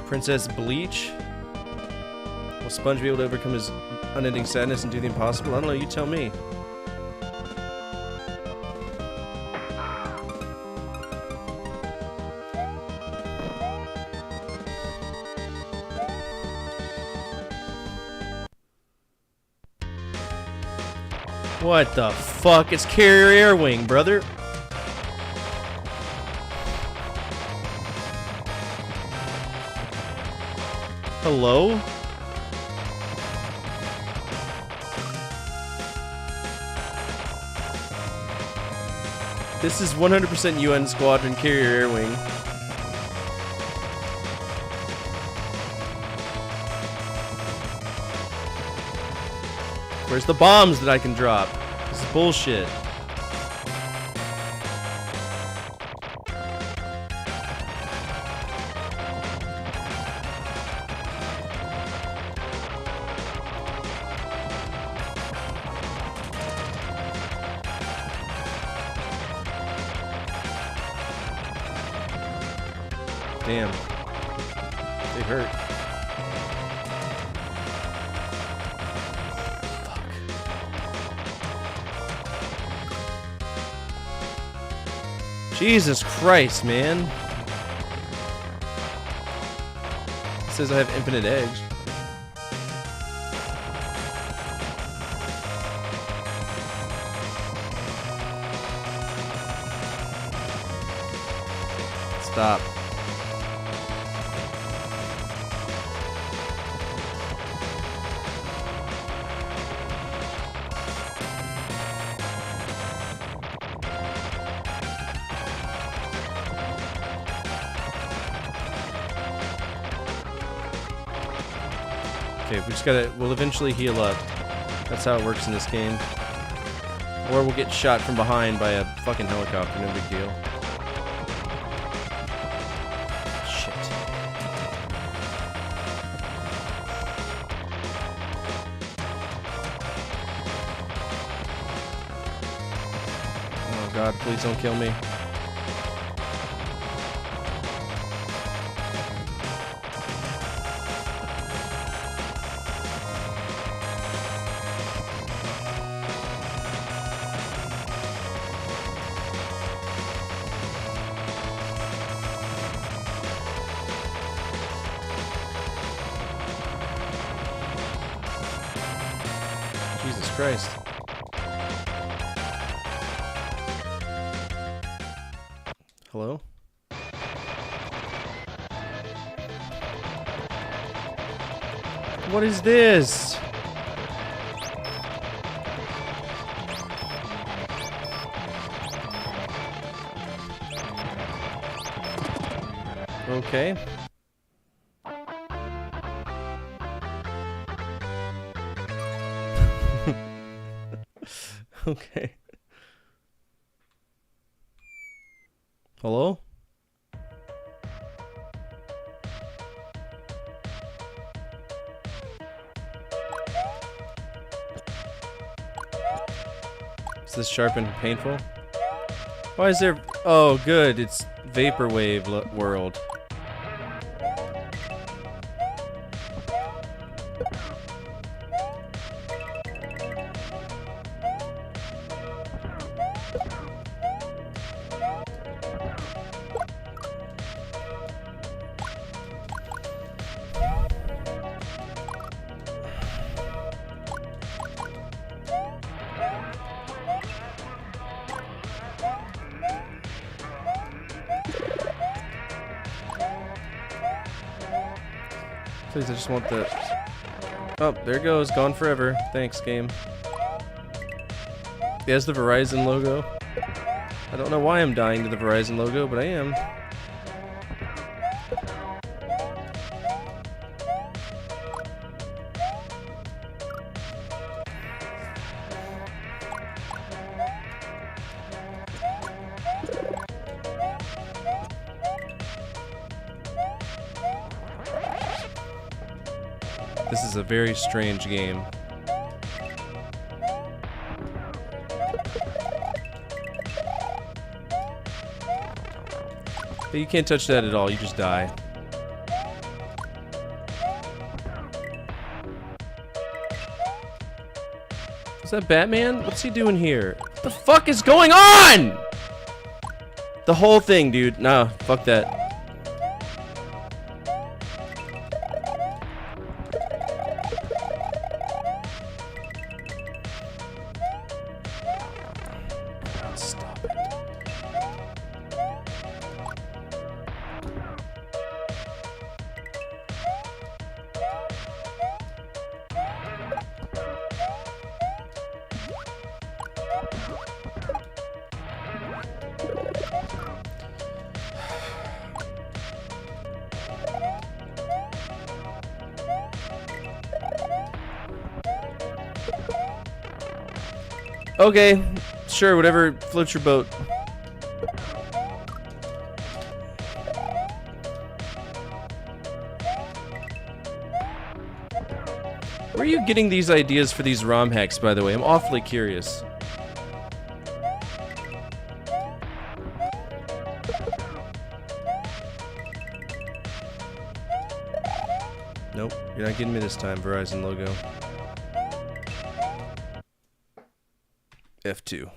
Princess Bleach? Will Sponge be able to overcome his unending sadness and do the impossible? I don't know, you tell me. What the fuck? It's Carrier Airwing, brother. Hello? This is 100% UN Squadron Carrier Airwing. Where's the bombs that I can drop? This is bullshit. Damn. They hurt. Fuck. Jesus Christ, man. It says I have infinite eggs. Stop. Okay, we just gotta, we'll eventually heal up. That's how it works in this game. Or we'll get shot from behind by a fucking helicopter, no big deal. Shit. Oh god, please don't kill me. Jesus Christ. Hello? What is this? Okay. Okay. Hello? Is this sharp and painful? Why is there... Oh, good. It's Vaporwave world. Please, I just want the... Oh, there it goes. Gone forever. Thanks, game. There's the Verizon logo. I don't know why I'm dying to the Verizon logo, but I am. This is a very strange game. But you can't touch that at all, you just die. Is that Batman? What's he doing here? What the fuck is going on? The whole thing, dude. Nah, fuck that. Stop it. Okay, sure, whatever floats your boat. Where are you getting these ideas for these ROM hacks, by the way? I'm awfully curious. Nope, you're not getting me this time, Verizon logo. F2.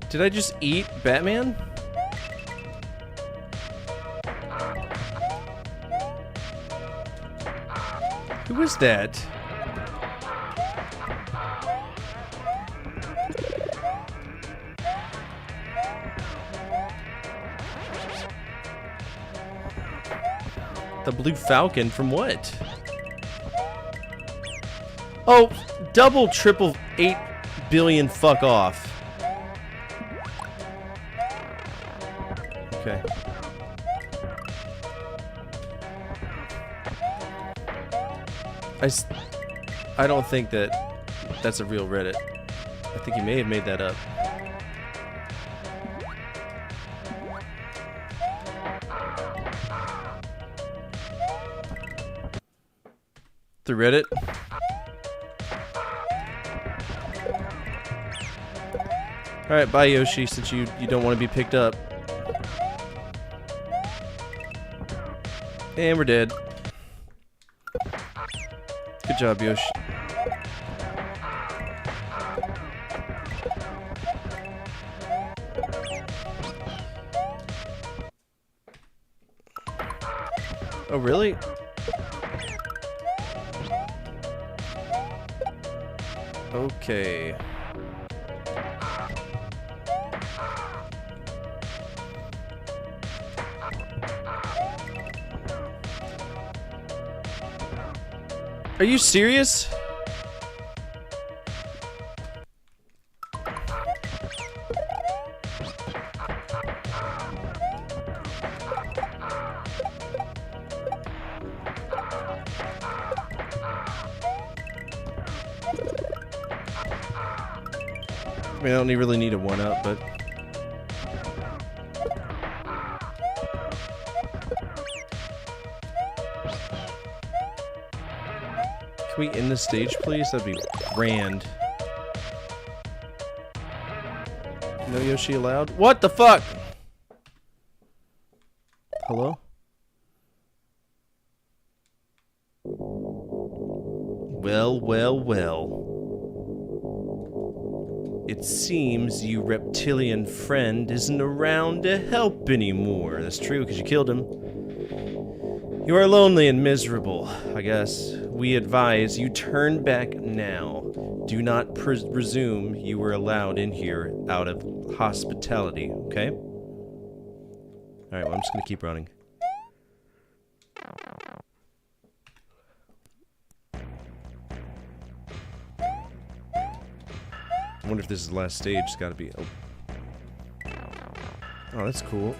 Did I just eat Batman? Who is that? The Blue Falcon from what? Oh, double, triple, 8 billion fuck off. Okay. I don't think that that's a real Reddit. I think you may have made that up. The Reddit? Alright, bye Yoshi, since you don't want to be picked up. And we're dead. Good job, Yoshi. Oh, really? Okay. Are you serious? I mean, I don't really need a 1-up, but... Can we end the stage, please? That'd be grand. No Yoshi allowed? What the fuck? Hello? Well, well, well. it seems you reptilian friend isn't around to help anymore. That's true, because you killed him. You are lonely and miserable, I guess. We advise you turn back now. Do not presume you were allowed in here out of hospitality, okay? Alright, well, I'm just gonna keep running. I wonder if this is the last stage. It's gotta be. Oh, oh, that's cool.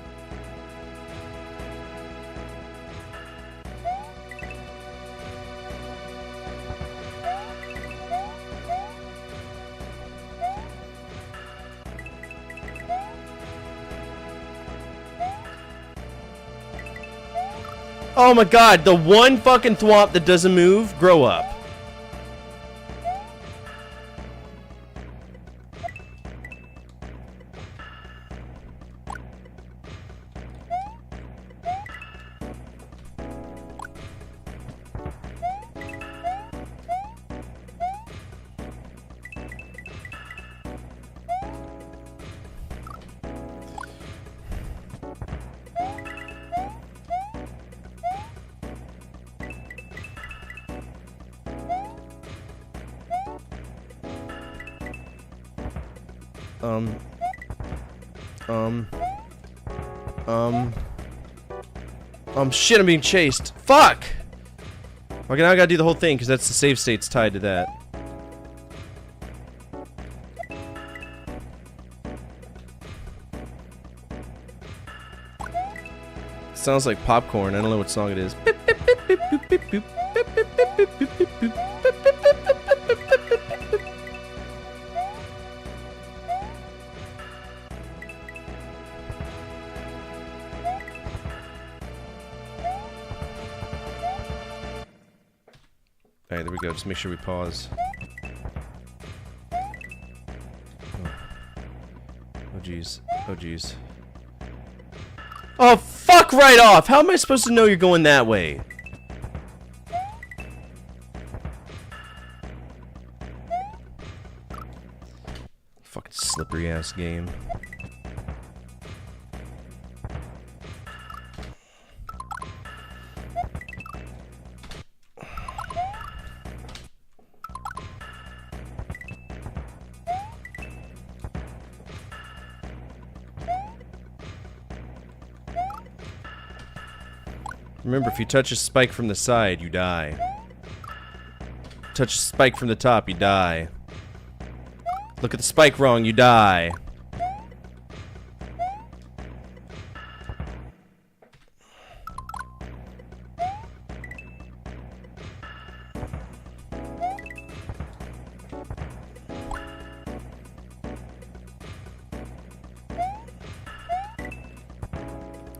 Oh my god, the one fucking thwomp that doesn't move, grow up. Shit, I'm being chased. Fuck! Okay, now I gotta do the whole thing, because that's the save state's tied to that. Sounds like popcorn. I don't know what song it is. Alright, there we go. Just make sure we pause. Oh jeez. Oh jeez. Oh, fuck right off! How am I supposed to know you're going that way? Fucking slippery ass game. Remember, if you touch a spike from the side, you die. Touch a spike from the top, you die. Look at the spike wrong, you die.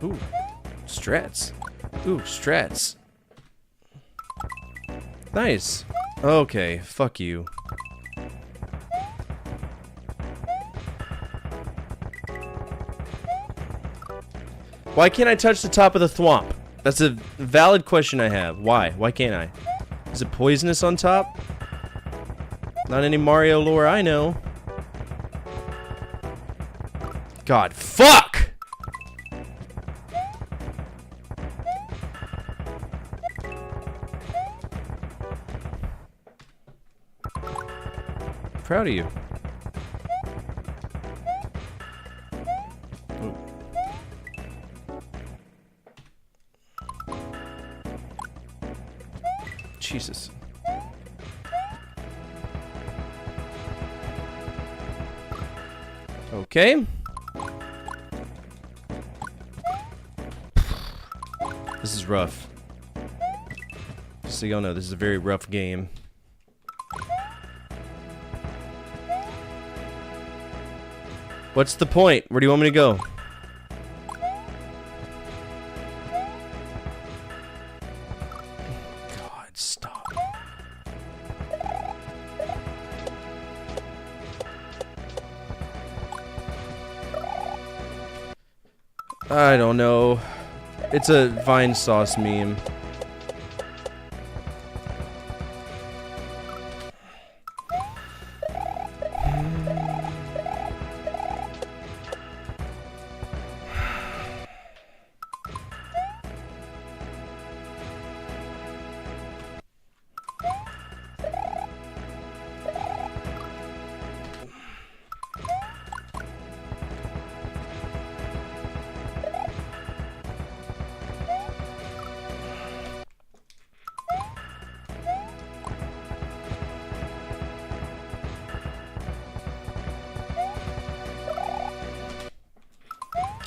Ooh, strats. Ooh, strats. Nice. Okay, fuck you. Why can't I touch the top of the thwomp? That's a valid question I have. Why? Why can't I? Is it poisonous on top? Not any Mario lore I know. God, fuck! Proud of you. Ooh. Jesus. Okay. This is rough. Just so y'all know, this is a very rough game. What's the point? Where do you want me to go? God, stop. I don't know. It's a Vine sauce meme.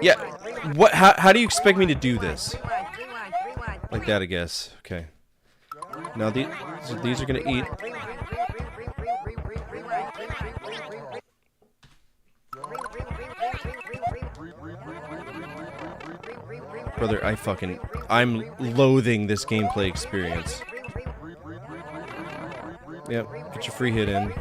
Yeah. What? How do you expect me to do this? Like that, I guess. Okay. Now these are gonna eat. Brother, I'm loathing this gameplay experience. Yep, get your free hit in.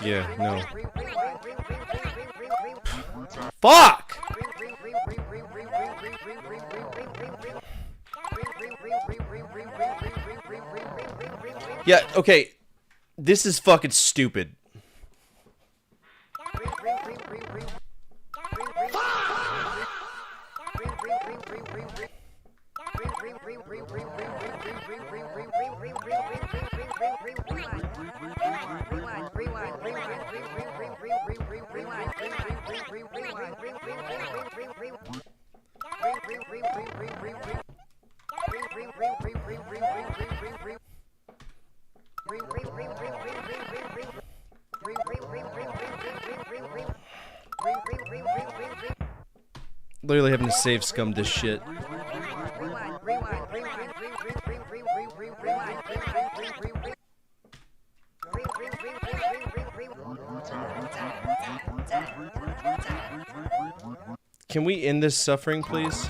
Yeah, no. Fuck! Yeah, okay. This is fucking stupid. Literally having to save scum this shit. Can we end this suffering, please?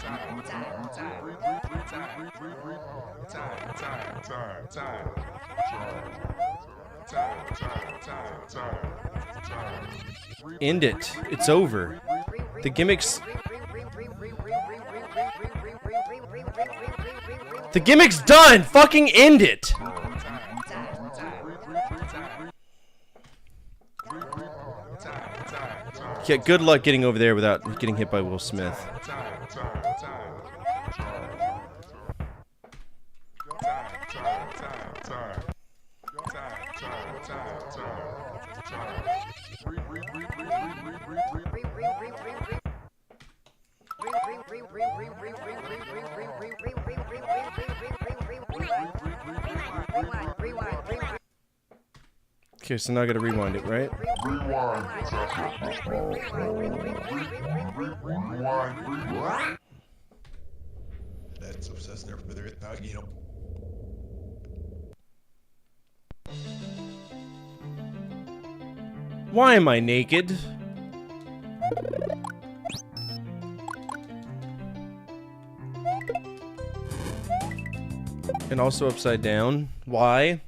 End it. It's over. The gimmicks... The gimmick's done! Fucking end it! Yeah, good luck getting over there without getting hit by Will Smith. Okay, so now I gotta rewind it, right? Rewind. That's obsessed there with it. You know. Why am I naked? And also upside down. Why?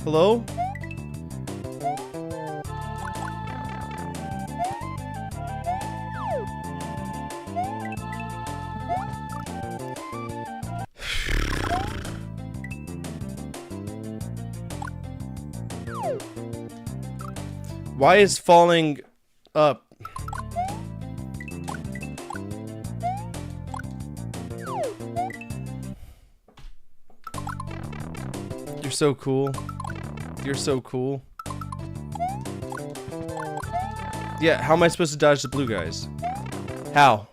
Hello? Why is falling up? You're so cool. You're so cool. Yeah, how am I supposed to dodge the blue guys? How?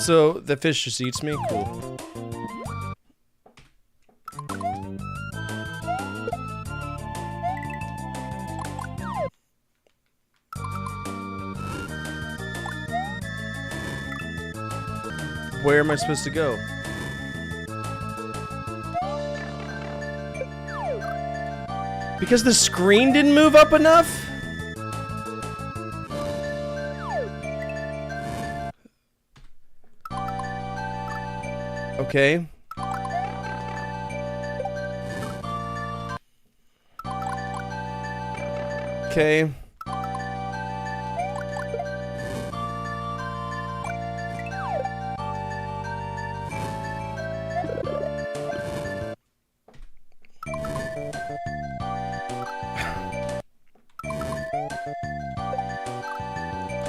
So, the fish just eats me? Cool. Where am I supposed to go? Because the screen didn't move up enough? Okay. Okay.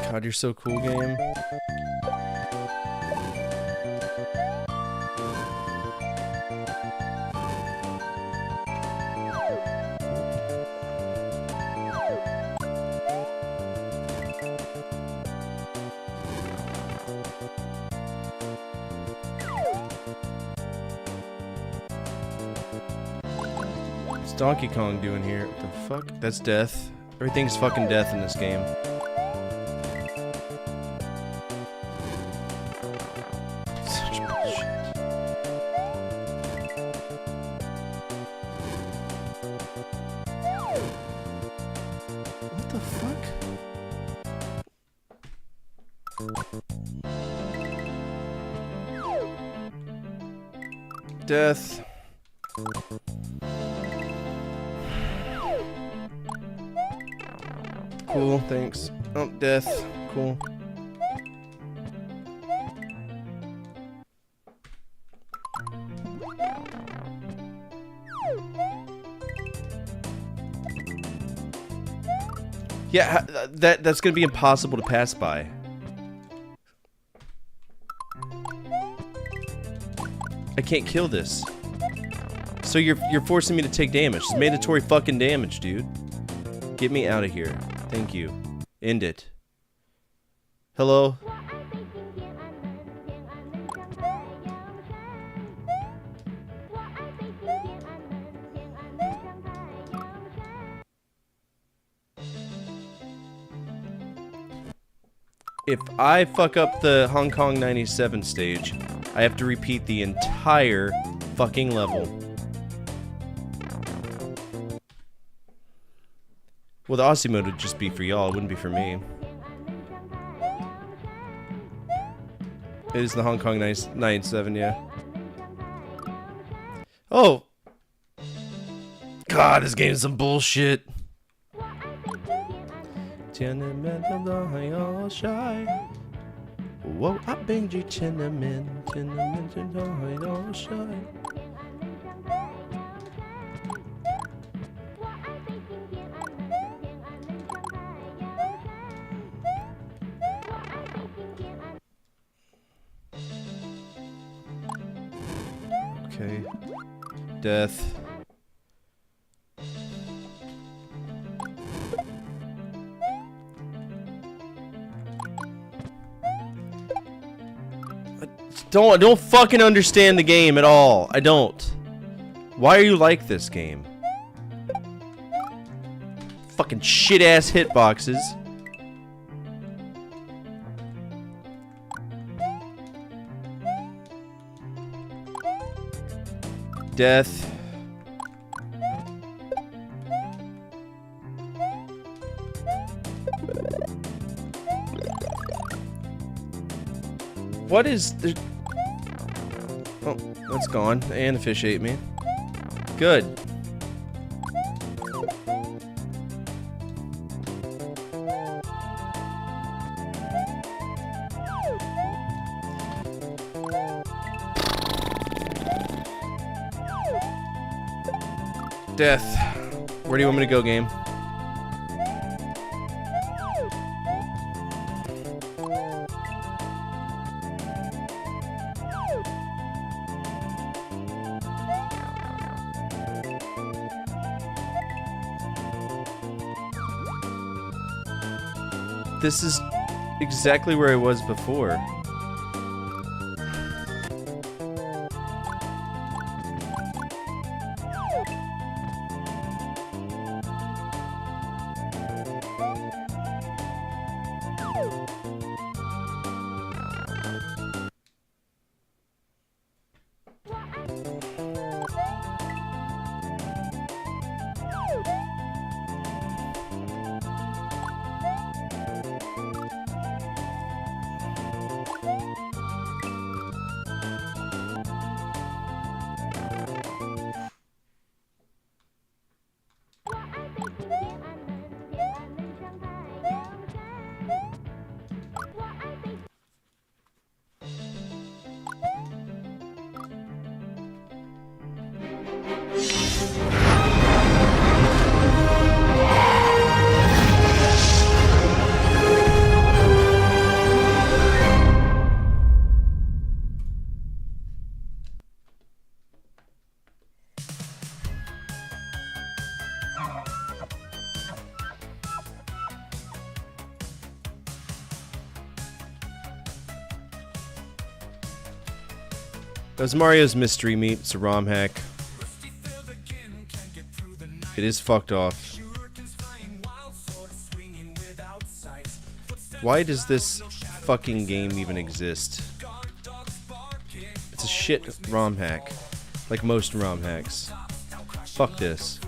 God, you're so cool, game. What's Donkey Kong doing here? What the fuck? That's death. Everything's fucking death in this game. Such bullshit. What the fuck? Death. Cool, thanks. Oh, death. Cool. Yeah, that's gonna be impossible to pass by. I can't kill this. So you're forcing me to take damage. It's mandatory fucking damage, dude. Get me out of here. Thank you. End it. Hello? If I fuck up the Hong Kong 97 stage, I have to repeat the entire fucking level. Well, the Aussie mode would just be for y'all, it wouldn't be for me. It is the Hong Kong 97, yeah. Oh! God, this game's some bullshit. Whoa, I banged you, Tiananmen, Tiananmen, Okay. Death. I don't fucking understand the game at all. I don't. Why are you like this game? Fucking shit ass hitboxes. Death. What is the... Oh, that's gone. And the fish ate me. Good. Death. Where do you want me to go, game? This is exactly where I was before. That's Mario's Mystery Meat. It's a ROM hack. It is fucked off. Why does this fucking game even exist? It's a shit ROM hack. Like most ROM hacks. Fuck this.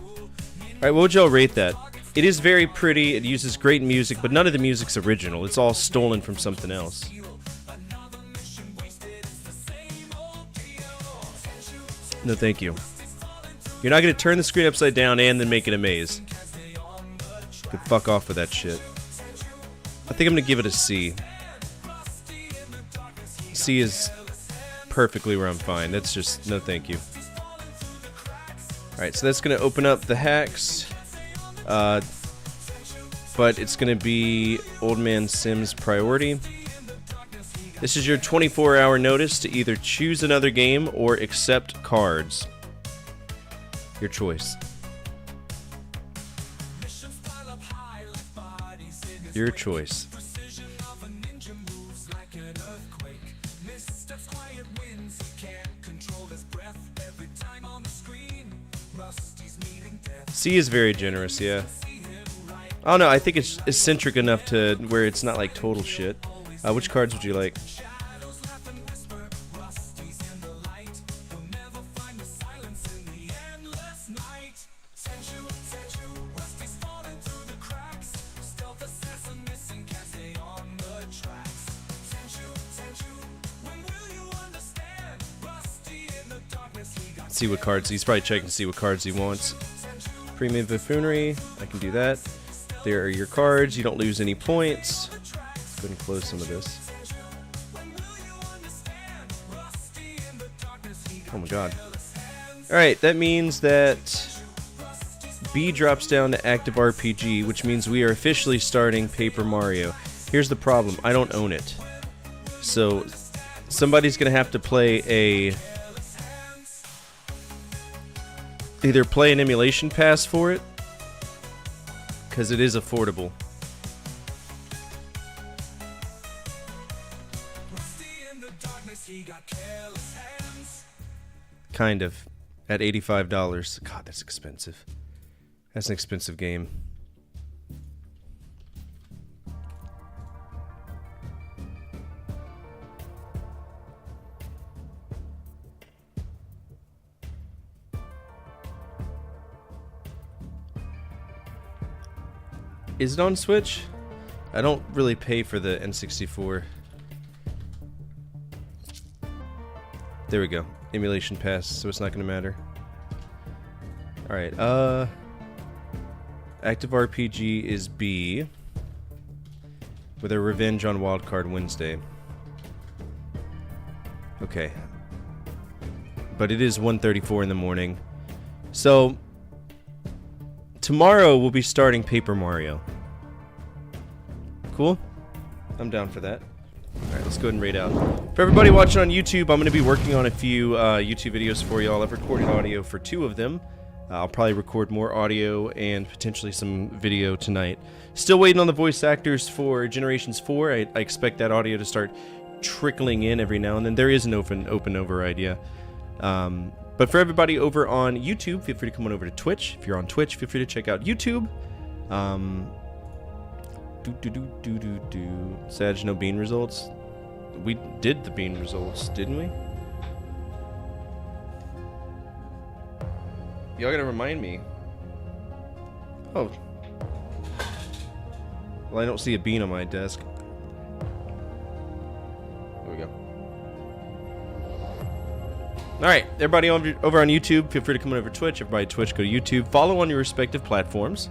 Alright, what would y'all rate that? It is very pretty, it uses great music, but none of the music's original. It's all stolen from something else. No, thank you. You're not gonna turn the screen upside down and then make it a maze. You can fuck off with that shit. I think I'm gonna give it a C. C is perfectly where I'm fine. That's just, no thank you. Alright, so that's gonna open up the hacks. But it's gonna be Old Man Sim's priority. This is your 24-hour notice to either choose another game or accept cards. Your choice. Your choice. C is very generous, yeah. Oh no, I think it's eccentric enough to where it's not like total shit. Which cards would you like? Let's see what cards, he's probably checking to see what cards he wants. Premium Buffoonery, I can do that. There are your cards, you don't lose any points. Go ahead and close some of this. Oh my god. Alright, that means that B drops down to active RPG, which means we are officially starting Paper Mario. Here's the problem, I don't own it. So, somebody's gonna have to play a... either play an emulation pass for it, because it is affordable. Kind of. At $85. God, that's expensive. That's an expensive game. Is it on Switch? I don't really pay for the N64. There we go. Emulation pass, so it's not gonna matter. Alright, active RPG is B. With a Revenge on Wildcard Wednesday. Okay. But it is 1:34 in the morning. So... tomorrow we'll be starting Paper Mario. Cool? I'm down for that. Alright, let's go ahead and raid out. For everybody watching on YouTube, I'm going to be working on a few YouTube videos for y'all. I've recorded audio for 2 of them. I'll probably record more audio and potentially some video tonight. Still waiting on the voice actors for Generations 4. I expect that audio to start trickling in every now and then. There is an open override, yeah. But for everybody over on YouTube, feel free to come on over to Twitch. If you're on Twitch, feel free to check out YouTube. Sag, no bean results. We did the bean results, didn't we? Y'all gotta remind me. Oh. Well, I don't see a bean on my desk. There we go. Alright, everybody over on YouTube, feel free to come on over to Twitch. Everybody Twitch, go to YouTube. Follow on your respective platforms.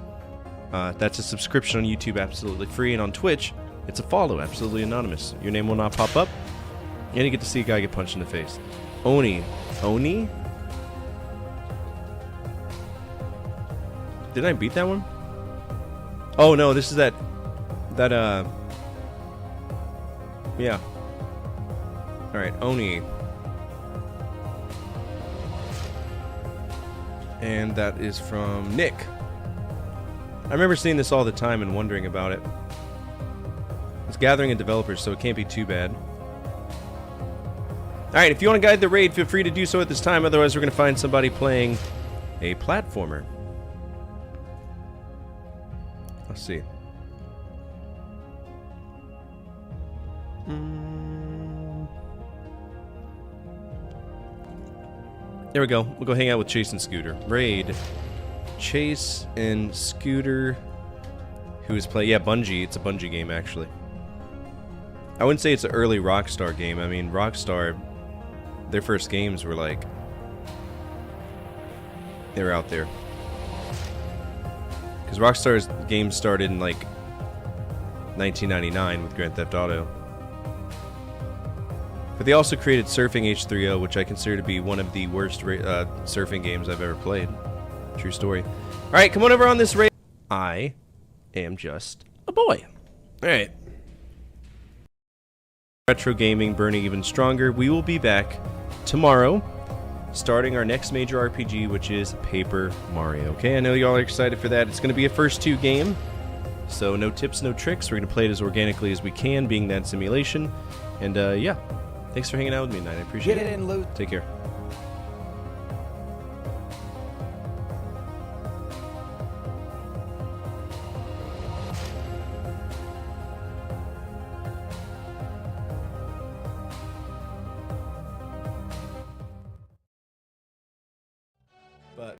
That's a subscription on YouTube, absolutely free. And on Twitch, it's a follow, absolutely anonymous. Your name will not pop up. And you get to see a guy get punched in the face. Oni. Oni? Didn't I beat that one? Oh no, this is that... yeah. Alright, Oni. And that is from Nick. I remember seeing this all the time and wondering about it. It's gathering in developers, so it can't be too bad. Alright, if you want to guide the raid, feel free to do so at this time. Otherwise, we're going to find somebody playing a platformer. Let's see. There we go. We'll go hang out with Chase and Scooter. Raid. Chase and Scooter. Who is playing? Yeah, Bungie. It's a Bungie game, actually. I wouldn't say it's an early Rockstar game. I mean, Rockstar, their first games were like... they were out there. Because Rockstar's games started in like 1999 with Grand Theft Auto. But they also created Surfing H3O, which I consider to be one of the worst surfing games I've ever played. True story. Alright, come on over on this raid. I am just a boy. Alright. Retro gaming burning even stronger. We will be back tomorrow, starting our next major RPG, which is Paper Mario. Okay, I know y'all are excited for that. It's going to be a first 2 game, so no tips, no tricks. We're going to play it as organically as we can, being that simulation. And yeah, thanks for hanging out with me tonight. I appreciate it. Get it in, Lou. Take care.